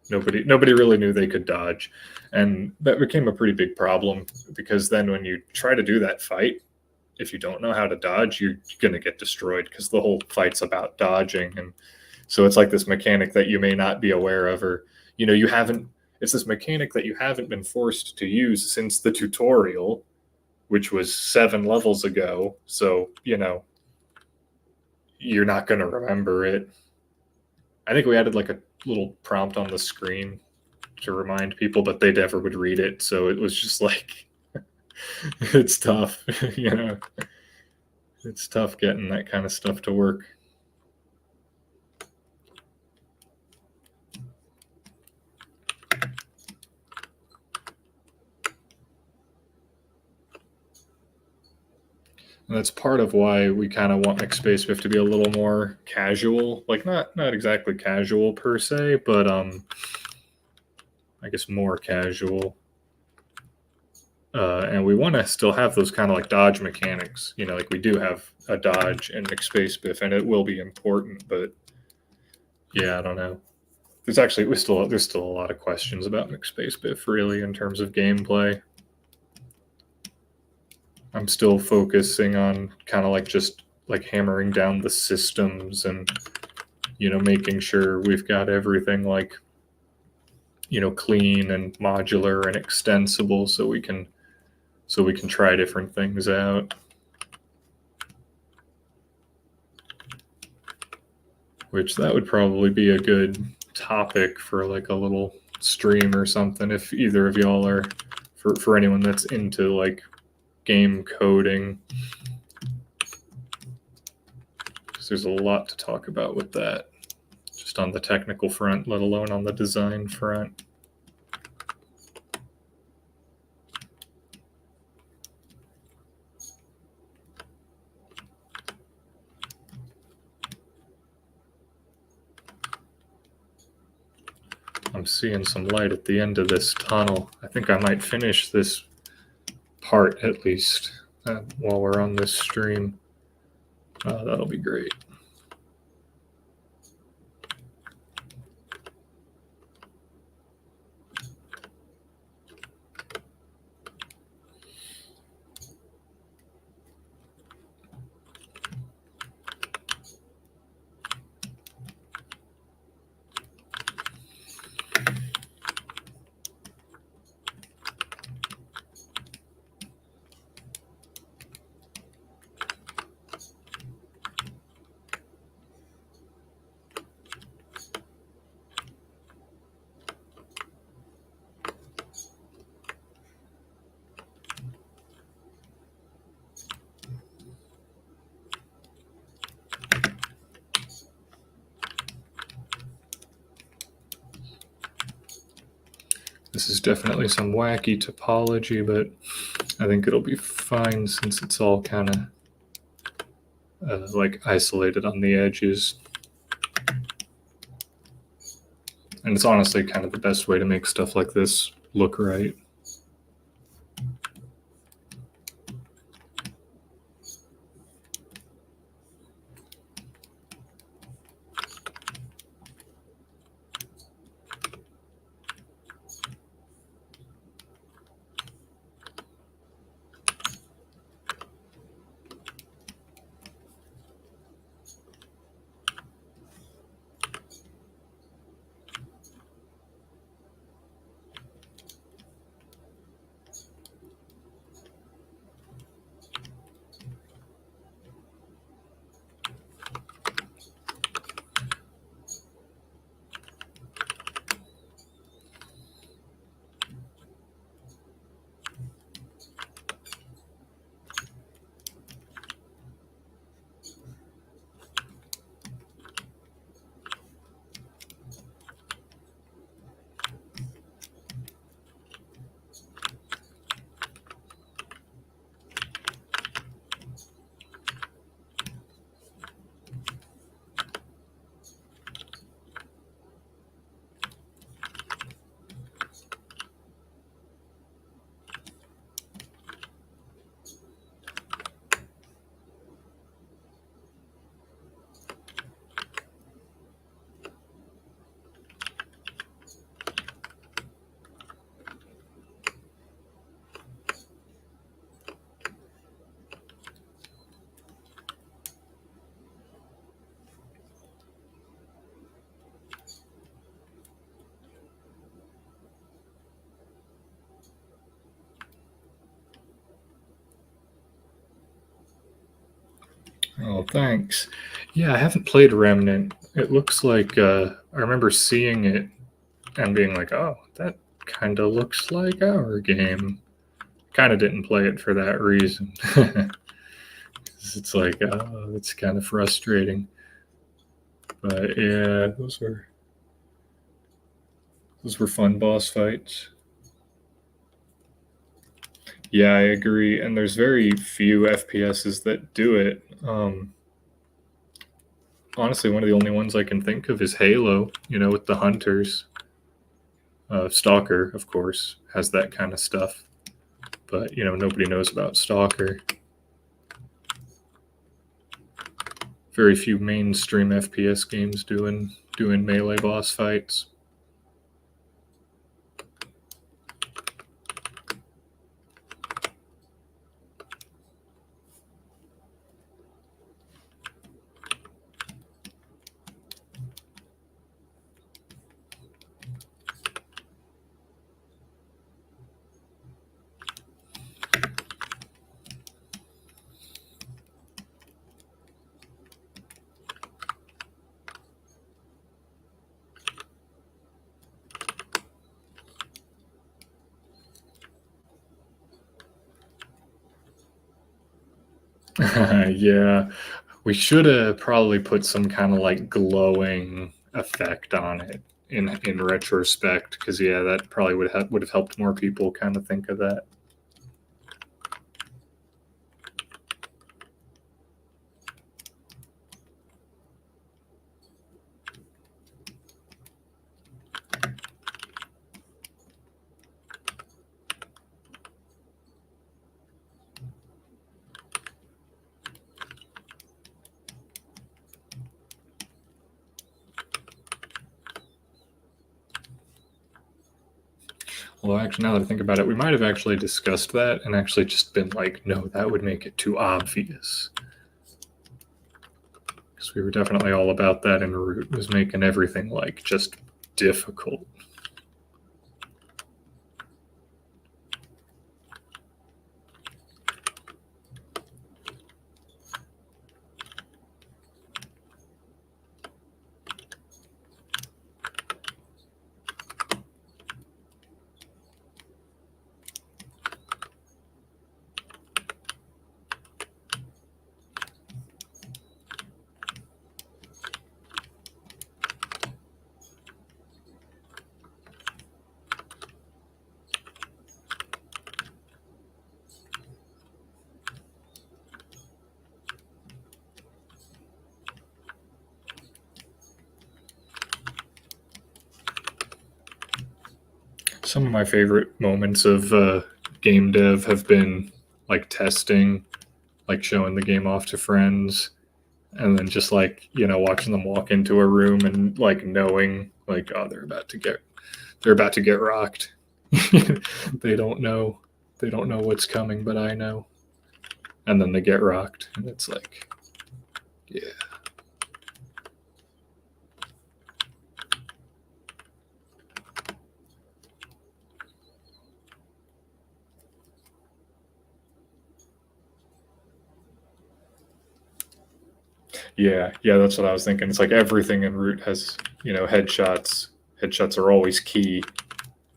S1: Nobody really knew they could dodge, and that became a pretty big problem because then when you try to do that fight, if you don't know how to dodge, you're going to get destroyed because the whole fight's about dodging. And so it's like this mechanic that you may not be aware of, or it's this mechanic that you haven't been forced to use since the tutorial, which was 7 levels ago. So you're not going to remember it. I think we added like a little prompt on the screen to remind people, but they never would read it. So it was just like, it's tough, It's tough getting that kind of stuff to work. And that's part of why we kind of want McSpacebiff to be a little more casual, like not exactly casual per se, but I guess more casual. And we want to still have those kind of like dodge mechanics, like we do have a dodge in McSpacebiff, and it will be important. But yeah, I don't know. There's still a lot of questions about McSpacebiff, really, in terms of gameplay. I'm still focusing on kind of like just like hammering down the systems and making sure we've got everything like clean and modular and extensible so we can try different things out. Which that would probably be a good topic for like a little stream or something if either of y'all are, for anyone that's into like game coding, because there's a lot to talk about with that, just on the technical front, let alone on the design front. I'm seeing some light at the end of this tunnel. I think I might finish this part at least while we're on this stream. That'll be great. This is definitely some wacky topology, but I think it'll be fine since it's all kind of like isolated on the edges. And it's honestly kind of the best way to make stuff like this look right. Oh, thanks. Yeah, I haven't played Remnant. It looks like I remember seeing it and being like, "Oh, that kind of looks like our game." Kind of didn't play it for that reason. It's like, oh, it's kind of frustrating. But yeah, those were fun boss fights. Yeah, I agree. And there's very few FPSs that do it. Honestly, one of the only ones I can think of is Halo, with the hunters. Stalker, of course, has that kind of stuff. But, nobody knows about Stalker. Very few mainstream FPS games doing melee boss fights. Yeah, we should have probably put some kind of like glowing effect on it in retrospect, because yeah, that probably would have helped more people kind of think of that. Well, actually, now that I think about it, we might have actually discussed that and actually just been like, no, that would make it too obvious. Because we were definitely all about that, and Root was making everything like just difficult. Some of my favorite moments of game dev have been like testing, like showing the game off to friends, and then just like watching them walk into a room and like knowing like, oh, they're about to get rocked. they don't know they don't know what's coming, but I know. And then they get rocked, and it's like, yeah. Yeah, that's what I was thinking. It's like everything in Root has headshots. Headshots are always key,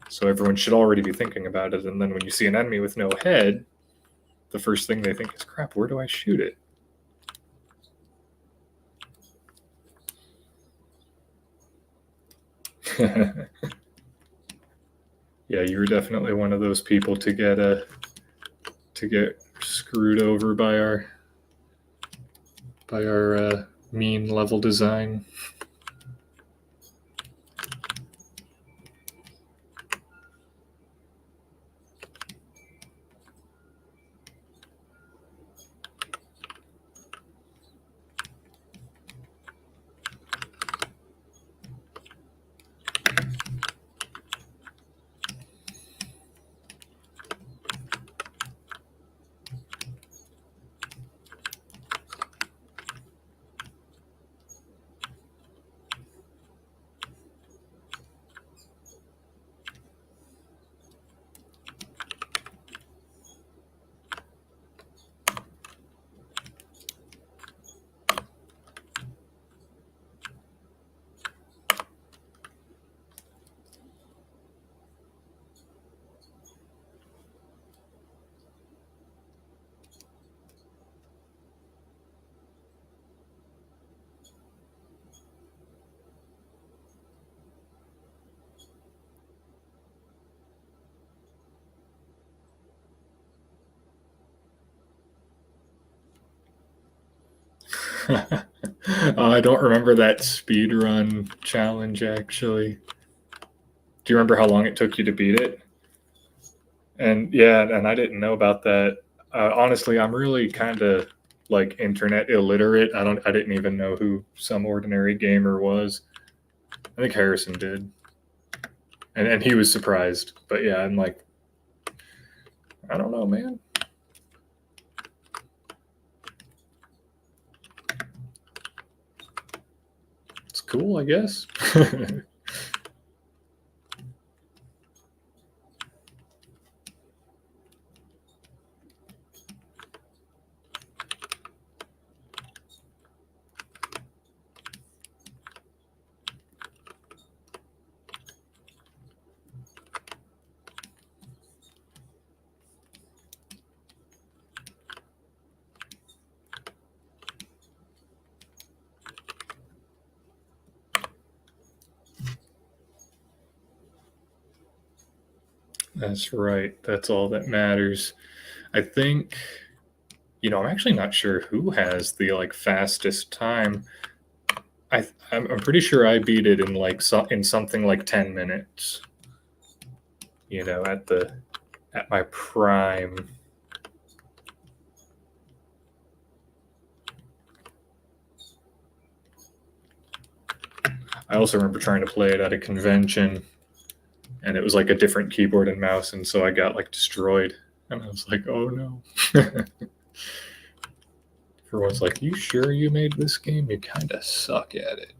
S1: so everyone should already be thinking about it. And then when you see an enemy with no head, the first thing they think is, crap, where do I shoot it? Yeah, you were definitely one of those people to get screwed over by our mean level design. I don't remember that speed run challenge, actually. Do you remember how long it took you to beat it? And yeah, and I didn't know about that. Honestly, I'm really kind of like internet illiterate. I didn't even know who Some Ordinary Gamer was. I think Harrison did. And he was surprised. But yeah, I'm like, I don't know, man. It's cool, I guess. That's right. That's all that matters. I think, I'm actually not sure who has the like fastest time. I'm pretty sure I beat it in like in something like 10 minutes. At my prime. I also remember trying to play it at a convention, and it was like a different keyboard and mouse, and so I got like destroyed. And I was like, oh no. Everyone's like, you sure you made this game? You kind of suck at it.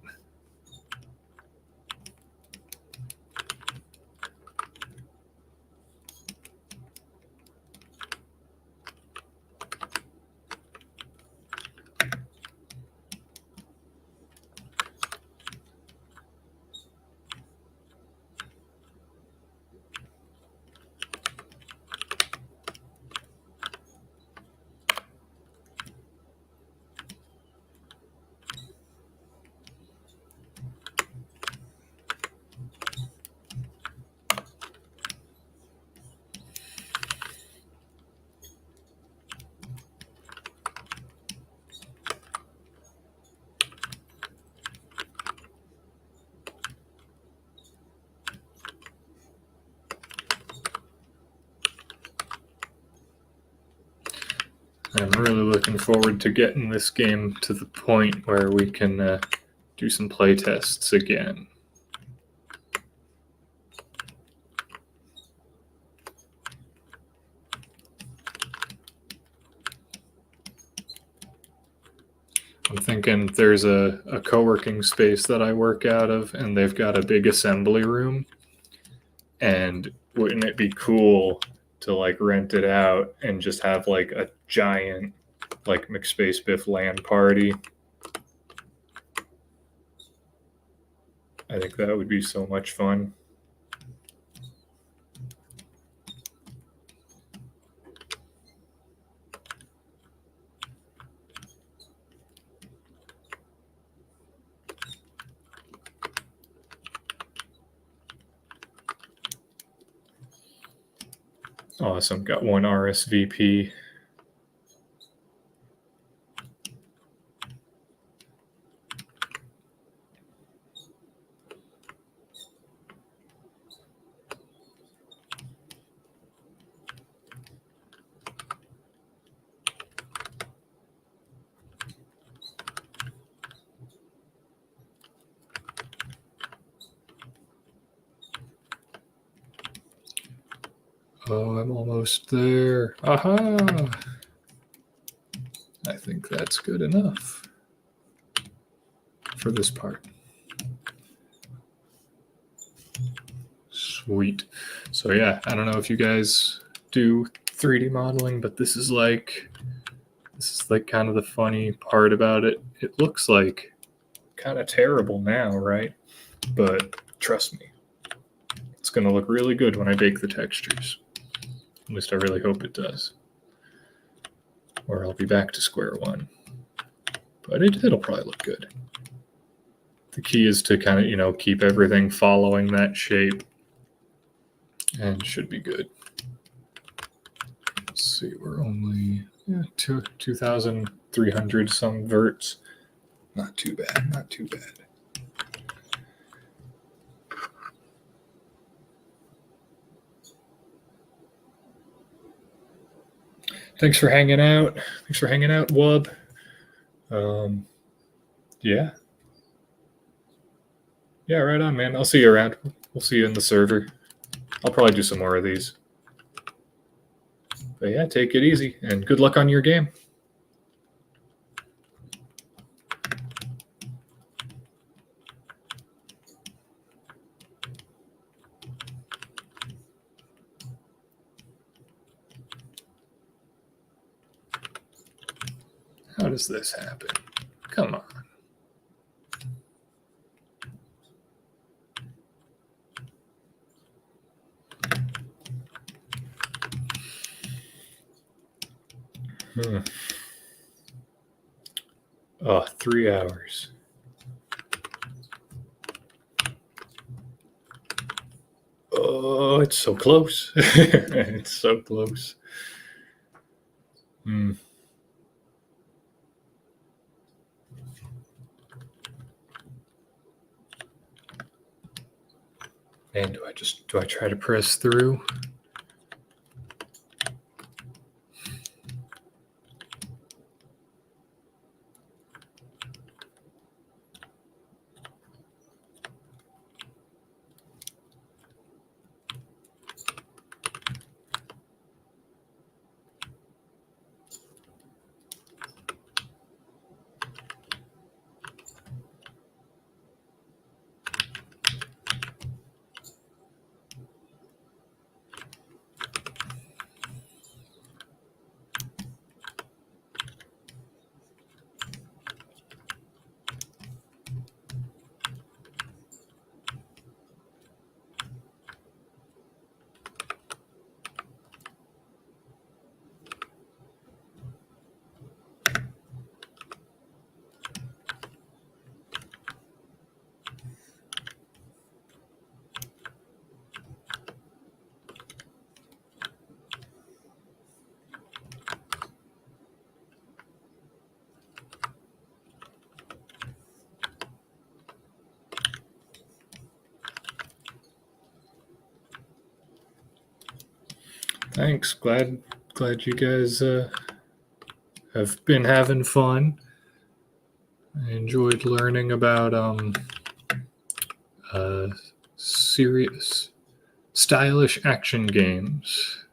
S1: I'm really looking forward to getting this game to the point where we can do some play tests again. I'm thinking there's a co-working space that I work out of, and they've got a big assembly room. And wouldn't it be cool to like rent it out and just have like a giant like McSpacebiff LAN party? I think that would be so much fun. Awesome. Got one RSVP. Oh, I'm almost there. Aha! I think that's good enough for this part. Sweet. So yeah, I don't know if you guys do 3D modeling, but this is like kind of the funny part about it. It looks like kind of terrible now, right? But trust me, it's going to look really good when I bake the textures. At least I really hope it does. Or I'll be back to square one. But it'll probably look good. The key is to kind of, keep everything following that shape. And should be good. Let's see, we're only 2,300 some verts. Not too bad, not too bad. Thanks for hanging out. Wub. Yeah. Yeah, right on, man. I'll see you around. We'll see you in the server. I'll probably do some more of these. But yeah, take it easy, and good luck on your game. How does this happen? Come on. Oh, 3 hours. Oh, it's so close. It's so close. Man, do I try to press through? Thanks. Glad you guys have been having fun. I enjoyed learning about serious, stylish action games.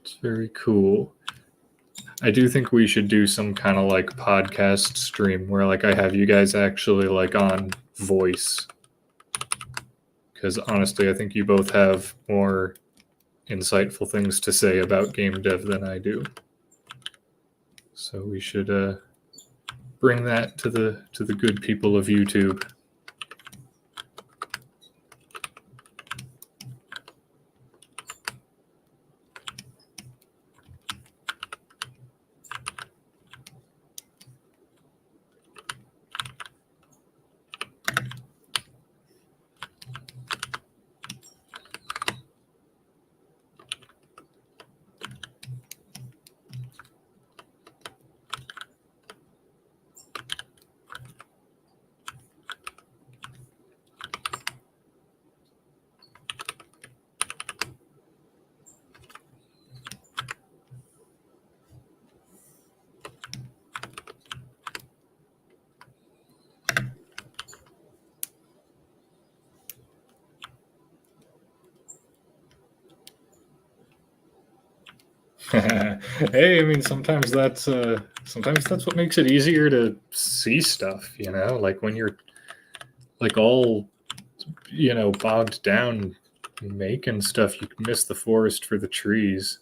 S1: It's very cool. I do think we should do some kind of like podcast stream where like I have you guys actually like on voice. Because honestly, I think you both have more insightful things to say about game dev than I do. So we should bring that to the good people of YouTube. Hey, I mean, sometimes that's what makes it easier to see stuff, you know? Like when you're like all, bogged down making stuff, you miss the forest for the trees.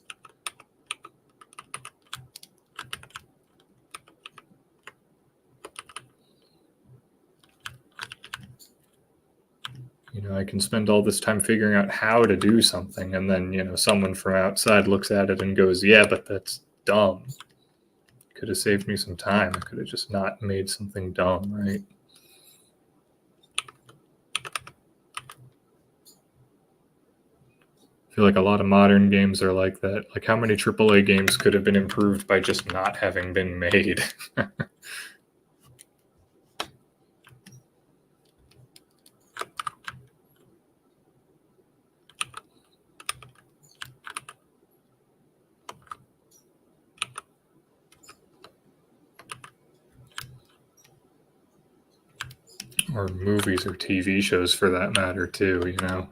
S1: I can spend all this time figuring out how to do something, and then, someone from outside looks at it and goes, yeah, but that's dumb. Could have saved me some time. I could have just not made something dumb, right? feel like a lot of modern games are like that. Like, how many AAA games could have been improved by just not having been made? Or movies or TV shows for that matter, too, you know?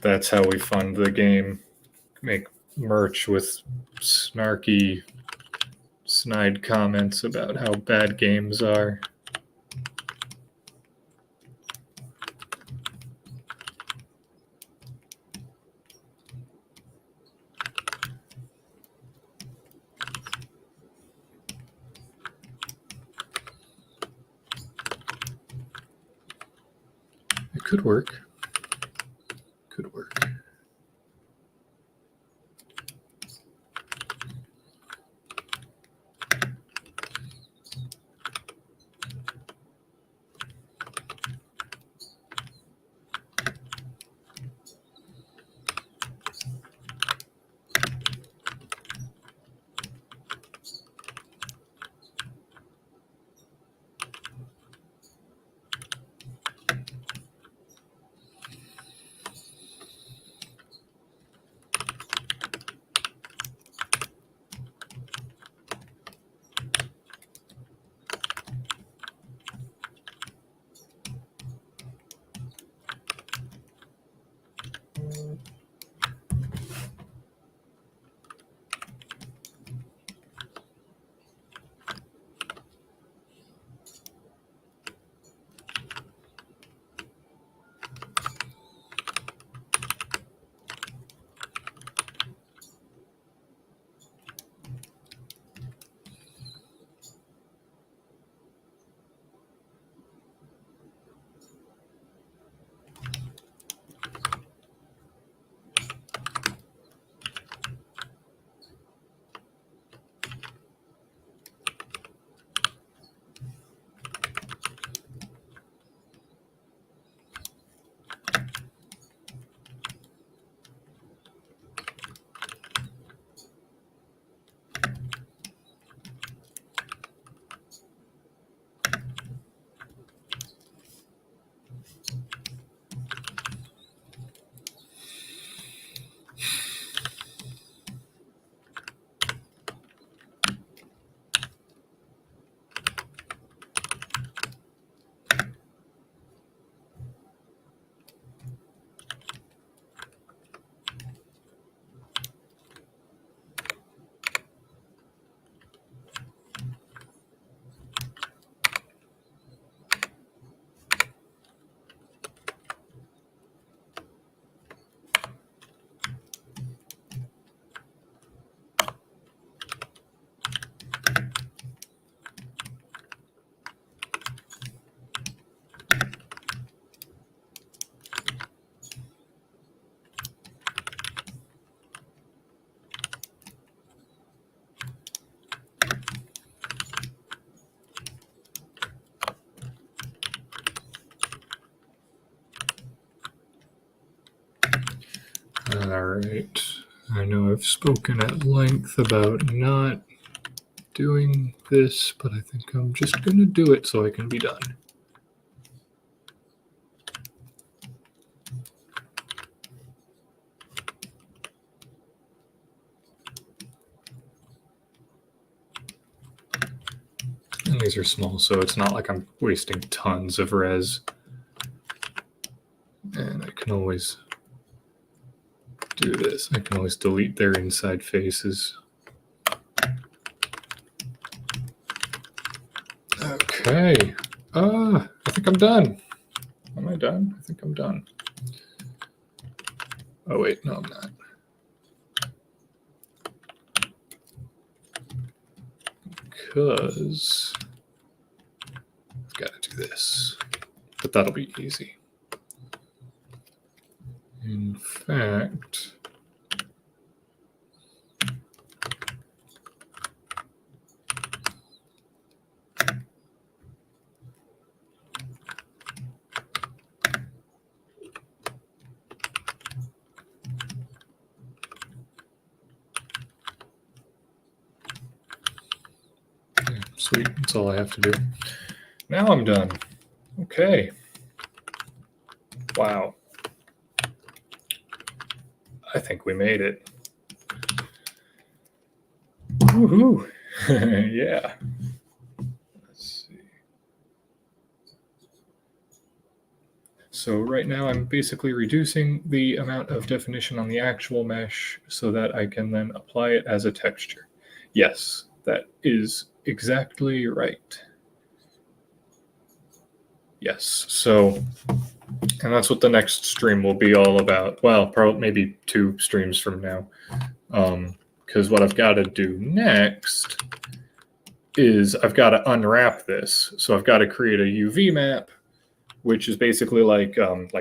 S1: That's how we fund the game. Make merch with snarky, snide comments about how bad games are. It could work. Could work. All right. I know I've spoken at length about not doing this, but I think I'm just going to do it so I can be done. And these are small, so it's not like I'm wasting tons of res. And I can always do this. I can always delete their inside faces. Okay. I think I'm done. Am I done? I think I'm done. Oh, wait. No, I'm not. Because I've got to do this. But that'll be easy. In fact, sweet. That's all I have to do. Now I'm done. Okay. Wow. I think we made it. Woohoo! Yeah. Let's see. So right now I'm basically reducing the amount of definition on the actual mesh so that I can then apply it as a texture. Yes, that is exactly right. Yes, so, and that's what the next stream will be all about. Well, probably maybe 2 streams from now. Because what I've got to do next is I've got to unwrap this. So I've got to create a UV map, which is basically like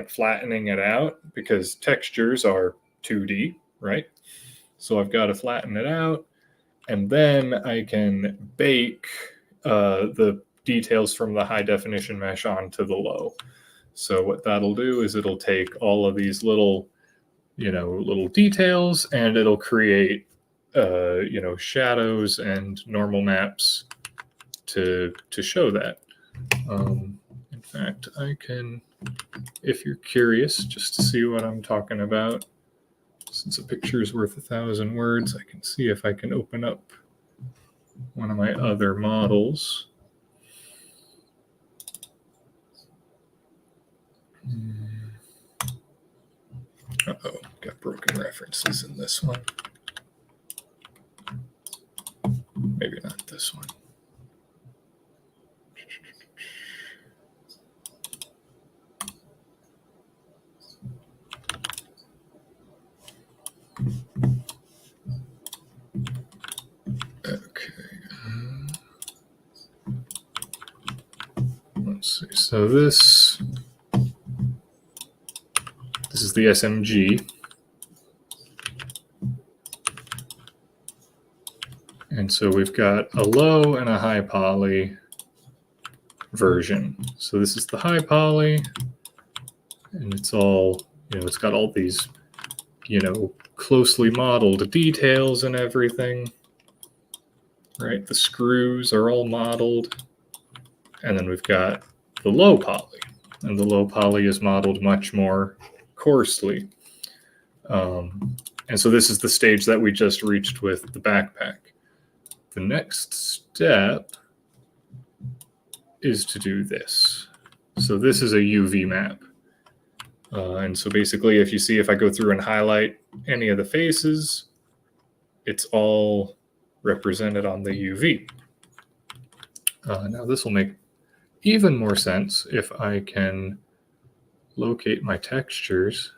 S1: flattening it out, because textures are 2D, right? So I've got to flatten it out, and then I can bake the details from the high definition mesh onto the low. So what that'll do is it'll take all of these little details, and it'll create shadows and normal maps to show that. In fact, I can, if you're curious, just to see what I'm talking about, since a picture is worth 1,000 words, I can see if I can open up one of my other models. Uh-oh, got broken references in this one. Maybe not this one. Okay. Let's see. So this is the SMG. And so we've got a low and a high poly version. So this is the high poly, and it's all, it's got all these, closely modeled details and everything, right? The screws are all modeled. And then we've got the low poly, and the low poly is modeled much more coarsely. And so this is the stage that we just reached with the backpack. The next step is to do this. So this is a UV map. And so basically, if I go through and highlight any of the faces, it's all represented on the UV. Now this will make even more sense if I can locate my textures.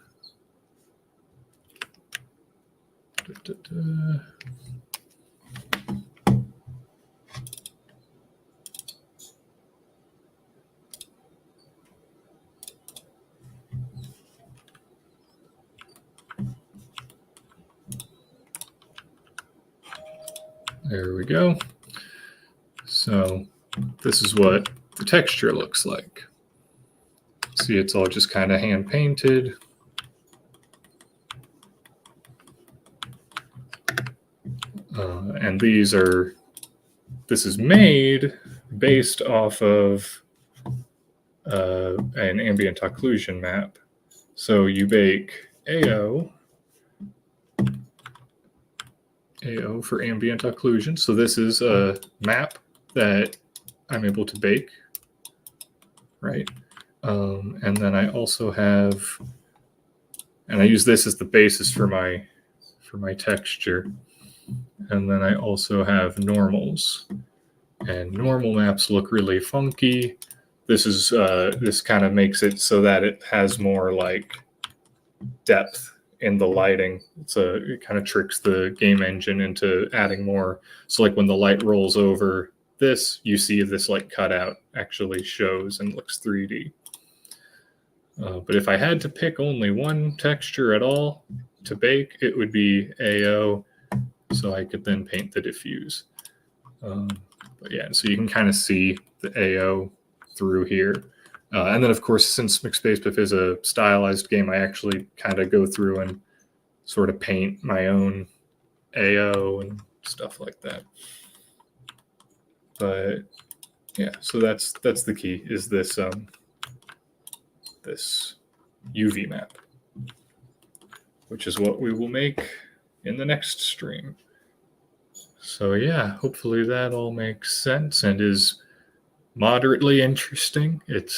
S1: There we go. So this is what the texture looks like. See, it's all just kind of hand painted. And this is made based off of an ambient occlusion map. So you bake AO for ambient occlusion. So this is a map that I'm able to bake, right? And then I also have, and I use this as the basis for my texture. And then I also have normals. And normal maps look really funky. This is this kind of makes it so that it has more like depth in the lighting. It kind of tricks the game engine into adding more. So like when the light rolls over this, you see this like cutout actually shows and looks 3D. But if I had to pick only one texture at all to bake, it would be AO, so I could then paint the diffuse. But yeah, so you can kind of see the AO through here. And then, of course, since McSpacebiff is a stylized game, I actually kind of go through and sort of paint my own AO and stuff like that. But yeah, so that's the key, is this this UV map, which is what we will make in the next stream. So yeah, hopefully that all makes sense and is moderately interesting. It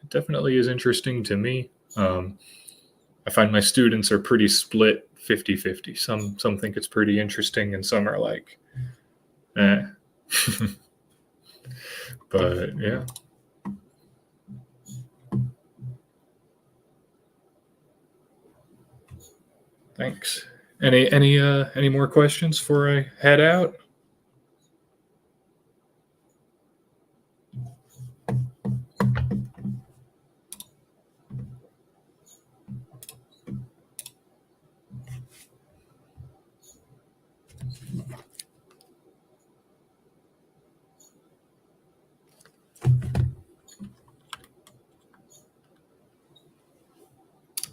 S1: definitely is interesting to me. I find my students are pretty split 50-50. Some think it's pretty interesting and some are like, eh. But yeah. Thanks. Any more questions before I head out?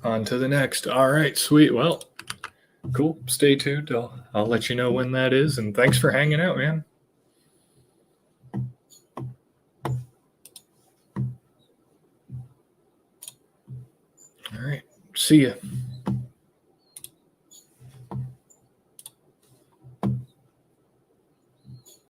S1: On to the next. All right, sweet. Well, cool. Stay tuned. I'll let you know when that is. And thanks for hanging out, man. All right. See ya.